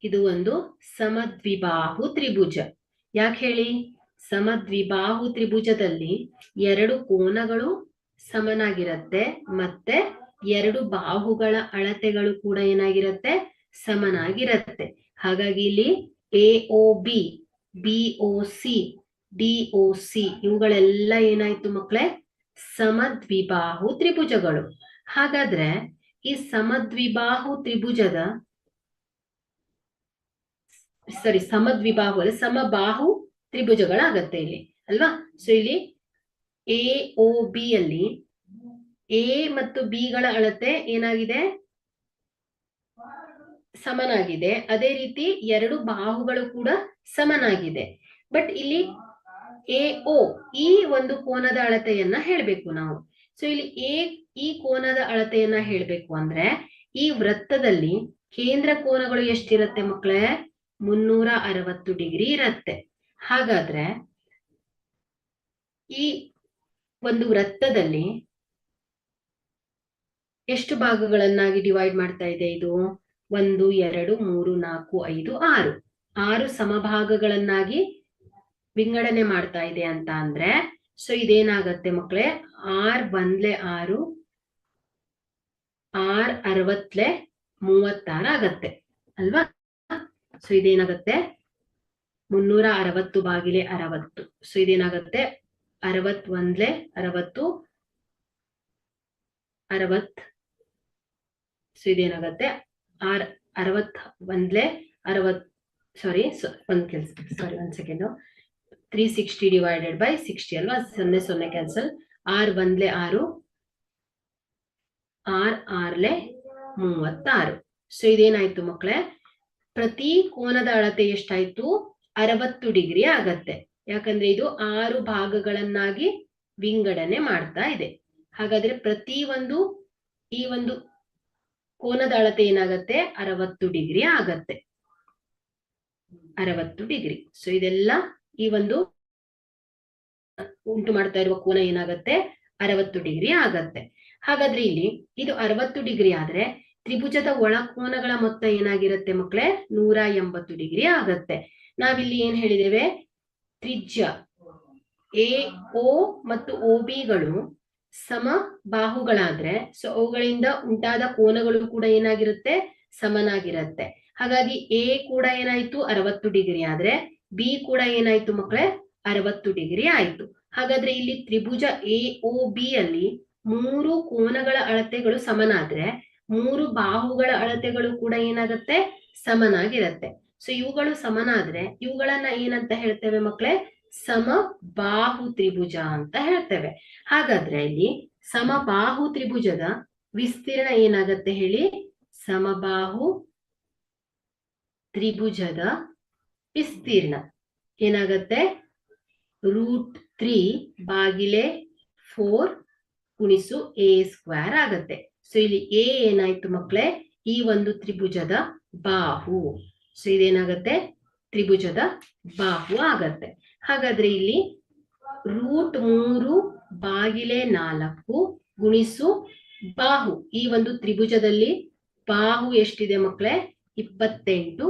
ಇದು ಒಂದು ಸಮದ್ವಿಬಾಹು ತ್ರಿಭುಜ. ಯಾಕೆ ಹೇಳಿ? ಸಮದ್ವಿಬಾಹು ತ್ರಿಭುಜದಲ್ಲಿ ಎರಡು ಕೋನಗಳು ಸಮನಾಗಿರತ್ತೆ ಮತ್ತೆ ಎರಡು ಬಾಹುಗಳ ಅಳತೆಗಳು ಕೂಡ ಏನಾಗಿರತ್ತೆ? ಸಮನಾಗಿರತ್ತೆ. ಹಾಗಾಗಿ ಇಲ್ಲಿ AOB BOC DOC ಇವುಗಳೆಲ್ಲ ಏನಾಯ್ತು ಮಕ್ಕಳೇ? ಸಮದ್ವಿಬಾಹು ತ್ರಿಭುಜಗಳು. ಹಾಗಾದ್ರೆ ಈ ಸಮದ್ವಿಬಾಹು ತ್ರಿಭುಜದ ಸಮದ್ವಿಬಾಹು ಅಲ್ಲ, ಸಮಬಾಹು ತ್ರಿಭುಜಗಳಾಗತ್ತೆ ಇಲ್ಲಿ ಅಲ್ವಾ? ಸೊ ಇಲ್ಲಿ AOB ಅಲ್ಲಿ A ಮತ್ತು B ಗಳ ಅಳತೆ ಏನಾಗಿದೆ? ಸಮನಾಗಿದೆ. ಅದೇ ರೀತಿ ಎರಡು ಬಾಹುಗಳು ಕೂಡ ಸಮನಾಗಿದೆ. ಬಟ್ ಇಲ್ಲಿ AO ಈ ಒಂದು ಕೋನದ ಅಳತೆಯನ್ನ ಹೇಳ್ಬೇಕು ನಾವು. ಸೊ ಇಲ್ಲಿ ಈ ಕೋನದ ಅಳತೆಯನ್ನ ಹೇಳ್ಬೇಕು ಅಂದ್ರೆ ಈ ವೃತ್ತದಲ್ಲಿ ಕೇಂದ್ರ ಕೋನಗಳು ಎಷ್ಟಿರತ್ತೆ ಮಕ್ಕಳೇ? 360 ಡಿಗ್ರಿ ಇರತ್ತೆ. ಹಾಗಾದ್ರೆ ಈ ಒಂದು ವೃತ್ತದಲ್ಲಿ ಎಷ್ಟು ಭಾಗಗಳನ್ನಾಗಿ ಡಿವೈಡ್ ಮಾಡ್ತಾ ಇದೆ ಇದು? 1 2 3 4 5 6 6 ಸಮಭಾಗಗಳನ್ನಾಗಿ ವಿಂಗಡಣೆ ಮಾಡ್ತಾ ಇದೆ ಅಂತ ಅಂದ್ರೆ ಸೊ ಇದೇನಾಗತ್ತೆ ಮಕ್ಕಳೇ? 6 1 6 6 60 36 ಆಗತ್ತೆ ಅಲ್ವಾ? ಸೊ ಇದೇನಾಗತ್ತೆ? 360 ಬಾಗಿಲೆ 60. ಸೊ ಇದೇನಾಗತ್ತೆ? 61 60 60. ಸೊ ಇದೇನಾಗತ್ತೆ? 61 60 ಸಾರಿ ಒಂದ್ ಸೆಕೆಂಡ್ 360 ಡಿವೈಡೆಡ್ ಬೈ 60 ಅಲ್ವಾ? 0 0 ಕ್ಯಾನ್ಸಲ್. 6 1 6 6 6 36. ಸೊ ಇದೇನಾಯ್ತು ಮಕ್ಕಳೇ? ಪ್ರತಿ ಕೋನದ ಅಳತೆ ಎಷ್ಟಾಯ್ತು? 60 ಡಿಗ್ರಿ ಆಗತ್ತೆ. ಯಾಕಂದ್ರೆ ಇದು 6 ಭಾಗಗಳನ್ನಾಗಿ ವಿಂಗಡಣೆ ಮಾಡ್ತಾ ಇದೆ. ಹಾಗಾದ್ರೆ ಪ್ರತಿ ಒಂದು ಈ ಒಂದು ಕೋನದ ಅಳತೆ ಏನಾಗತ್ತೆ? 60 ಡಿಗ್ರಿ ಆಗತ್ತೆ. 60 ಡಿಗ್ರಿ. ಸೊ ಇದೆಲ್ಲ ಈ ಒಂದು ಉಂಟು ಮಾಡ್ತಾ ಇರುವ ಕೋನ ಏನಾಗತ್ತೆ? 60 ಡಿಗ್ರಿ ಆಗತ್ತೆ. ಹಾಗಾದ್ರೆ ಇಲ್ಲಿ ಇದು 60 ಡಿಗ್ರಿ ಆದ್ರೆ ತ್ರಿಭುಜದ ಒಳ ಕೋನಗಳ ಮೊತ್ತ ಏನಾಗಿರುತ್ತೆ ಮಕ್ಕಳೇ? 180 ಡಿಗ್ರಿ ಆಗತ್ತೆ. ನಾವಿಲ್ಲಿ ಏನ್ ಹೇಳಿದ್ದೇವೆ? ತ್ರಿಜ್ಯ AO ಮತ್ತು OB ಗಳು ಸಮ ಬಾಹುಗಳಾದ್ರೆ ಸೊ ಅವುಗಳಿಂದ ಉಂಟಾದ ಕೋನಗಳು ಕೂಡ ಏನಾಗಿರುತ್ತೆ? ಸಮನಾಗಿರುತ್ತೆ. ಹಾಗಾಗಿ A ಕೂಡ ಏನಾಯ್ತು? 60 ಡಿಗ್ರಿ ಆದ್ರೆ B ಕೂಡ ಏನಾಯ್ತು ಮಕ್ಕಳೇ? 60 ಡಿಗ್ರಿ ಆಯ್ತು. ಹಾಗಾದ್ರೆ ಇಲ್ಲಿ ತ್ರಿಭುಜ AOB ಅಲ್ಲಿ 3 ಕೋನಗಳ ಅಳತೆಗಳು ಸಮನಾದ್ರೆ 3 ಬಾಹುಗಳ ಅಳತೆಗಳು ಕೂಡ ಏನಾಗತ್ತೆ? ಸಮನಾಗಿರತ್ತೆ. ಸೊ ಇವುಗಳು ಸಮನಾದ್ರೆ ಇವುಗಳನ್ನ ಏನಂತ ಹೇಳ್ತೇವೆ ಮಕ್ಕಳೇ? ಸಮಬಾಹು ತ್ರಿಭುಜ ಅಂತ ಹೇಳ್ತೇವೆ. ಹಾಗಾದ್ರೆ ಇಲ್ಲಿ ಸಮಬಾಹು ತ್ರಿಭುಜದ ವಿಸ್ತೀರ್ಣ ಏನಾಗತ್ತೆ ಹೇಳಿ? ಸಮಬಾಹು ತ್ರಿಭುಜದ ವಿಸ್ತೀರ್ಣ ಏನಾಗತ್ತೆ? √3 ಬಾಗಿಲೆ 4 ಗುಣಿಸು A² ಆಗತ್ತೆ. ಸೊ ಇಲ್ಲಿ A ಏನಾಯ್ತು ಮಕ್ಕಳೇ? ಈ ಒಂದು ತ್ರಿಭುಜದ ಬಾಹು. ಸೊ ಇದೇನಾಗತ್ತೆ? ತ್ರಿಭುಜದ ಬಾಹು ಆಗತ್ತೆ. ಹಾಗಾದ್ರೆ ಇಲ್ಲಿ √3 ಬಾಗಿಲೆ 4 ಗುಣಿಸು ಬಾಹು. ಈ ಒಂದು ತ್ರಿಭುಜದಲ್ಲಿ ಬಾಹು ಎಷ್ಟಿದೆ ಮಕ್ಕಳೇ? 28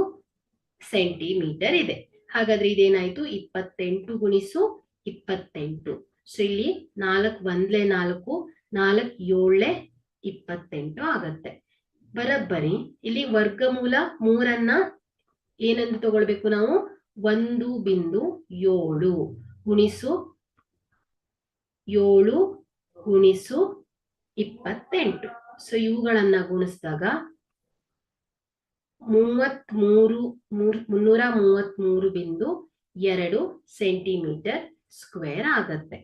ಸೆಂಟಿಮೀಟರ್ ಇದೆ. ಹಾಗಾದ್ರೆ ಇದೇನಾಯ್ತು? 28 ಗುಣಿಸು 28. ಸೊ ಇಲ್ಲಿ 4 1 4 4 7 28 ಆಗತ್ತೆ. ಬರಬ್ಬರಿ ಇಲ್ಲಿ ವರ್ಗಮೂಲ 3 ಏನಂತ ತಗೊಳ್ಬೇಕು ನಾವು? 1.7 ಗುಣಿಸು 7 ಗುಣಿಸು 28. ಸೊ ಇವುಗಳನ್ನ ಗುಣಿಸಿದಾಗ 333.2 ಸೆಂಟಿಮೀಟರ್ ಸ್ಕ್ವೇರ್ ಆಗತ್ತೆ.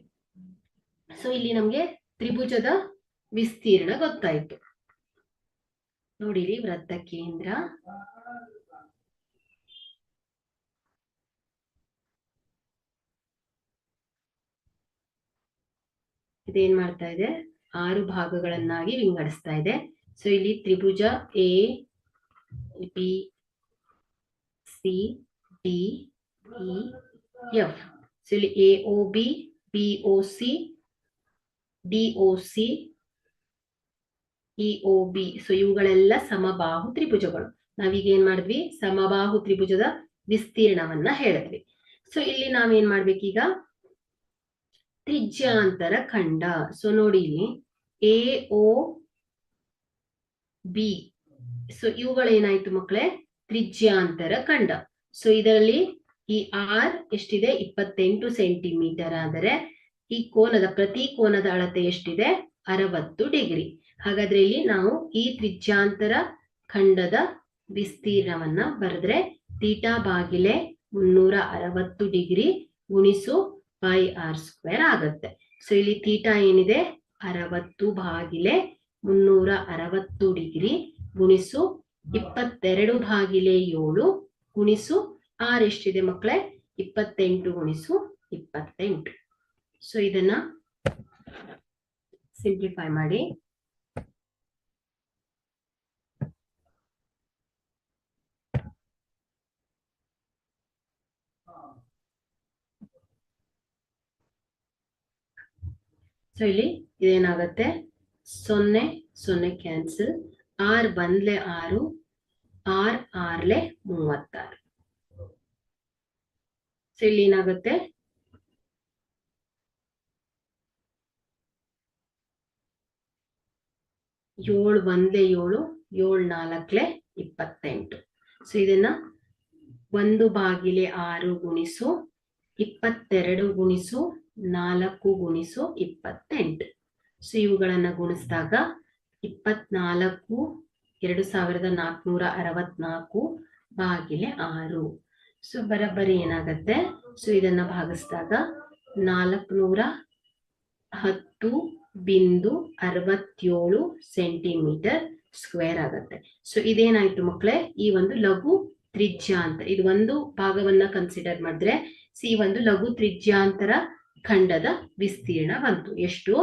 ಸೊ ಇಲ್ಲಿ ನಮ್ಗೆ ತ್ರಿಭುಜದ ವಿಸ್ತೀರ್ಣ ಗೊತ್ತಾಯ್ತು. ನೋಡಿ, ವೃತ್ತ ಕೇಂದ್ರ, ಇದೇನ್ ಮಾಡ್ತಾ ಇದೆ, 6 ಭಾಗಗಳನ್ನಾಗಿ ವಿಂಗಡಿಸ್ತಾ ಇದೆ. ಸೊ ಇಲ್ಲಿ ತ್ರಿಭುಜ A B C D E F. So ಇಲ್ಲಿ AOB, BOC, DOC, EOB. So ಇವುಗಳೆಲ್ಲ ಸಮಬಾಹು ತ್ರಿಭುಜಗಳು. ನಾವೀಗ ಏನ್ ಮಾಡಿದ್ವಿ, ಸಮಬಾಹು ತ್ರಿಭುಜದ ವಿಸ್ತೀರ್ಣವನ್ನ ಹೇಳಿದ್ವಿ. ಸೊ ಇಲ್ಲಿ ನಾವೇನ್ ಮಾಡ್ಬೇಕೀಗ, ತ್ರಿಜ್ಯಾಂತರ ಖಂಡ. ಸೊ ನೋಡಿ ಇಲ್ಲಿ AOB. ಸೊ ಇವುಗಳೇನಾಯ್ತು ಮಕ್ಕಳೇ, ತ್ರಿಜ್ಯಾಂತರ ಖಂಡ. ಸೊ ಇದರಲ್ಲಿ ಈ R ಎಷ್ಟಿದೆ, 28 ಸೆಂಟಿಮೀಟರ್. ಆದರೆ ಈ ಕೋನದ, ಪ್ರತಿ ಕೋನದ ಅಳತೆ ಎಷ್ಟಿದೆ, 60 ಡಿಗ್ರಿ. ಹಾಗಾದ್ರೆ ಇಲ್ಲಿ ನಾವು ಈ ತ್ರಿಜ್ಯಾಂತರ ಖಂಡದ ವಿಸ್ತೀರ್ಣವನ್ನ ಬರೆದ್ರೆ ಥೀಟಾ ಭಾಗಿಲೆ 360 ಡಿಗ್ರಿ ಗುಣಿಸು πr² ಆಗತ್ತೆ. ಸೊ ಇಲ್ಲಿ ಥೀಟಾ ಏನಿದೆ, 60 ಭಾಗಿಲೆ 360 ಡಿಗ್ರಿ ಗುಣಿಸು 22/7 ಗುಣಿಸು R ಎಷ್ಟಿದೆ ಮಕ್ಕಳೇ, 28 ಗುಣಿಸು 28. ಸೊ ಇದನ್ನ ಸಿಂಪ್ಲಿಫೈ ಮಾಡಿ. ಸೊ ಇಲ್ಲಿ ಇದೇನಾಗತ್ತೆ, 0 0 ಕ್ಯಾನ್ಸಲ್, R 1 6, R 6 36. ಸೊ ಇಲ್ಲಿ ಏನಾಗುತ್ತೆ, 7 1 7, 7 4 28. ಸೊ ಇದನ್ನ 1/6 ಗುಣಿಸು 22 ಗುಣಿಸು 4 ಗುಣಿಸು 28. ಸೊ ಇವುಗಳನ್ನ ಗುಣಿಸಿದಾಗ 24 2464 ಭಾಗಿಲೆ 6. ಸೊ ಬರಬರಿ ಏನಾಗತ್ತೆ, ಸೊ ಇದನ್ನ ಭಾಗಿಸಿದಾಗ 410.67 ಸೆಂಟಿಮೀಟರ್ ಸ್ಕ್ವೇರ್ ಆಗತ್ತೆ. ಸೊ ಇದೇನಾಯ್ತು ಮಕ್ಕಳೇ, ಈ ಒಂದು ಲಘು ತ್ರಿಜ್ಯಾಂತರ, ಇದು ಒಂದು ಭಾಗವನ್ನ ಕನ್ಸಿಡರ್ ಮಾಡಿದ್ರೆ ಈ ಒಂದು ಲಘು ತ್ರಿಜ್ಯಾಂತರ ಖಂಡದ ವಿಸ್ತೀರ್ಣ ಬಂತು. ಎಷ್ಟು,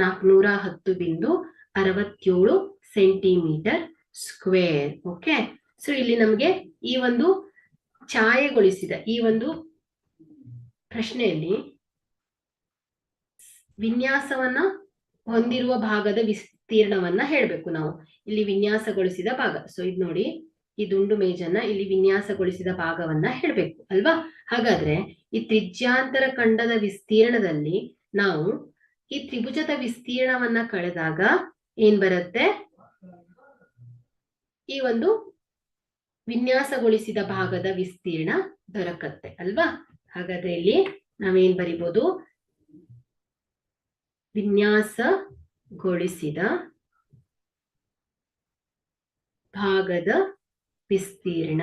410.67 ಸೆಂಟಿಮೀಟರ್ ಸ್ಕ್ವೇರ್. ಓಕೆ. ಸೊ ಇಲ್ಲಿ ನಮಗೆ ಈ ಒಂದು ಛಾಯೆಗೊಳಿಸಿದ ಈ ಒಂದು ಪ್ರಶ್ನೆಯಲ್ಲಿ ವಿನ್ಯಾಸವನ್ನ ಹೊಂದಿರುವ ಭಾಗದ ವಿಸ್ತೀರ್ಣವನ್ನ ಹೇಳ್ಬೇಕು ನಾವು. ಇಲ್ಲಿ ವಿನ್ಯಾಸಗೊಳಿಸಿದ ಭಾಗ. ಸೊ ಇದು ನೋಡಿ, ಈ ದುಂಡು ಮೇಜನ್ನ ಇಲ್ಲಿ ವಿನ್ಯಾಸಗೊಳಿಸಿದ ಭಾಗವನ್ನ ಹೇಳ್ಬೇಕು ಅಲ್ವಾ. ಹಾಗಾದ್ರೆ ಈ ತ್ರಿಜ್ಯಾಂತರ ಖಂಡದ ವಿಸ್ತೀರ್ಣದಲ್ಲಿ ನಾವು ಈ ತ್ರಿಭುಜದ ವಿಸ್ತೀರ್ಣವನ್ನ ಕಳೆದಾಗ ಏನ್ ಬರುತ್ತೆ, ಈ ಒಂದು ವಿನ್ಯಾಸಗೊಳಿಸಿದ ಭಾಗದ ವಿಸ್ತೀರ್ಣ ದೊರಕತ್ತೆ ಅಲ್ವಾ. ಹಾಗಾದ್ರೆ ಇಲ್ಲಿ ನಾವೇನ್ ಬರಿಬಹುದು, ವಿನ್ಯಾಸಗೊಳಿಸಿದ ಭಾಗದ ವಿಸ್ತೀರ್ಣ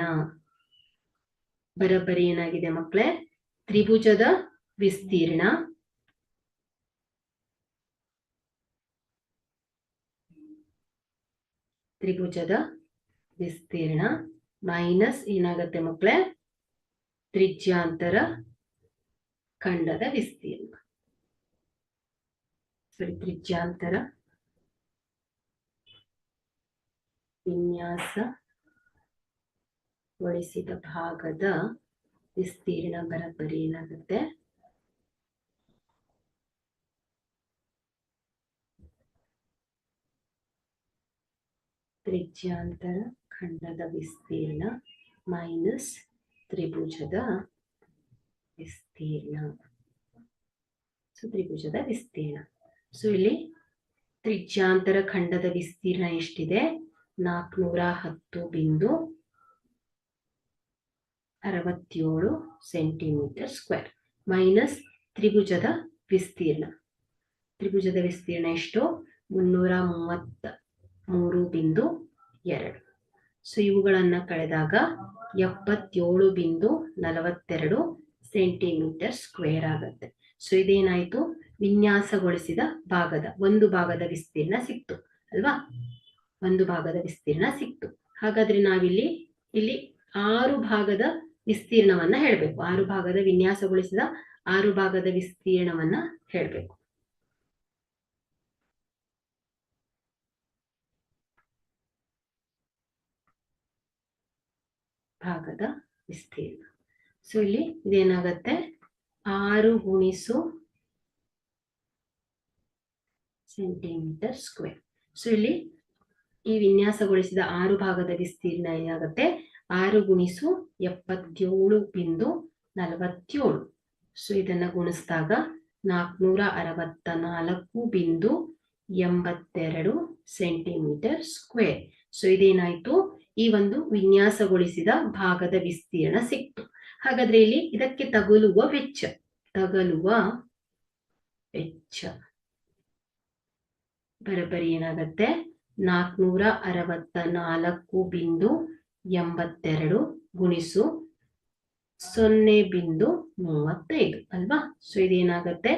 ಬರೋಬ್ಬರಿ ಏನಾಗಿದೆ ಮಕ್ಕಳೇ, ತ್ರಿಭುಜದ ವಿಸ್ತೀರ್ಣ ಮೈನಸ್ ಏನಾಗತ್ತೆ ಮಕ್ಕಳೇ, ತ್ರಿಜ್ಯಾಂತರ ಖಂಡದ ವಿಸ್ತೀರ್ಣ. ಸರಿ, ತ್ರಿಜ್ಯಾಂತರ ವಿನ್ಯಾಸಗೊಳಿಸಿದ ಭಾಗದ ವಿಸ್ತೀರ್ಣ ಬರೋಬ್ಬರಿ ಏನಾಗುತ್ತೆ, ತ್ರಿಜ್ಯಾಂತರ ಖಂಡದ ವಿಸ್ತೀರ್ಣ ಮೈನಸ್ ತ್ರಿಭುಜದ ವಿಸ್ತೀರ್ಣ. ಸೊ ತ್ರಿಭುಜದ ವಿಸ್ತೀರ್ಣ. ಸೊ ಇಲ್ಲಿ ತ್ರಿಜ್ಯಾಂತರ ಖಂಡದ ವಿಸ್ತೀರ್ಣ ಎಷ್ಟಿದೆ, 410.67 67 ಸೆಂಟಿಮೀಟರ್ ಸ್ಕ್ವೇರ್ ಮೈನಸ್ ತ್ರಿಭುಜದ ವಿಸ್ತೀರ್ಣ. ತ್ರಿಭುಜದ ವಿಸ್ತೀರ್ಣ ಎಷ್ಟು? 333.2. ಸೊ ಇವುಗಳನ್ನ ಕಳೆದಾಗ 77.42 ಸೆಂಟಿಮೀಟರ್ ಸ್ಕ್ವೇರ್ ಆಗುತ್ತೆ. ಸೊ ಇದೇನಾಯ್ತು? ವಿನ್ಯಾಸಗೊಳಿಸಿದ ಭಾಗದ ಒಂದು ಭಾಗದ ವಿಸ್ತೀರ್ಣ ಸಿಕ್ತು ಅಲ್ವಾ? ಒಂದು ಭಾಗದ ವಿಸ್ತೀರ್ಣ ಸಿಕ್ತು. ಹಾಗಾದ್ರೆ ನಾವಿಲ್ಲಿ 6 ಭಾಗದ ವಿಸ್ತೀರ್ಣವನ್ನ ಹೇಳ್ಬೇಕು. 6 ಭಾಗದ ವಿನ್ಯಾಸಗೊಳಿಸಿದ 6 ಭಾಗದ ವಿಸ್ತೀರ್ಣವನ್ನ ಹೇಳ್ಬೇಕು. ಭಾಗದ ವಿಸ್ತೀರ್ಣ. ಸೊ ಇಲ್ಲಿ ಇದೇನಾಗತ್ತೆ? 6 ಗುಣಿಸು ಸೆಂಟಿಮೀಟರ್ ಸ್ಕ್ವೇರ್. ಸೊ ಇಲ್ಲಿ ಈ ವಿನ್ಯಾಸಗೊಳಿಸಿದ 6 ಭಾಗದ ವಿಸ್ತೀರ್ಣ ಏನಾಗುತ್ತೆ? 6 ಗುಣಿಸು 77.47. ಸೊ ಇದನ್ನ ಗುಣಿಸಿದಾಗ 464.82 ಸೆಂಟಿಮೀಟರ್ ಸ್ಕ್ವೇರ್. ಸೊ ಇದೇನಾಯ್ತು? ಈ ಒಂದು ವಿನ್ಯಾಸಗೊಳಿಸಿದ ಭಾಗದ ವಿಸ್ತೀರ್ಣ ಸಿಕ್ತು. ಹಾಗಾದ್ರೆ ಇಲ್ಲಿ ಇದಕ್ಕೆ ತಗುಲುವ ವೆಚ್ಚ ಬರೋಬ್ಬರಿ ಏನಾಗತ್ತೆ? 464.82 ಗುಣಿಸು 0.35 ಅಲ್ವಾ? ಸೊ ಇದೇನಾಗತ್ತೆ?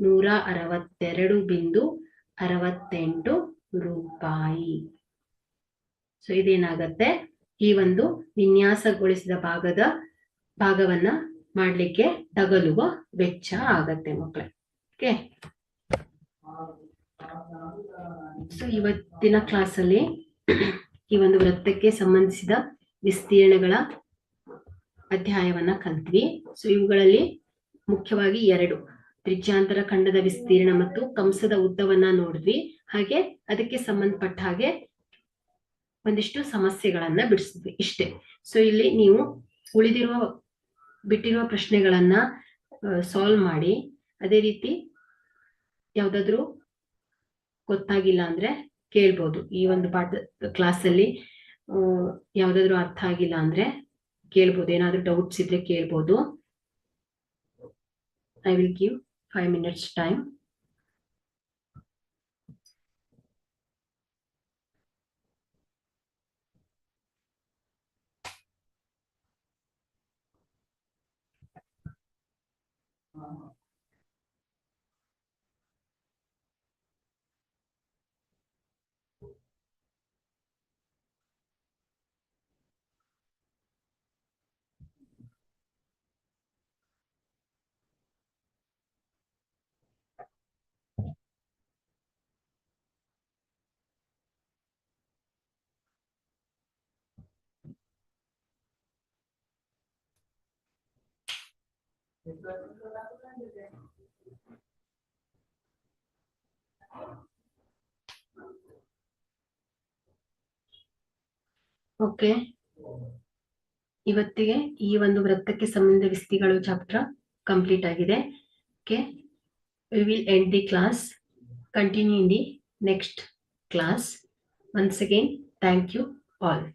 162.68 ರೂಪಾಯಿ. ಸೊ ಇದೇನಾಗತ್ತೆ? ಈ ಒಂದು ವಿನ್ಯಾಸಗೊಳಿಸಿದ ಭಾಗವನ್ನ ಮಾಡ್ಲಿಕ್ಕೆ ತಗಲುವ ವೆಚ್ಚ ಆಗತ್ತೆ ಮಕ್ಕಳೇ. ಓಕೆ. ಸೊ ಇವತ್ತಿನ ಕ್ಲಾಸಲ್ಲಿ ಈ ಒಂದು ವೃತ್ತಕ್ಕೆ ಸಂಬಂಧಿಸಿದ ವಿಸ್ತೀರ್ಣಗಳ ಅಧ್ಯಾಯವನ್ನ ಕಲ್ತ್ವಿ. ಸೊ ಇವುಗಳಲ್ಲಿ ಮುಖ್ಯವಾಗಿ 2 ತ್ರಿಜ್ಯಾಂತರ ಖಂಡದ ವಿಸ್ತೀರ್ಣ ಮತ್ತು ಕಂಸದ ಉದ್ದವನ್ನ ನೋಡಿದ್ವಿ. ಹಾಗೆ ಅದಕ್ಕೆ ಸಂಬಂಧಪಟ್ಟ ಹಾಗೆ ಒಂದಿಷ್ಟು ಸಮಸ್ಯೆಗಳನ್ನ ಬಿಡಿಸಿದ್ವಿ. ಇಷ್ಟೇ. ಸೊ ಇಲ್ಲಿ ನೀವು ಬಿಟ್ಟಿರುವ ಪ್ರಶ್ನೆಗಳನ್ನ ಸಾಲ್ವ್ ಮಾಡಿ, ಅದೇ ರೀತಿ ಯಾವ್ದಾದ್ರು ಗೊತ್ತಾಗಿಲ್ಲ ಅಂದ್ರೆ ಕೇಳ್ಬೋದು. ಈ ಒಂದು ಕ್ಲಾಸಲ್ಲಿ ಯಾವ್ದಾದ್ರು ಅರ್ಥ ಆಗಿಲ್ಲ ಅಂದ್ರೆ ಕೇಳ್ಬೋದು. ಏನಾದ್ರೂ ಡೌಟ್ಸ್ ಇದ್ರೆ ಕೇಳ್ಬೋದು. I will give 5 minutes time. Okay, ಇವತ್ತಿಗೆ ಈ ಒಂದು ವೃತ್ತಕ್ಕೆ ಸಂಬಂಧ ವಿಸ್ತೀರ್ಣಗಳು ಚಾಪ್ಟರ್ ಕಂಪ್ಲೀಟ್ ಆಗಿದೆ. Okay, we will end the class, continue in the next class. Once again, thank you all.